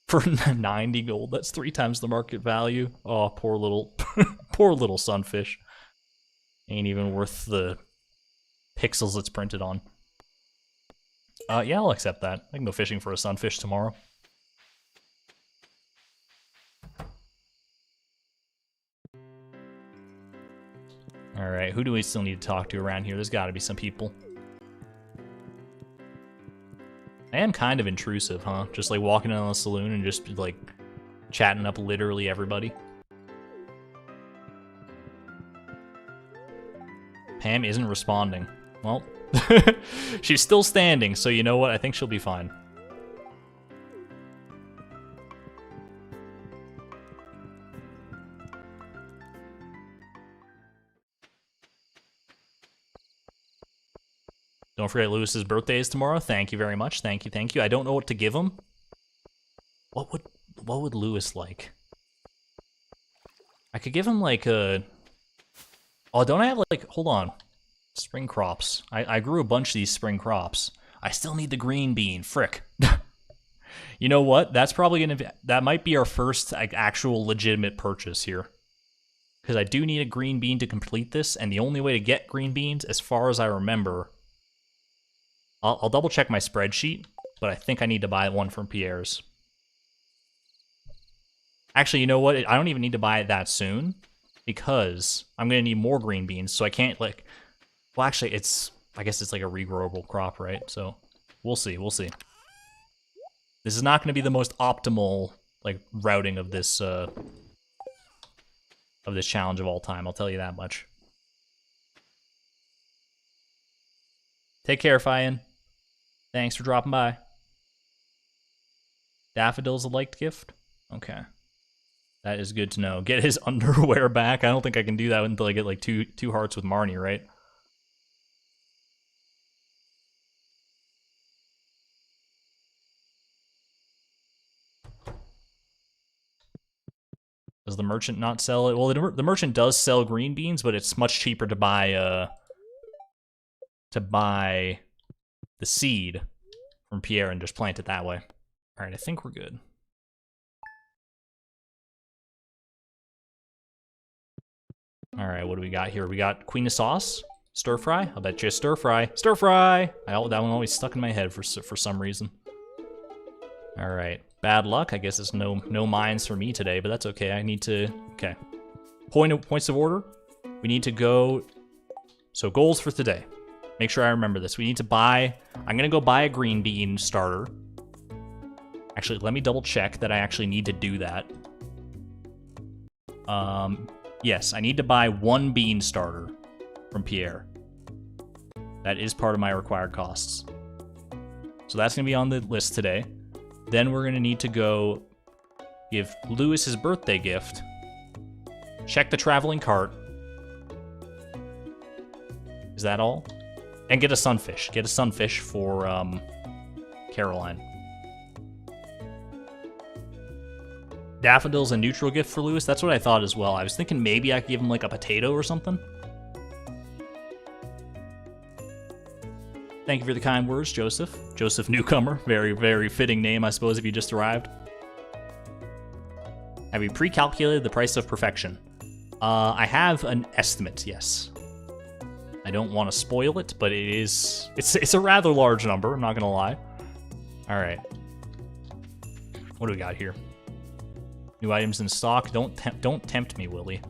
For 90 gold, that's 3 times the market value. Oh, poor little, poor little sunfish. Ain't even worth the pixels it's printed on. Yeah, I'll accept that. I can go fishing for a sunfish tomorrow. Alright, who do we still need to talk to around here? There's gotta be some people. I am kind of intrusive, huh? Just like walking in the saloon and just like chatting up literally everybody. Pam isn't responding. Well, she's still standing, so you know what? I think she'll be fine. Don't forget Lewis's birthday is tomorrow. Thank you very much. Thank you, thank you. I don't know what to give him. What would Lewis like? I could give him like a... Oh, don't I have like... Hold on. Spring crops. I grew a bunch of these spring crops. I still need the green bean. Frick. You know what? That's probably gonna be... That might be our first like actual legitimate purchase here. because I do need a green bean to complete this, and the only way to get green beans, as far as I remember, I'll double check my spreadsheet, but I think I need to buy one from Pierre's. Actually, you know what? I don't even need to buy it that soon, because I'm going to need more green beans, so I can't, like... Well, actually, I guess it's like a regrowable crop, right? So, we'll see, we'll see. This is not going to be the most optimal, like, routing of this challenge of all time, I'll tell you that much. Take care, Fian. Thanks for dropping by. Daffodil's a liked gift? Okay. That is good to know. Get his underwear back? I don't think I can do that until I get, like, two hearts with Marnie, right? Does the merchant not sell it? Well, the merchant does sell green beans, but it's much cheaper to buy the seed from Pierre and just plant it that way. All right, I think we're good. All right, what do we got here? We got Queen of Sauce, stir fry. I'll bet you stir fry. Stir fry. That one always stuck in my head for some reason. All right, bad luck. I guess it's no mines for me today, but that's okay. I need to. Okay, points of order. We need to go. So goals for today. Make sure I remember this. We need to buy. I'm gonna go buy a green bean starter. Actually, let me double check that I actually need to do that. Yes, I need to buy one bean starter from Pierre. That is part of my required costs. So that's gonna be on the list today. Then we're gonna need to go give Lewis his birthday gift. Check the traveling cart. Is that all? And get a sunfish. Get a sunfish for Caroline. Daffodil's a neutral gift for Lewis? That's what I thought as well. I was thinking maybe I could give him like a potato or something. Thank you for the kind words, Joseph. Joseph Newcomer. Very, very fitting name, I suppose, if you just arrived. Have you pre-calculated the price of perfection? I have an estimate, yes. I don't want to spoil it, but it's a rather large number, I'm not gonna lie. Alright. What do we got here? New items in stock. Don't tempt me, Willie.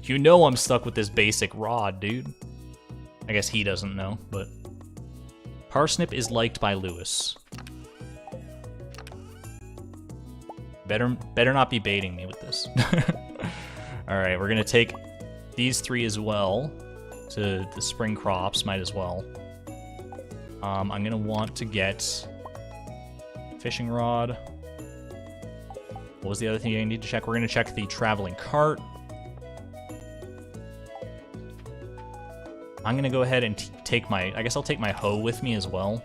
You know I'm stuck with this basic rod, dude. I guess he doesn't know, but... Parsnip is liked by Lewis. Better not be baiting me with this. Alright, we're gonna take these three as well to the spring crops, might as well. I'm gonna want to get fishing rod. What was the other thing I need to check? We're gonna check the traveling cart. I'm gonna go ahead and take my, I guess I'll take my hoe with me as well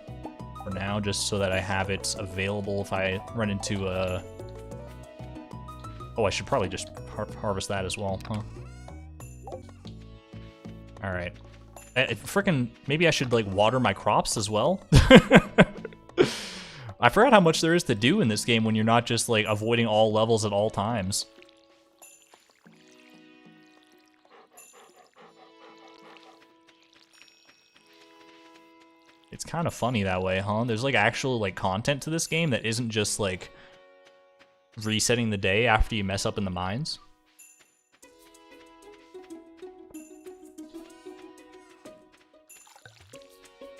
for now, just so that I have it available if I run into a... Oh, I should probably just harvest that as well, huh? Alright. Frickin', maybe I should, like, water my crops as well? I forgot how much there is to do in this game when you're not just, like, avoiding all levels at all times. It's kind of funny that way, huh? There's, like, actual, like, content to this game that isn't just, like, resetting the day after you mess up in the mines.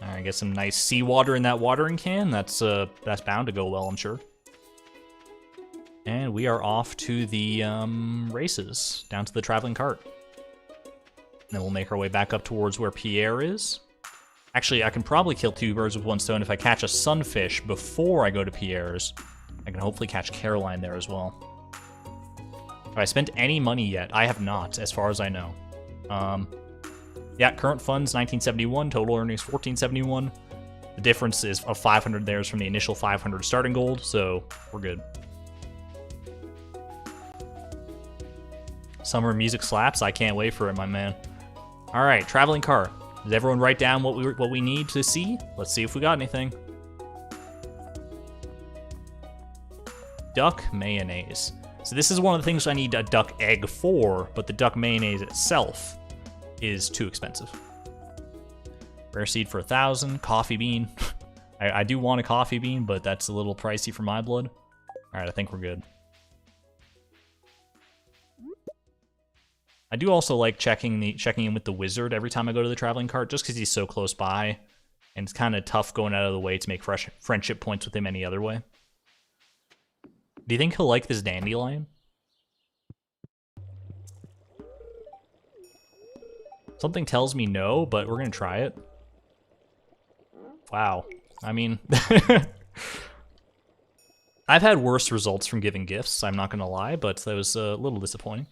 Alright, get some nice seawater in that watering can. That's bound to go well, I'm sure. And we are off to the races, down to the traveling cart. And then we'll make our way back up towards where Pierre is. Actually, I can probably kill two birds with one stone if I catch a sunfish before I go to Pierre's. I can hopefully catch Caroline there as well. Have I spent any money yet? I have not, as far as I know. Yeah, current funds, 1971. Total earnings, 1471. The difference is of 500 there's from the initial 500 starting gold, so we're good. Summer music slaps. I can't wait for it, my man. All right, traveling cart. Does everyone write down what we need to see? Let's see if we got anything. Duck mayonnaise. So this is one of the things I need a duck egg for, but the duck mayonnaise itself is too expensive. Rare seed for 1,000. Coffee bean. I do want a coffee bean, but that's a little pricey for my blood. All right, I think we're good. I do also like checking in with the wizard every time I go to the traveling cart, just because he's so close by, and it's kind of tough going out of the way to make friendship points with him any other way. Do you think he'll like this dandelion? Something tells me no, but we're gonna try it. Wow. I mean, I've had worse results from giving gifts, I'm not gonna lie, but that was a little disappointing.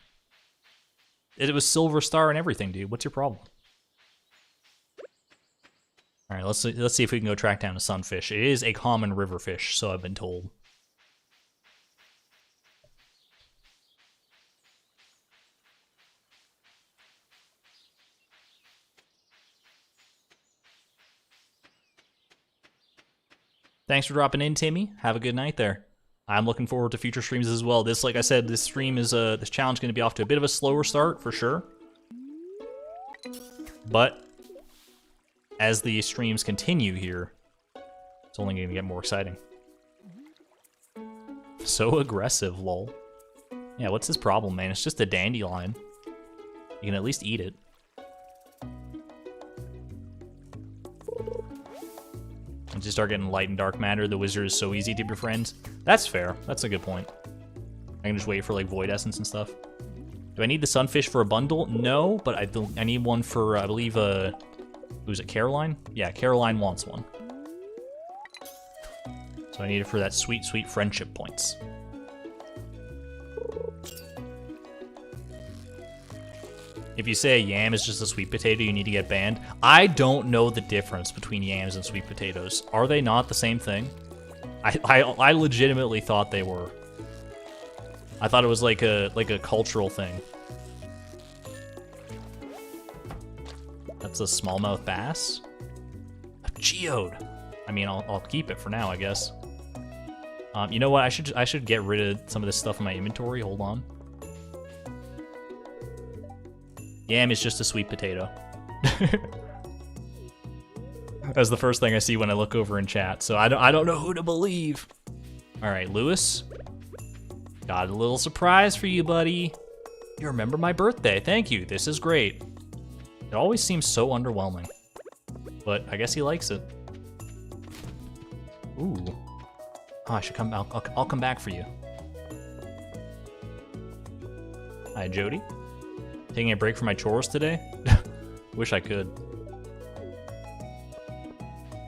It was silver star and everything, dude. What's your problem? All right, let's see if we can go track down a sunfish. It is a common river fish, so I've been told. Thanks for dropping in, Timmy. Have a good night there. I'm looking forward to future streams as well. This, like I said, this stream is this challenge going to be off to a bit of a slower start for sure. But as the streams continue here, it's only going to get more exciting. So aggressive, lol. Yeah, what's his problem, man? It's just a dandelion. You can at least eat it. Once you start getting light and dark matter, the wizard is so easy to befriend. That's fair. That's a good point. I can just wait for like void essence and stuff. Do I need the sunfish for a bundle? No, but I need one for, I believe, who's it, Caroline? Yeah, Caroline wants one. So I need it for that sweet, sweet friendship points. If you say a yam is just a sweet potato, you need to get banned. I don't know the difference between yams and sweet potatoes. Are they not the same thing? I legitimately thought they were. I thought it was like a cultural thing. That's a smallmouth bass? A geode. I mean, I'll keep it for now, I guess. You know what? I should get rid of some of this stuff in my inventory. Hold on. Yam is just a sweet potato. That's the first thing I see when I look over in chat, so I don't know who to believe. All right, Lewis. Got a little surprise for you, buddy. You remember my birthday. Thank you. This is great. It always seems so underwhelming. But I guess he likes it. Ooh. Oh, I should come. I'll come back for you. Hi, Jody. Taking a break from my chores today? Wish I could.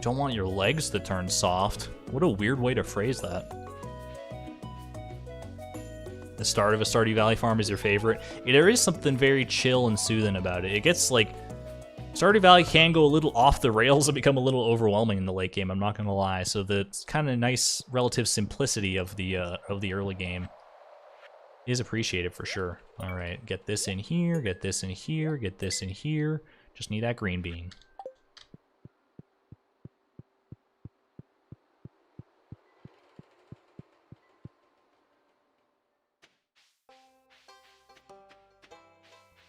Don't want your legs to turn soft. What a weird way to phrase that. The start of a Stardew Valley farm is your favorite. There is something very chill and soothing about it. It gets like... Stardew Valley can go a little off the rails and become a little overwhelming in the late game, I'm not gonna lie. So the kind of nice relative simplicity of the early game is appreciated for sure. All right, get this in here, get this in here, get this in here. Just need that green bean.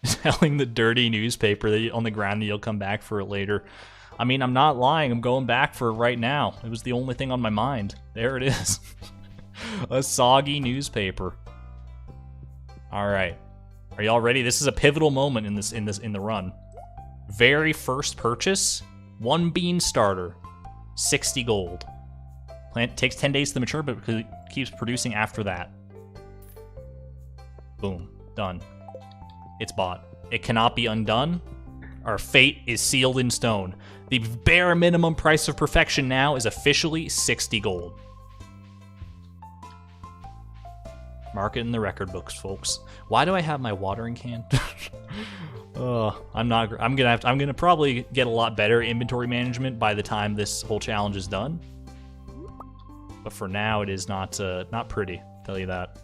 Selling the dirty newspaper that on the ground and you'll come back for it later. I mean, I'm not lying. I'm going back for it right now. It was the only thing on my mind. There it is. A soggy newspaper. All right. Are y'all ready? This is a pivotal moment in the run. Very first purchase, 1 bean starter, 60 gold. Plant takes 10 days to mature, but it keeps producing after that. Boom. Done. It's bought. It cannot be undone. Our fate is sealed in stone. The bare minimum price of perfection now is officially 60 gold. Mark it in the record books, folks. Why do I have my watering can? I'm gonna probably get a lot better inventory management by the time this whole challenge is done. But for now, it is not pretty. I'll tell you that.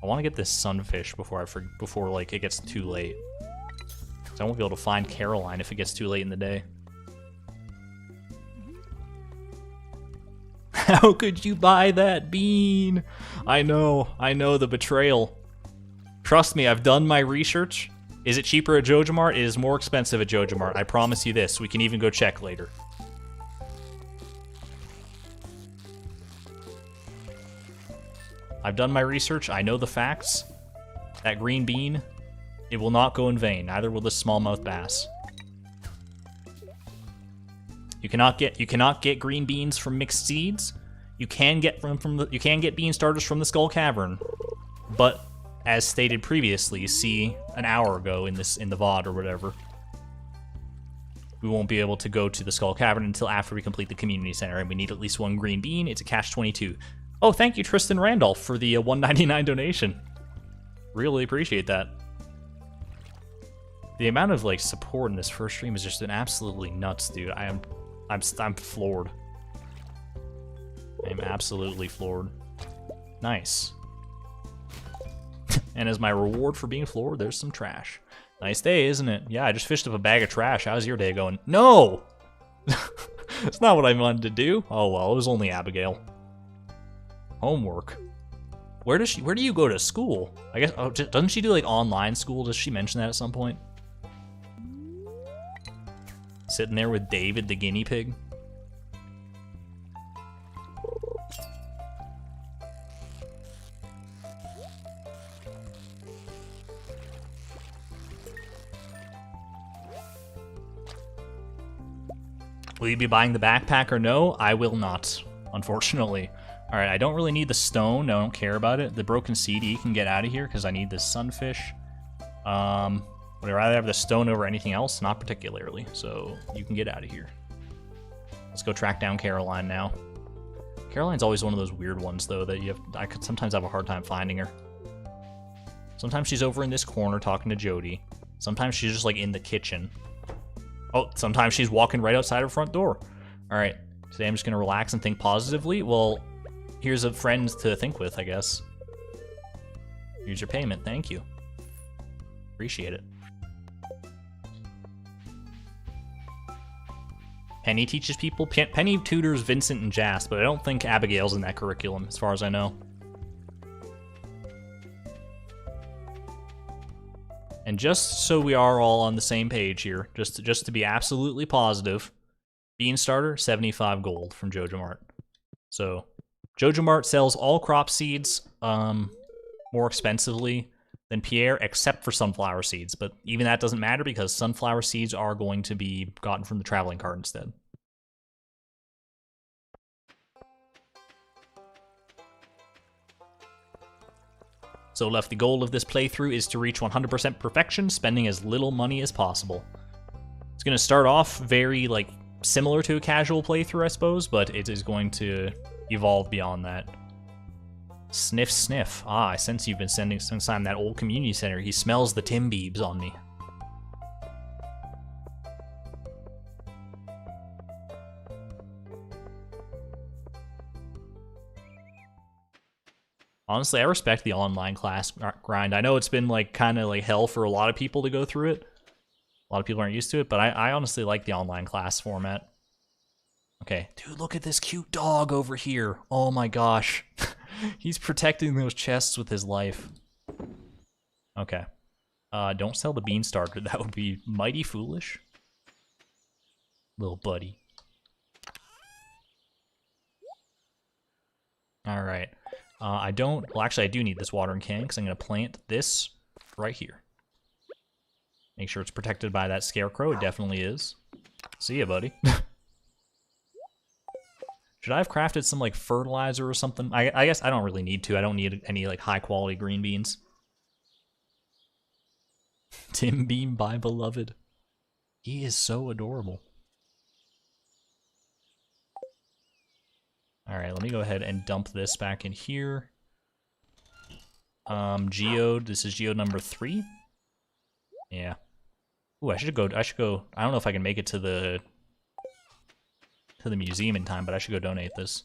I want to get this sunfish before like it gets too late. 'Cause I won't be able to find Caroline if it gets too late in the day. How could you buy that bean? I know the betrayal. Trust me, I've done my research. Is it cheaper at JojaMart? It is more expensive at JojaMart. I promise you this. We can even go check later. I've done my research. I know the facts. That green bean, it will not go in vain. Neither will this smallmouth bass. You cannot get green beans from mixed seeds. You can get bean starters from the Skull Cavern, but as stated previously, see an hour ago in the VOD or whatever, we won't be able to go to the Skull Cavern until after we complete the community center, and we need at least one green bean. It's a catch-22. Oh, thank you, Tristan Randolph, for the $1.99 donation. Really appreciate that. The amount of like support in this first stream has just been absolutely nuts, dude. I'm floored. I'm absolutely floored. Nice. And as my reward for being floored, there's some trash. Nice day, isn't it? Yeah, I just fished up a bag of trash. How's your day going? No! That's not what I wanted to do. Oh well, it was only Abigail. Homework. Where do you go to school? I guess, oh, doesn't she do like online school? Does she mention that at some point? Sitting there with David the guinea pig. Will you be buying the backpack or no? I will not, unfortunately. Alright, I don't really need the stone. I don't care about it. The broken CD can get out of here because I need this sunfish. Would I rather have the stone over anything else? Not particularly, so you can get out of here. Let's go track down Caroline now. Caroline's always one of those weird ones, though, that I could sometimes have a hard time finding her. Sometimes she's over in this corner talking to Jody. Sometimes she's just, like, in the kitchen. Oh, sometimes she's walking right outside her front door. Alright, today I'm just gonna relax and think positively. Well, here's a friend to think with, I guess. Here's your payment, thank you. Appreciate it. Penny teaches people. Penny tutors Vincent and Jas, but I don't think Abigail's in that curriculum, as far as I know. And just so we are all on the same page here, just to be absolutely positive, bean starter, 75 gold from JojaMart. So, JojaMart sells all crop seeds more expensively than Pierre, except for sunflower seeds. But even that doesn't matter because sunflower seeds are going to be gotten from the traveling cart instead. So left, the goal of this playthrough is to reach 100% perfection, spending as little money as possible. It's going to start off very, like, similar to a casual playthrough, I suppose, but it is going to evolve beyond that. Sniff, sniff. Ah, I sense you've been sending since I'm that old community center. He smells the Timbeebs on me. Honestly, I respect the online class grind. I know it's been like kind of like hell for a lot of people to go through it. A lot of people aren't used to it, but I honestly like the online class format. Okay, dude, look at this cute dog over here. Oh my gosh. He's protecting those chests with his life. Okay. Don't sell the bean starter. That would be mighty foolish. Little buddy. Alright. Well, actually, I do need this watering can because I'm going to plant this right here. Make sure it's protected by that scarecrow. It definitely is. See ya, buddy. Should I have crafted some, like, fertilizer or something? I guess I don't really need to. I don't need any, like, high-quality green beans. Tim Beam by Beloved. He is so adorable. Alright, let me go ahead and dump this back in here. Geode, this is geode number 3. Yeah. Ooh, I should go, I don't know if I can make it to the museum in time, but I should go donate this.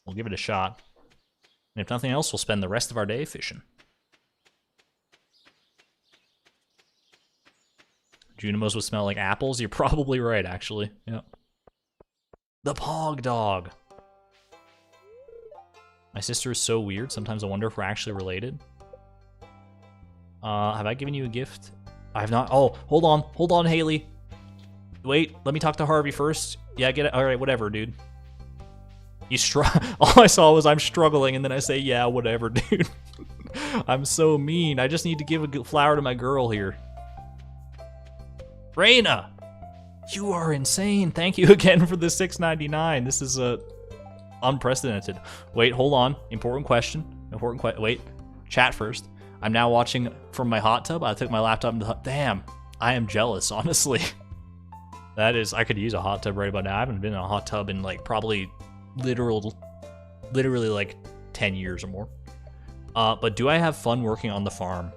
We'll give it a shot. And if nothing else, we'll spend the rest of our day fishing. Junimos would smell like apples. You're probably right, actually. Yeah. The Pog Dog. My sister is so weird. Sometimes I wonder if we're actually related. Have I given you a gift? I have not. Oh, hold on, Haley. Wait, let me talk to Harvey first. Yeah, get it. All right, whatever, dude. All I saw was I'm struggling, and then I say, yeah, whatever, dude. I'm so mean. I just need to give a flower to my girl here. Raina, you are insane. Thank you again for the $6.99. This is unprecedented. Wait, hold on. Important question. Wait, chat first. I'm now watching from my hot tub. I took my laptop into the damn. I am jealous, honestly. That is, I could use a hot tub right about now. I haven't been in a hot tub in like probably literally like 10 years or more. But do I have fun working on the farm?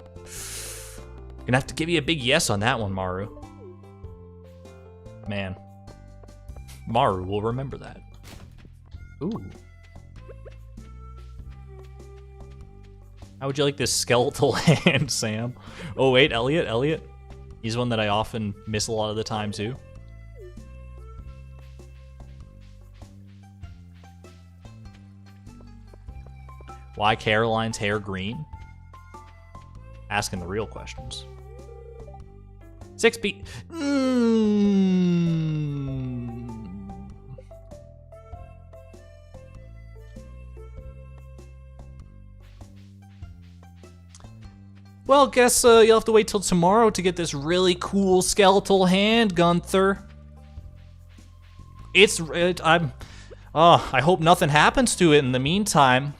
Gonna have to give you a big yes on that one, Maru. Man. Maru will remember that. Ooh. How would you like this skeletal hand, Sam? Oh wait, Elliot. He's one that I often miss a lot of the time too. Why Caroline's hair green? Asking the real questions. 6 Well, guess you'll have to wait till tomorrow to get this really cool skeletal hand, Gunther. I hope nothing happens to it in the meantime.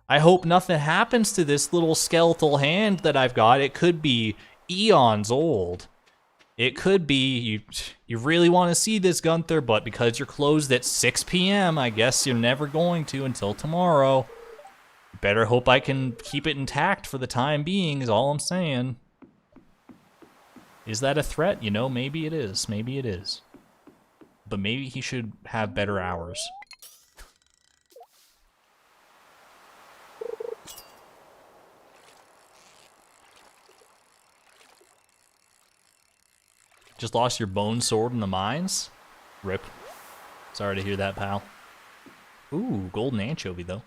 I hope nothing happens to this little skeletal hand that I've got. It could be eons old. It could be, you really want to see this, Gunther, but because you're closed at 6 p.m., I guess you're never going to until tomorrow. Better hope I can keep it intact for the time being, is all I'm saying. Is that a threat? You know, maybe it is. Maybe it is. But maybe he should have better hours. Just lost your bone sword in the mines? Rip. Sorry to hear that, pal. Ooh, golden anchovy, though.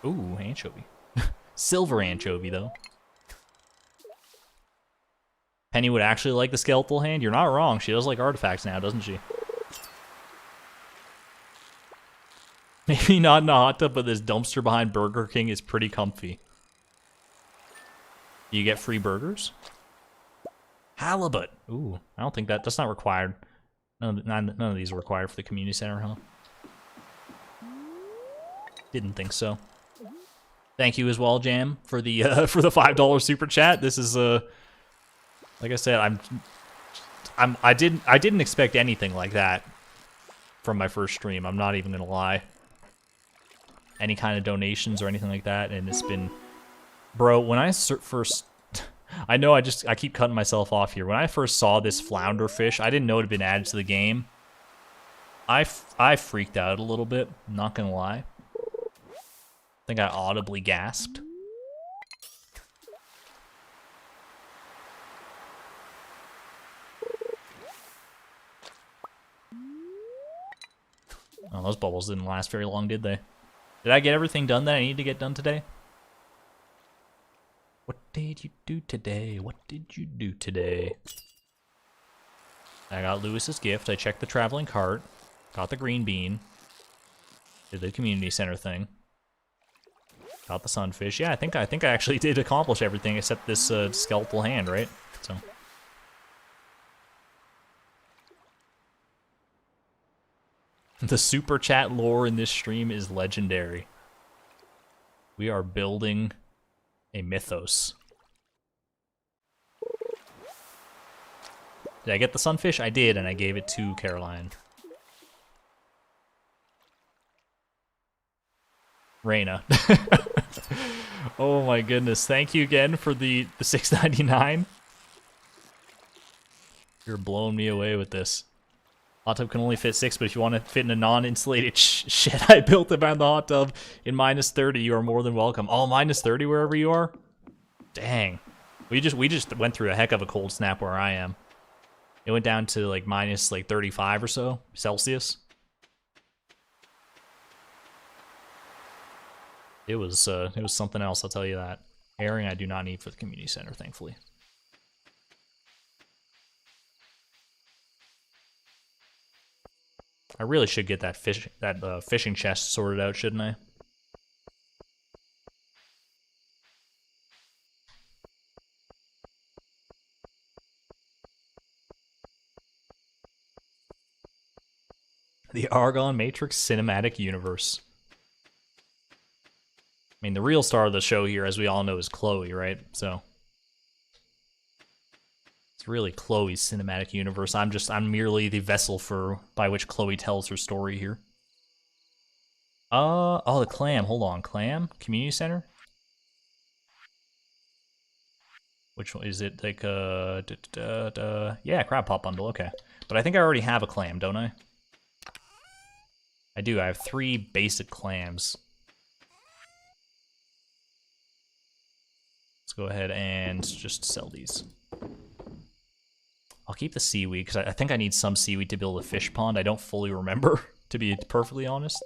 Ooh, anchovy. Silver anchovy, though. Penny would actually like the skeletal hand? You're not wrong. She does like artifacts now, doesn't she? Maybe not in a hot tub, but this dumpster behind Burger King is pretty comfy. You get free burgers? Halibut. Ooh, I don't think that's not required. None of these are required for the community center, huh? Didn't think so. Thank you as well, Jam, for the $5 super chat. This is like I said, I didn't expect anything like that from my first stream. I'm not even gonna lie. Any kind of donations or anything like that, and it's been, bro. When I first, I know I keep cutting myself off here. When I first saw this flounder fish, I didn't know it had been added to the game. I freaked out a little bit. I'm not gonna lie. I think I audibly gasped. Oh, those bubbles didn't last very long, did they? Did I get everything done that I need to get done today? What did you do today? What did you do today? I got Lewis's gift. I checked the traveling cart. Got the green bean. Did the community center thing. Got the sunfish. Yeah, I think I actually did accomplish everything except this skeletal hand, right? So. The super chat lore in this stream is legendary. We are building a mythos. Did I get the sunfish? I did, and I gave it to Caroline. Raina. Oh my goodness. Thank you again for the $6.99. You're blowing me away with this. Hot tub can only fit 6, but if you want to fit in a non-insulated shed I built around the hot tub in -30, you are more than welcome. Oh, -30 wherever you are? Dang. We just went through a heck of a cold snap where I am. It went down to like -35 or so Celsius. It was something else, I'll tell you that. Airing I do not need for the community center, thankfully. I really should get that fishing chest sorted out, shouldn't I? The Argon Matrix Cinematic Universe. I mean, the real star of the show here, as we all know, is Chloe, right? So it's really Chloe's cinematic universe. I'm merely the vessel by which Chloe tells her story here. Oh, the clam. Hold on, clam community center. Which one is it? Like yeah, crab pot bundle. Okay, but I think I already have a clam, don't I? I do. I have 3 basic clams. Let's go ahead and just sell these. I'll keep the seaweed, because I think I need some seaweed to build a fish pond. I don't fully remember, to be perfectly honest.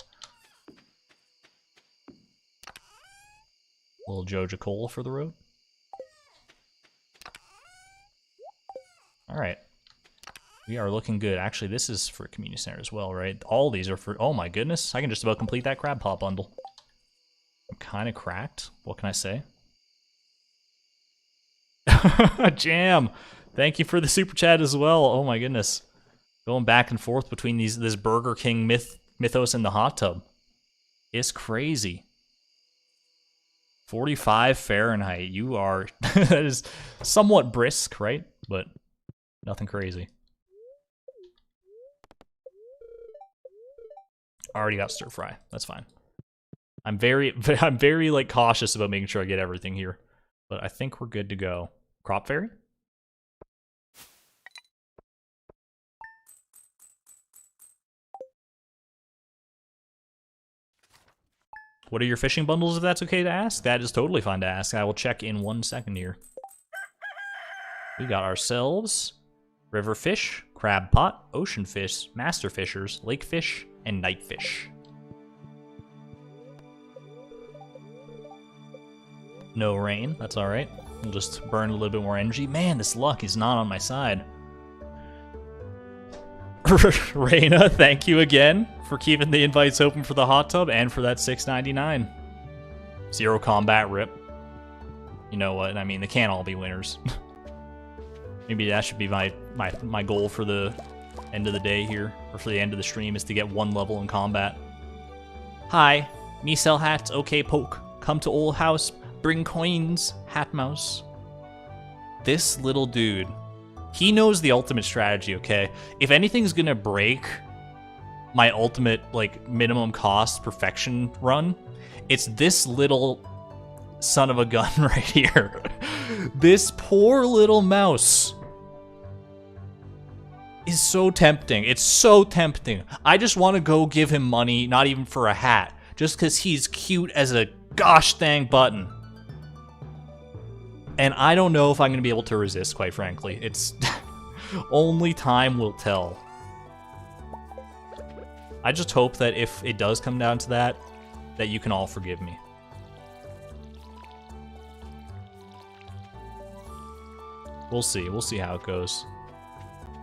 Little Joja Cola for the road. Alright. We are looking good. Actually, this is for a community center as well, right? All these are for... Oh my goodness, I can just about complete that crab pot bundle. I'm kind of cracked. What can I say? Jam! Thank you for the super chat as well. Oh my goodness. Going back and forth between this Burger King mythos and the hot tub. It's crazy. 45 Fahrenheit. You are... that is somewhat brisk, right? But nothing crazy. Already got stir fry. That's fine. I'm very like cautious about making sure I get everything here. But I think we're good to go. Crop fairy? What are your fishing bundles, if that's okay to ask? That is totally fine to ask. I will check in 1 second here. We got ourselves river fish, crab pot, ocean fish, master fishers, lake fish, and night fish. No rain, that's alright. We'll just burn a little bit more energy. Man, this luck is not on my side. Reina, thank you again for keeping the invites open for the hot tub and for that $6.99. 0 combat rip. You know what? I mean, they can't all be winners. Maybe that should be my goal for the end of the day here, or for the end of the stream, is to get 1 level in combat. Hi, me sell hats, okay poke. Come to old house, bring coins, hat mouse. This little dude, he knows the ultimate strategy, okay? If anything's gonna break my ultimate, like, minimum cost perfection run, it's this little son of a gun right here. This poor little mouse is so tempting. It's so tempting. I just want to go give him money, not even for a hat, just because he's cute as a gosh dang button. And I don't know if I'm going to be able to resist, quite frankly. It's only time will tell. I just hope that if it does come down to that, that you can all forgive me. We'll see. We'll see how it goes.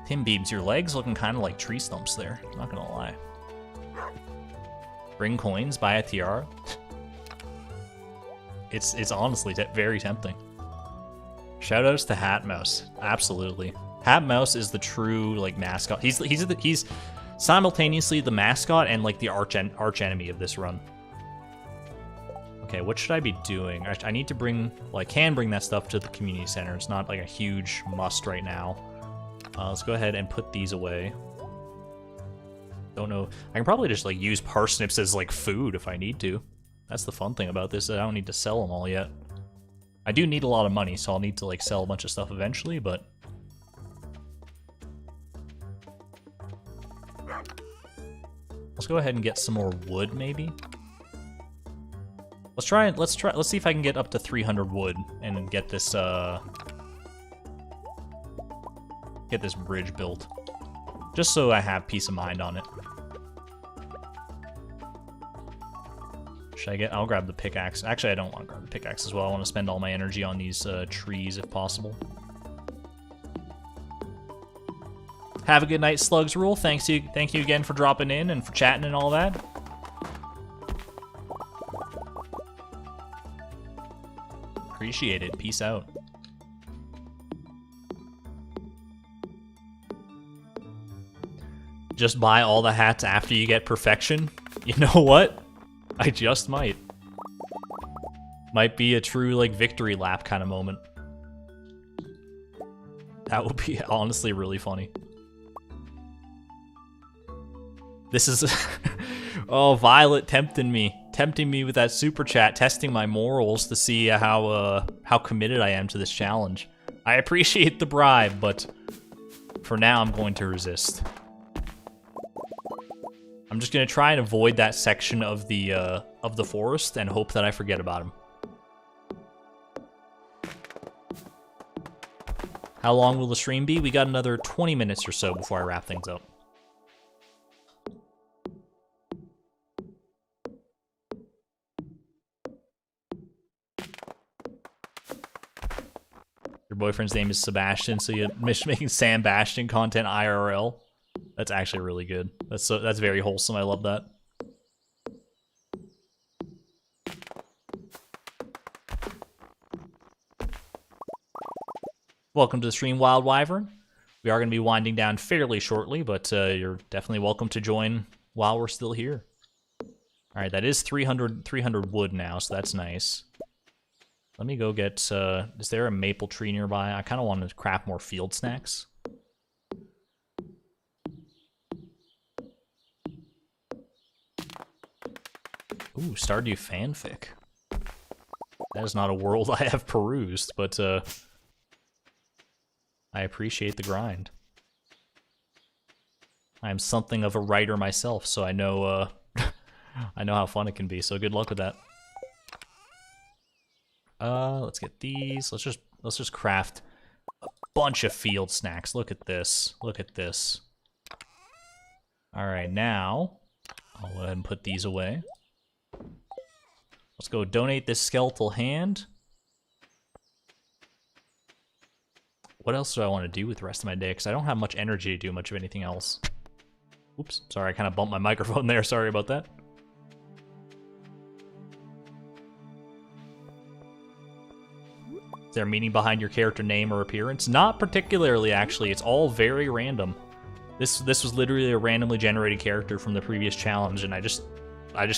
Tim Beebs, your legs looking kind of like tree stumps there. I'm not gonna lie. Bring coins, buy a tiara. It's honestly very tempting. Shoutouts to Hat Mouse. Absolutely. Hat Mouse is the true like mascot. He's simultaneously the mascot and like the arch enemy of this run. Okay, what should I be doing? I need to bring, well, I can bring that stuff to the community center. It's not like a huge must right now. Let's go ahead and put these away. Don't know. I can probably just like use parsnips as like food if I need to. That's the fun thing about this. I don't need to sell them all yet. I do need a lot of money, so I'll need to like sell a bunch of stuff eventually, but Let's go ahead and get some more wood, maybe. Let's see if I can get up to 300 wood and get this bridge built. Just so I have peace of mind on it. I'll grab the pickaxe. Actually, I don't want to grab the pickaxe as well. I want to spend all my energy on these trees if possible. Have a good night, Slugs Rule. Thank you again for dropping in and for chatting and all that. Appreciate it. Peace out. Just buy all the hats after you get perfection? You know what? I just might. Might be a true, like, victory lap kind of moment. That would be honestly really funny. This is... Oh, Violet tempting me with that super chat, testing my morals to see how committed I am to this challenge. I appreciate the bribe, but for now I'm going to resist. I'm just gonna try and avoid that section of the forest and hope that I forget about him. How long will the stream be? We got another 20 minutes or so before I wrap things up. Your boyfriend's name is Sebastian, so you're making Sam Bastion content IRL. That's actually really good. That's very wholesome. I love that. Welcome to the stream, Wild Wyvern. We are going to be winding down fairly shortly, but you're definitely welcome to join while we're still here. All right, that is 300 wood now, so that's nice. Let me go get... is there a maple tree nearby? I kind of want to craft more field snacks. Ooh, Stardew fanfic. That is not a world I have perused, but I appreciate the grind. I am something of a writer myself, so I know I know how fun it can be. So good luck with that. Let's get these. Let's just craft a bunch of field snacks. Look at this. Look at this. All right, now I'll go ahead and put these away. Let's go donate this skeletal hand. What else do I want to do with the rest of my day? Because I don't have much energy to do much of anything else. Oops, sorry, I kind of bumped my microphone there. Sorry about that. Is there a meaning behind your character name or appearance? Not particularly, actually. It's all very random. This was literally a randomly generated character from the previous challenge, and I just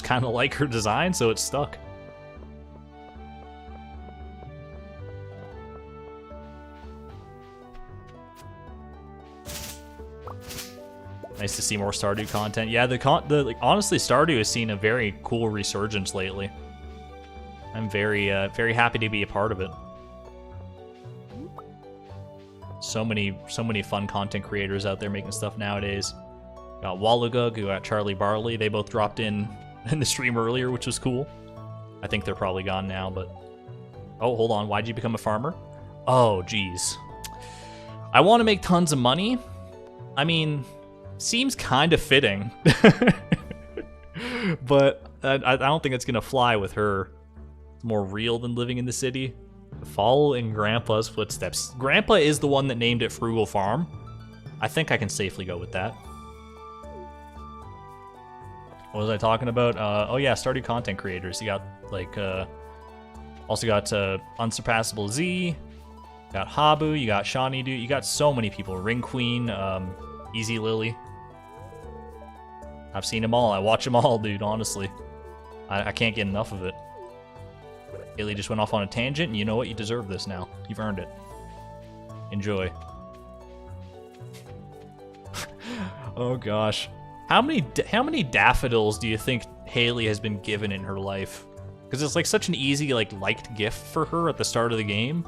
kind of like her design, so it stuck. Nice to see more Stardew content. Yeah, honestly, Stardew has seen a very cool resurgence lately. I'm very happy to be a part of it. So many fun content creators out there making stuff nowadays. Got Wallagug, we got Charlie Barley. They both dropped in the stream earlier, which was cool. I think they're probably gone now, but... Oh, hold on. Why'd you become a farmer? Oh, geez. I want to make tons of money. I mean... Seems kind of fitting. But I don't think it's gonna fly with her. It's more real than living in the city. Follow in Grandpa's footsteps. Grandpa is the one that named it Frugal Farm. I think I can safely go with that. What was I talking about? Oh yeah, Stardew content creators. You got like also got Unsurpassable Z, you got Habu, you got Shawnee Dude, you got so many people. Ring Queen, Easy Lily. I've seen them all. I watch them all, dude, honestly. I can't get enough of it. Haley just went off on a tangent, and you know what? You deserve this now. You've earned it. Enjoy. Oh, gosh. How many daffodils do you think Haley has been given in her life? Because it's like such an easy, liked gift for her at the start of the game.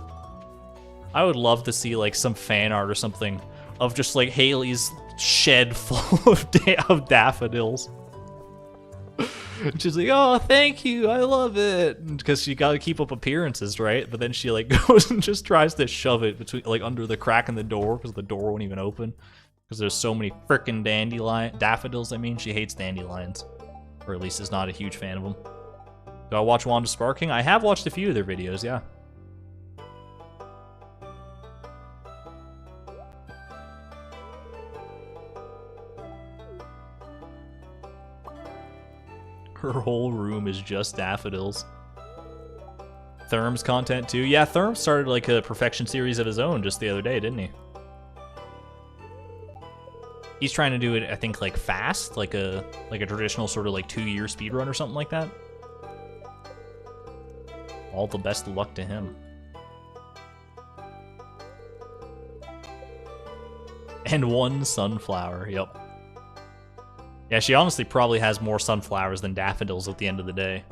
I would love to see, some fan art or something of just, Haley's shed full of daffodils. She's like, oh, thank you, I love it, because she got to keep up appearances, right? But then she like goes and just tries to shove it between, like, under the crack in the door, because the door won't even open, because there's so many frickin' daffodils. I mean, she hates dandelions, or at least is not a huge fan of them. Do I watch Wanda Sparking? I have watched a few of their videos, yeah. Her whole room is just daffodils. Therm's content too. Yeah, Therm started like a perfection series of his own just the other day, didn't he? He's trying to do it, I think, like fast, like a traditional sort of like 2-year speedrun or something like that. All the best of luck to him. And one sunflower, yep. Yeah, she honestly probably has more sunflowers than daffodils at the end of the day.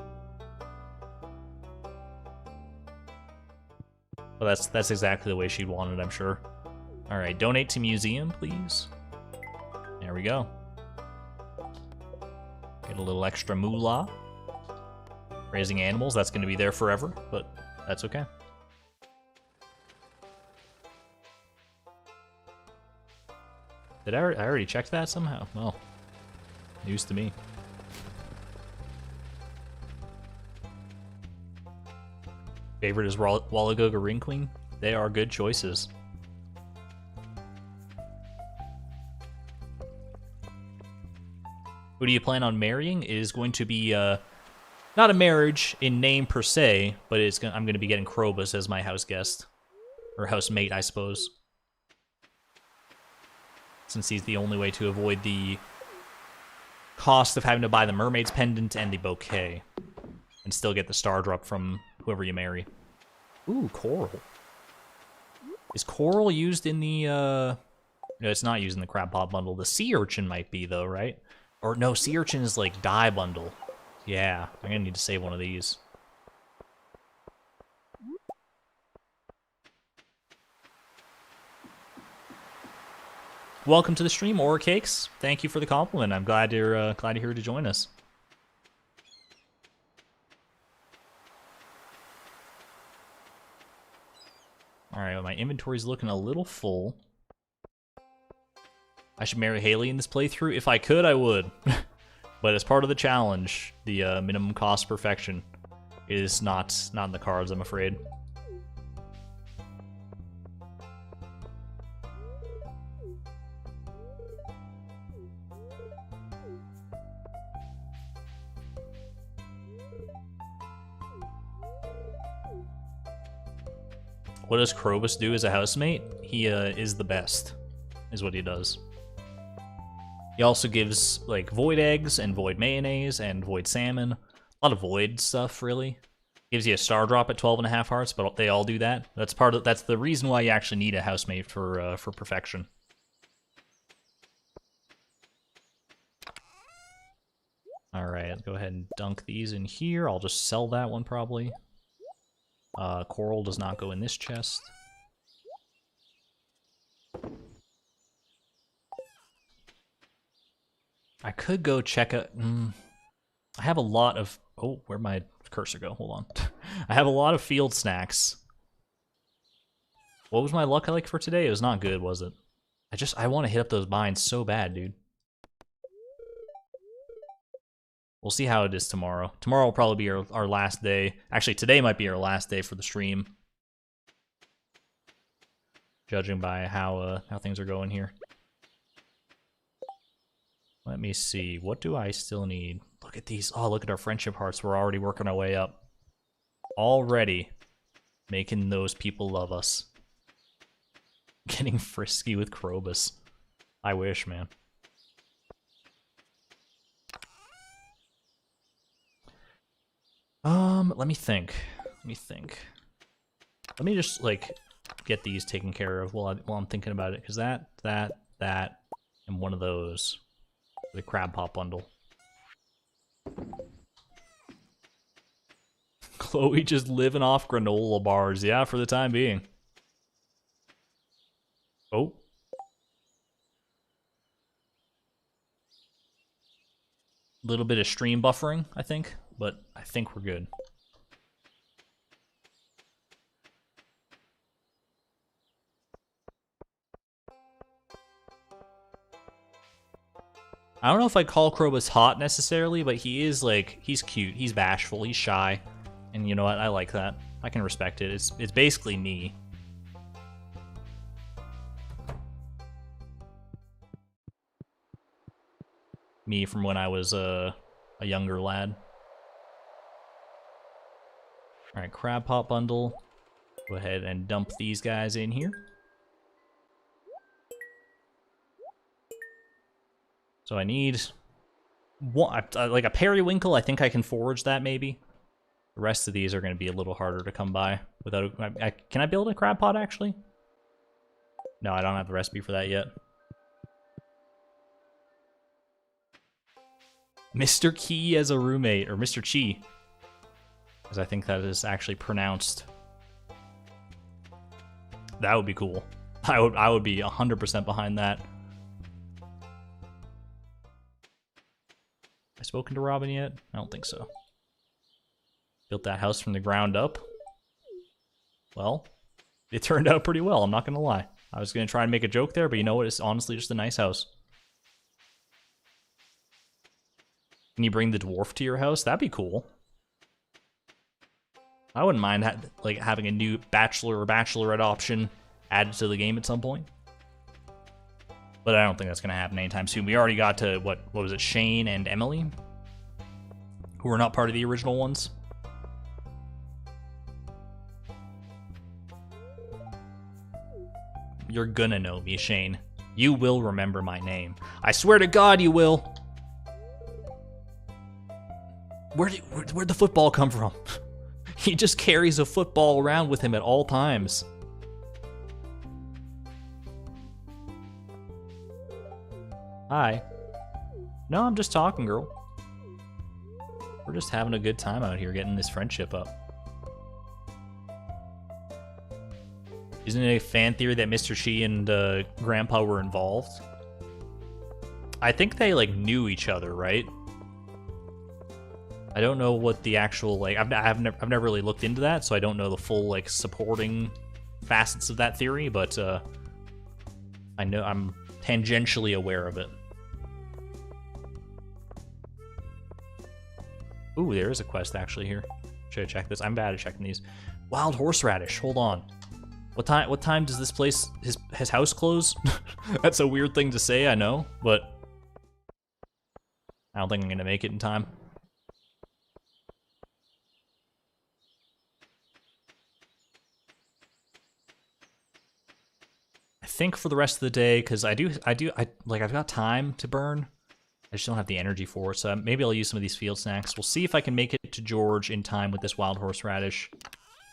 Well, that's exactly the way she'd want it, I'm sure. Alright, donate to museum, please. There we go. Get a little extra moolah. Raising animals, that's going to be there forever, but that's okay. Did I already check that somehow? Well, news to me. Favorite is Wallagoga Ringqueen. They are good choices. Who do you plan on marrying? It is going to be not a marriage in name per se, but I'm going to be getting Krobus as my house guest. Or housemate, I suppose. Since he's the only way to avoid the cost of having to buy the mermaid's pendant and the bouquet. And still get the star drop from whoever you marry. Ooh, coral. Is coral used in the, No, it's not used in the crab pot bundle. The sea urchin might be, though, right? Or, no, sea urchin is, like, dye bundle. Yeah, I'm gonna need to save one of these. Welcome to the stream, Aura Cakes. Thank you for the compliment. I'm glad you're here to join us. All right, well, my inventory's looking a little full. I should marry Haley in this playthrough. If I could, I would. But as part of the challenge, the minimum cost perfection is not in the cards, I'm afraid. What does Krobus do as a housemate? He is the best, is what he does. He also gives, like, void eggs and void mayonnaise and void salmon. A lot of void stuff, really. Gives you a star drop at 12.5 hearts, but they all do that. That's the reason why you actually need a housemate for perfection. All right, go ahead and dunk these in here. I'll just sell that one probably. Coral does not go in this chest. I could go check out... I have a lot of... Oh, where'd my cursor go? Hold on. I have a lot of field snacks. What was my luck like for today? It was not good, was it? I want to hit up those mines so bad, dude. We'll see how it is tomorrow. Tomorrow will probably be our last day. Actually, today might be our last day for the stream. Judging by how things are going here. Let me see. What do I still need? Look at these. Oh, look at our friendship hearts. We're already working our way up. Already making those people love us. Getting frisky with Krobus. I wish, man. Let me think. Let me just, like, get these taken care of while I'm thinking about it. Because that, and one of those. The crab pot bundle. Chloe just living off granola bars. Yeah, for the time being. Oh. little bit of stream buffering, I think, but I think we're good. I don't know if I call Krobus hot necessarily, but he is like, he's cute, he's bashful, he's shy. And you know what, I like that. I can respect it. It's basically me. Me from when I was a younger lad. Alright, crab pot bundle. Go ahead and dump these guys in here. So I need one, like a periwinkle. I think I can forage that maybe. The rest of these are going to be a little harder to come by without. Can I build a crab pot actually? No, I don't have the recipe for that yet. Mr. Key as a roommate, or Mr. Chi, as I think that is actually pronounced. That would be cool. I would be 100% behind that. I spoken to Robin yet? I don't think so. Built that house from the ground up. Well, it turned out pretty well, I'm not gonna lie. I was gonna try and make a joke there, but you know what? It's honestly just a nice house. Can you bring the dwarf to your house? That'd be cool. I wouldn't mind like having a new bachelor or bachelorette option added to the game at some point. But I don't think that's gonna happen anytime soon. We already got to what was it, Shane and Emily, who were not part of the original ones. You're gonna know me, Shane. You will remember my name. I swear to God, you will. Where'd the football come from? He just carries a football around with him at all times. Hi. No, I'm just talking, girl. We're just having a good time out here getting this friendship up. Isn't it a fan theory that Mr. Shi and Grandpa were involved? I think they like knew each other, right? I don't know what the actual like. I've never really looked into that, so I don't know the full like supporting facets of that theory. But I know I'm tangentially aware of it. Ooh, there is a quest actually here. Should I check this? I'm bad at checking these. Wild horseradish. Hold on. What time does this place, his house close? That's a weird thing to say, I know, but I don't think I'm gonna make it in time. I think for the rest of the day, because I've got time to burn. I just don't have the energy for it, so maybe I'll use some of these field snacks. We'll see if I can make it to George in time with this wild horseradish.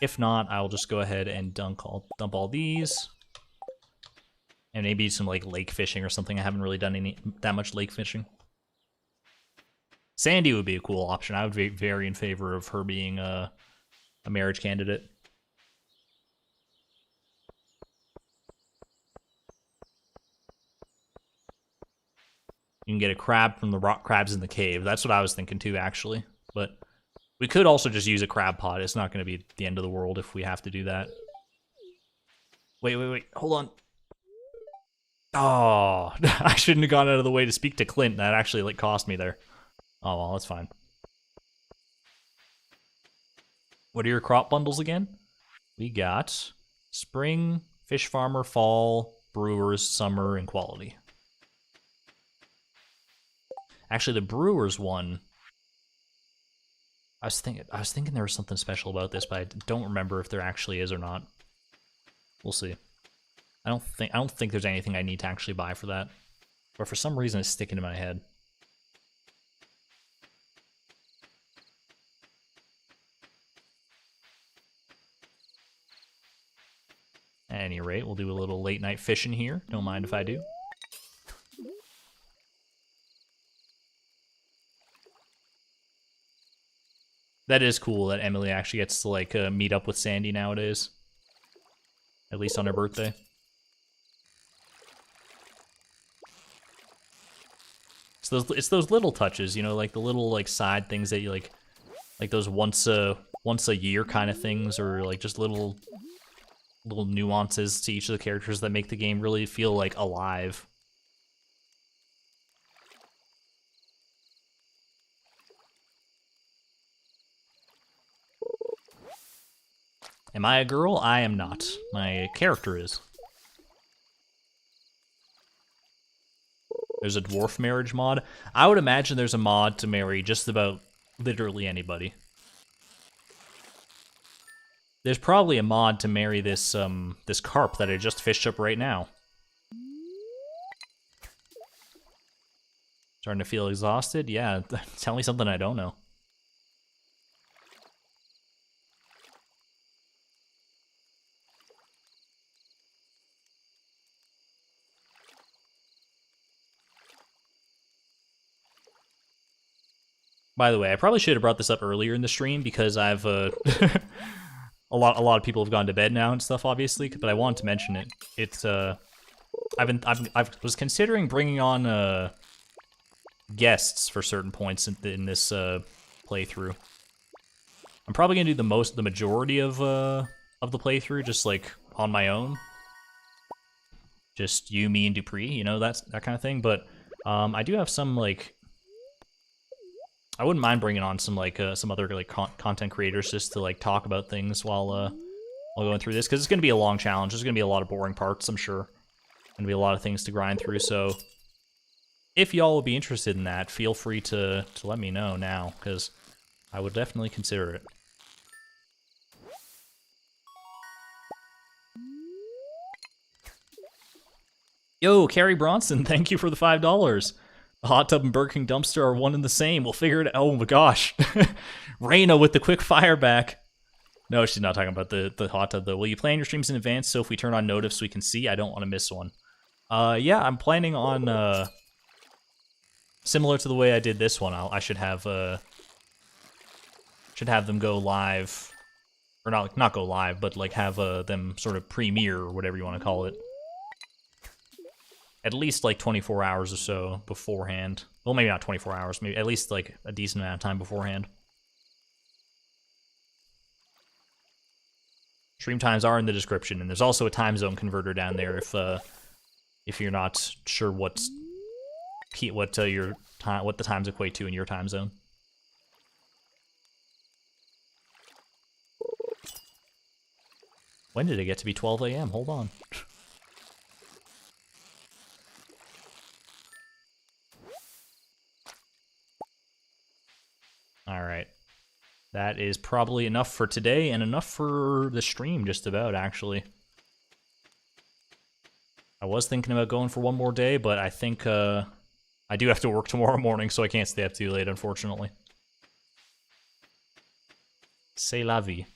If not, I'll just go ahead and dump all these. And maybe some like lake fishing or something. I haven't really done that much lake fishing. Sandy would be a cool option. I would be very in favor of her being a marriage candidate. You can get a crab from the rock crabs in the cave. That's what I was thinking too, actually. But we could also just use a crab pot. It's not going to be the end of the world if we have to do that. Wait. Hold on. Oh, I shouldn't have gone out of the way to speak to Clint. That actually like cost me there. Oh, well, that's fine. What are your crop bundles again? We got spring, fish farmer, fall, brewers, summer, and quality. Actually, the brewers one, I was thinking there was something special about this, but I don't remember if there actually is or not. We'll see. I don't think there's anything I need to actually buy for that. But for some reason it's sticking in my head. At any rate, we'll do a little late night fishing here. Don't mind if I do. That is cool that Emily actually gets to like meet up with Sandy nowadays. At least on her birthday. It's those little touches, you know, like the little like side things that you like those once a year kind of things, or like just little nuances to each of the characters that make the game really feel like alive. Am I a girl? I am not. My character is. There's a dwarf marriage mod. I would imagine there's a mod to marry just about literally anybody. There's probably a mod to marry this this carp that I just fished up right now. Starting to feel exhausted? Yeah, tell me something I don't know. By the way, I probably should have brought this up earlier in the stream because I've a lot of people have gone to bed now and stuff, obviously. But I wanted to mention it. It's I was considering bringing on guests for certain points in this playthrough. I'm probably gonna do the majority of the playthrough just like on my own. Just you, me, and Dupree, you know, that kind of thing. But I do have some like. I wouldn't mind bringing on some like some other like content creators just to like talk about things while going through this, because it's gonna be a long challenge. There's gonna be a lot of boring parts, I'm sure. Gonna be a lot of things to grind through. So if y'all would be interested in that, feel free to let me know now, because I would definitely consider it. Yo, Carrie Bronson, thank you for the $5. The hot tub and Burger King dumpster are one and the same. We'll figure it out. Oh my gosh. Reina with the quick fire back. No, she's not talking about the hot tub though. Will you plan your streams in advance so if we turn on notifs we can see? I don't want to miss one. Yeah, I'm planning on similar to the way I did this one. I should have them go live, or not go live, but like have them sort of premiere or whatever you want to call it. At least like 24 hours or so beforehand. Well, maybe not 24 hours, maybe at least like a decent amount of time beforehand. Stream times are in the description, and there's also a time zone converter down there if you're not sure what the times equate to in your time zone. When did it get to be 12 a.m.? Hold on. Alright. That is probably enough for today, and enough for the stream, just about, actually. I was thinking about going for one more day, but I think I do have to work tomorrow morning, so I can't stay up too late, unfortunately. C'est la vie.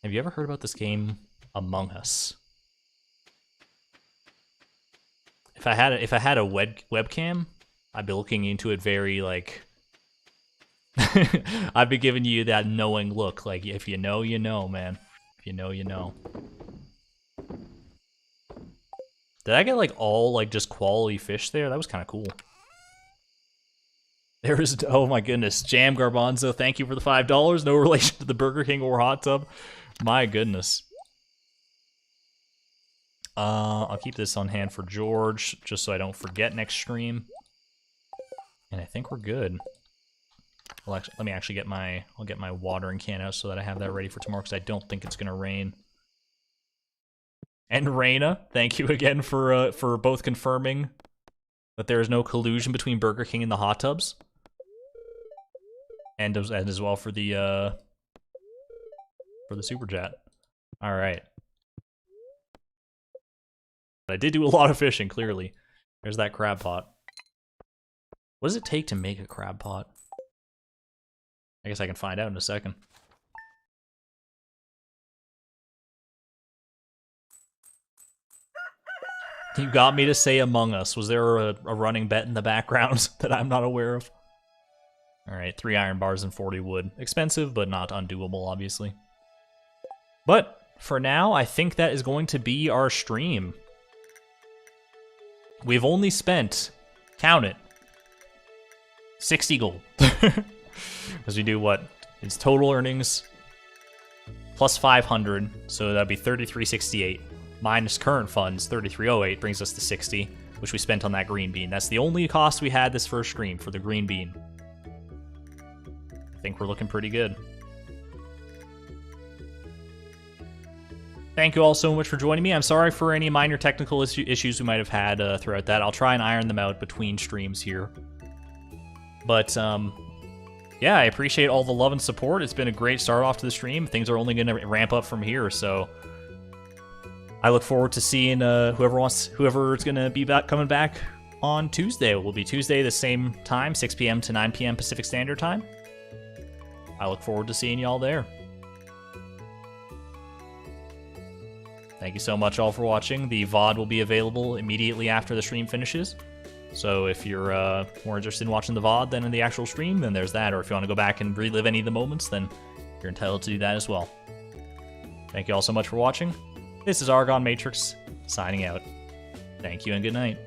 Have you ever heard about this game, Among Us? If I had a webcam, I'd be looking into it very, like... I'd be giving you that knowing look, like, if you know, you know, man. If you know, you know. Did I get, like, all, like, just quality fish there? That was kind of cool. There is... Oh, my goodness. Jam Garbanzo, thank you for the $5. No relation to the Burger King or hot tub. My goodness. I'll keep this on hand for George, just so I don't forget next stream. And I think we're good. Well, actually, let me actually get I'll get my watering can out so that I have that ready for tomorrow, because I don't think it's gonna rain. And Reina, thank you again for both confirming that there is no collusion between Burger King and the hot tubs. And as well for the super chat. All right. I did do a lot of fishing, clearly. There's that crab pot. What does it take to make a crab pot? I guess I can find out in a second. You got me to say Among Us. Was there a running bet in the background that I'm not aware of? Alright, 3 iron bars and 40 wood. Expensive, but not undoable, obviously. But, for now, I think that is going to be our stream. we've only spent, count it, 60 gold. As we do what? It's total earnings plus 500, so that'd be 3368. Minus current funds, 3308, brings us to 60, which we spent on that green bean. That's the only cost we had this first stream for the green bean. I think we're looking pretty good. Thank you all so much for joining me. I'm sorry for any minor technical issues we might have had throughout that. I'll try and iron them out between streams here. But, yeah, I appreciate all the love and support. It's been a great start off to the stream. Things are only going to ramp up from here, so I look forward to seeing whoever's going to be coming back on Tuesday. It will be Tuesday the same time, 6 p.m. to 9 p.m. Pacific Standard Time. I look forward to seeing y'all there. Thank you so much all for watching. The VOD will be available immediately after the stream finishes. So if you're more interested in watching the VOD than in the actual stream, then there's that. Or if you want to go back and relive any of the moments, then you're entitled to do that as well. Thank you all so much for watching. This is Argon Matrix, signing out. Thank you and good night.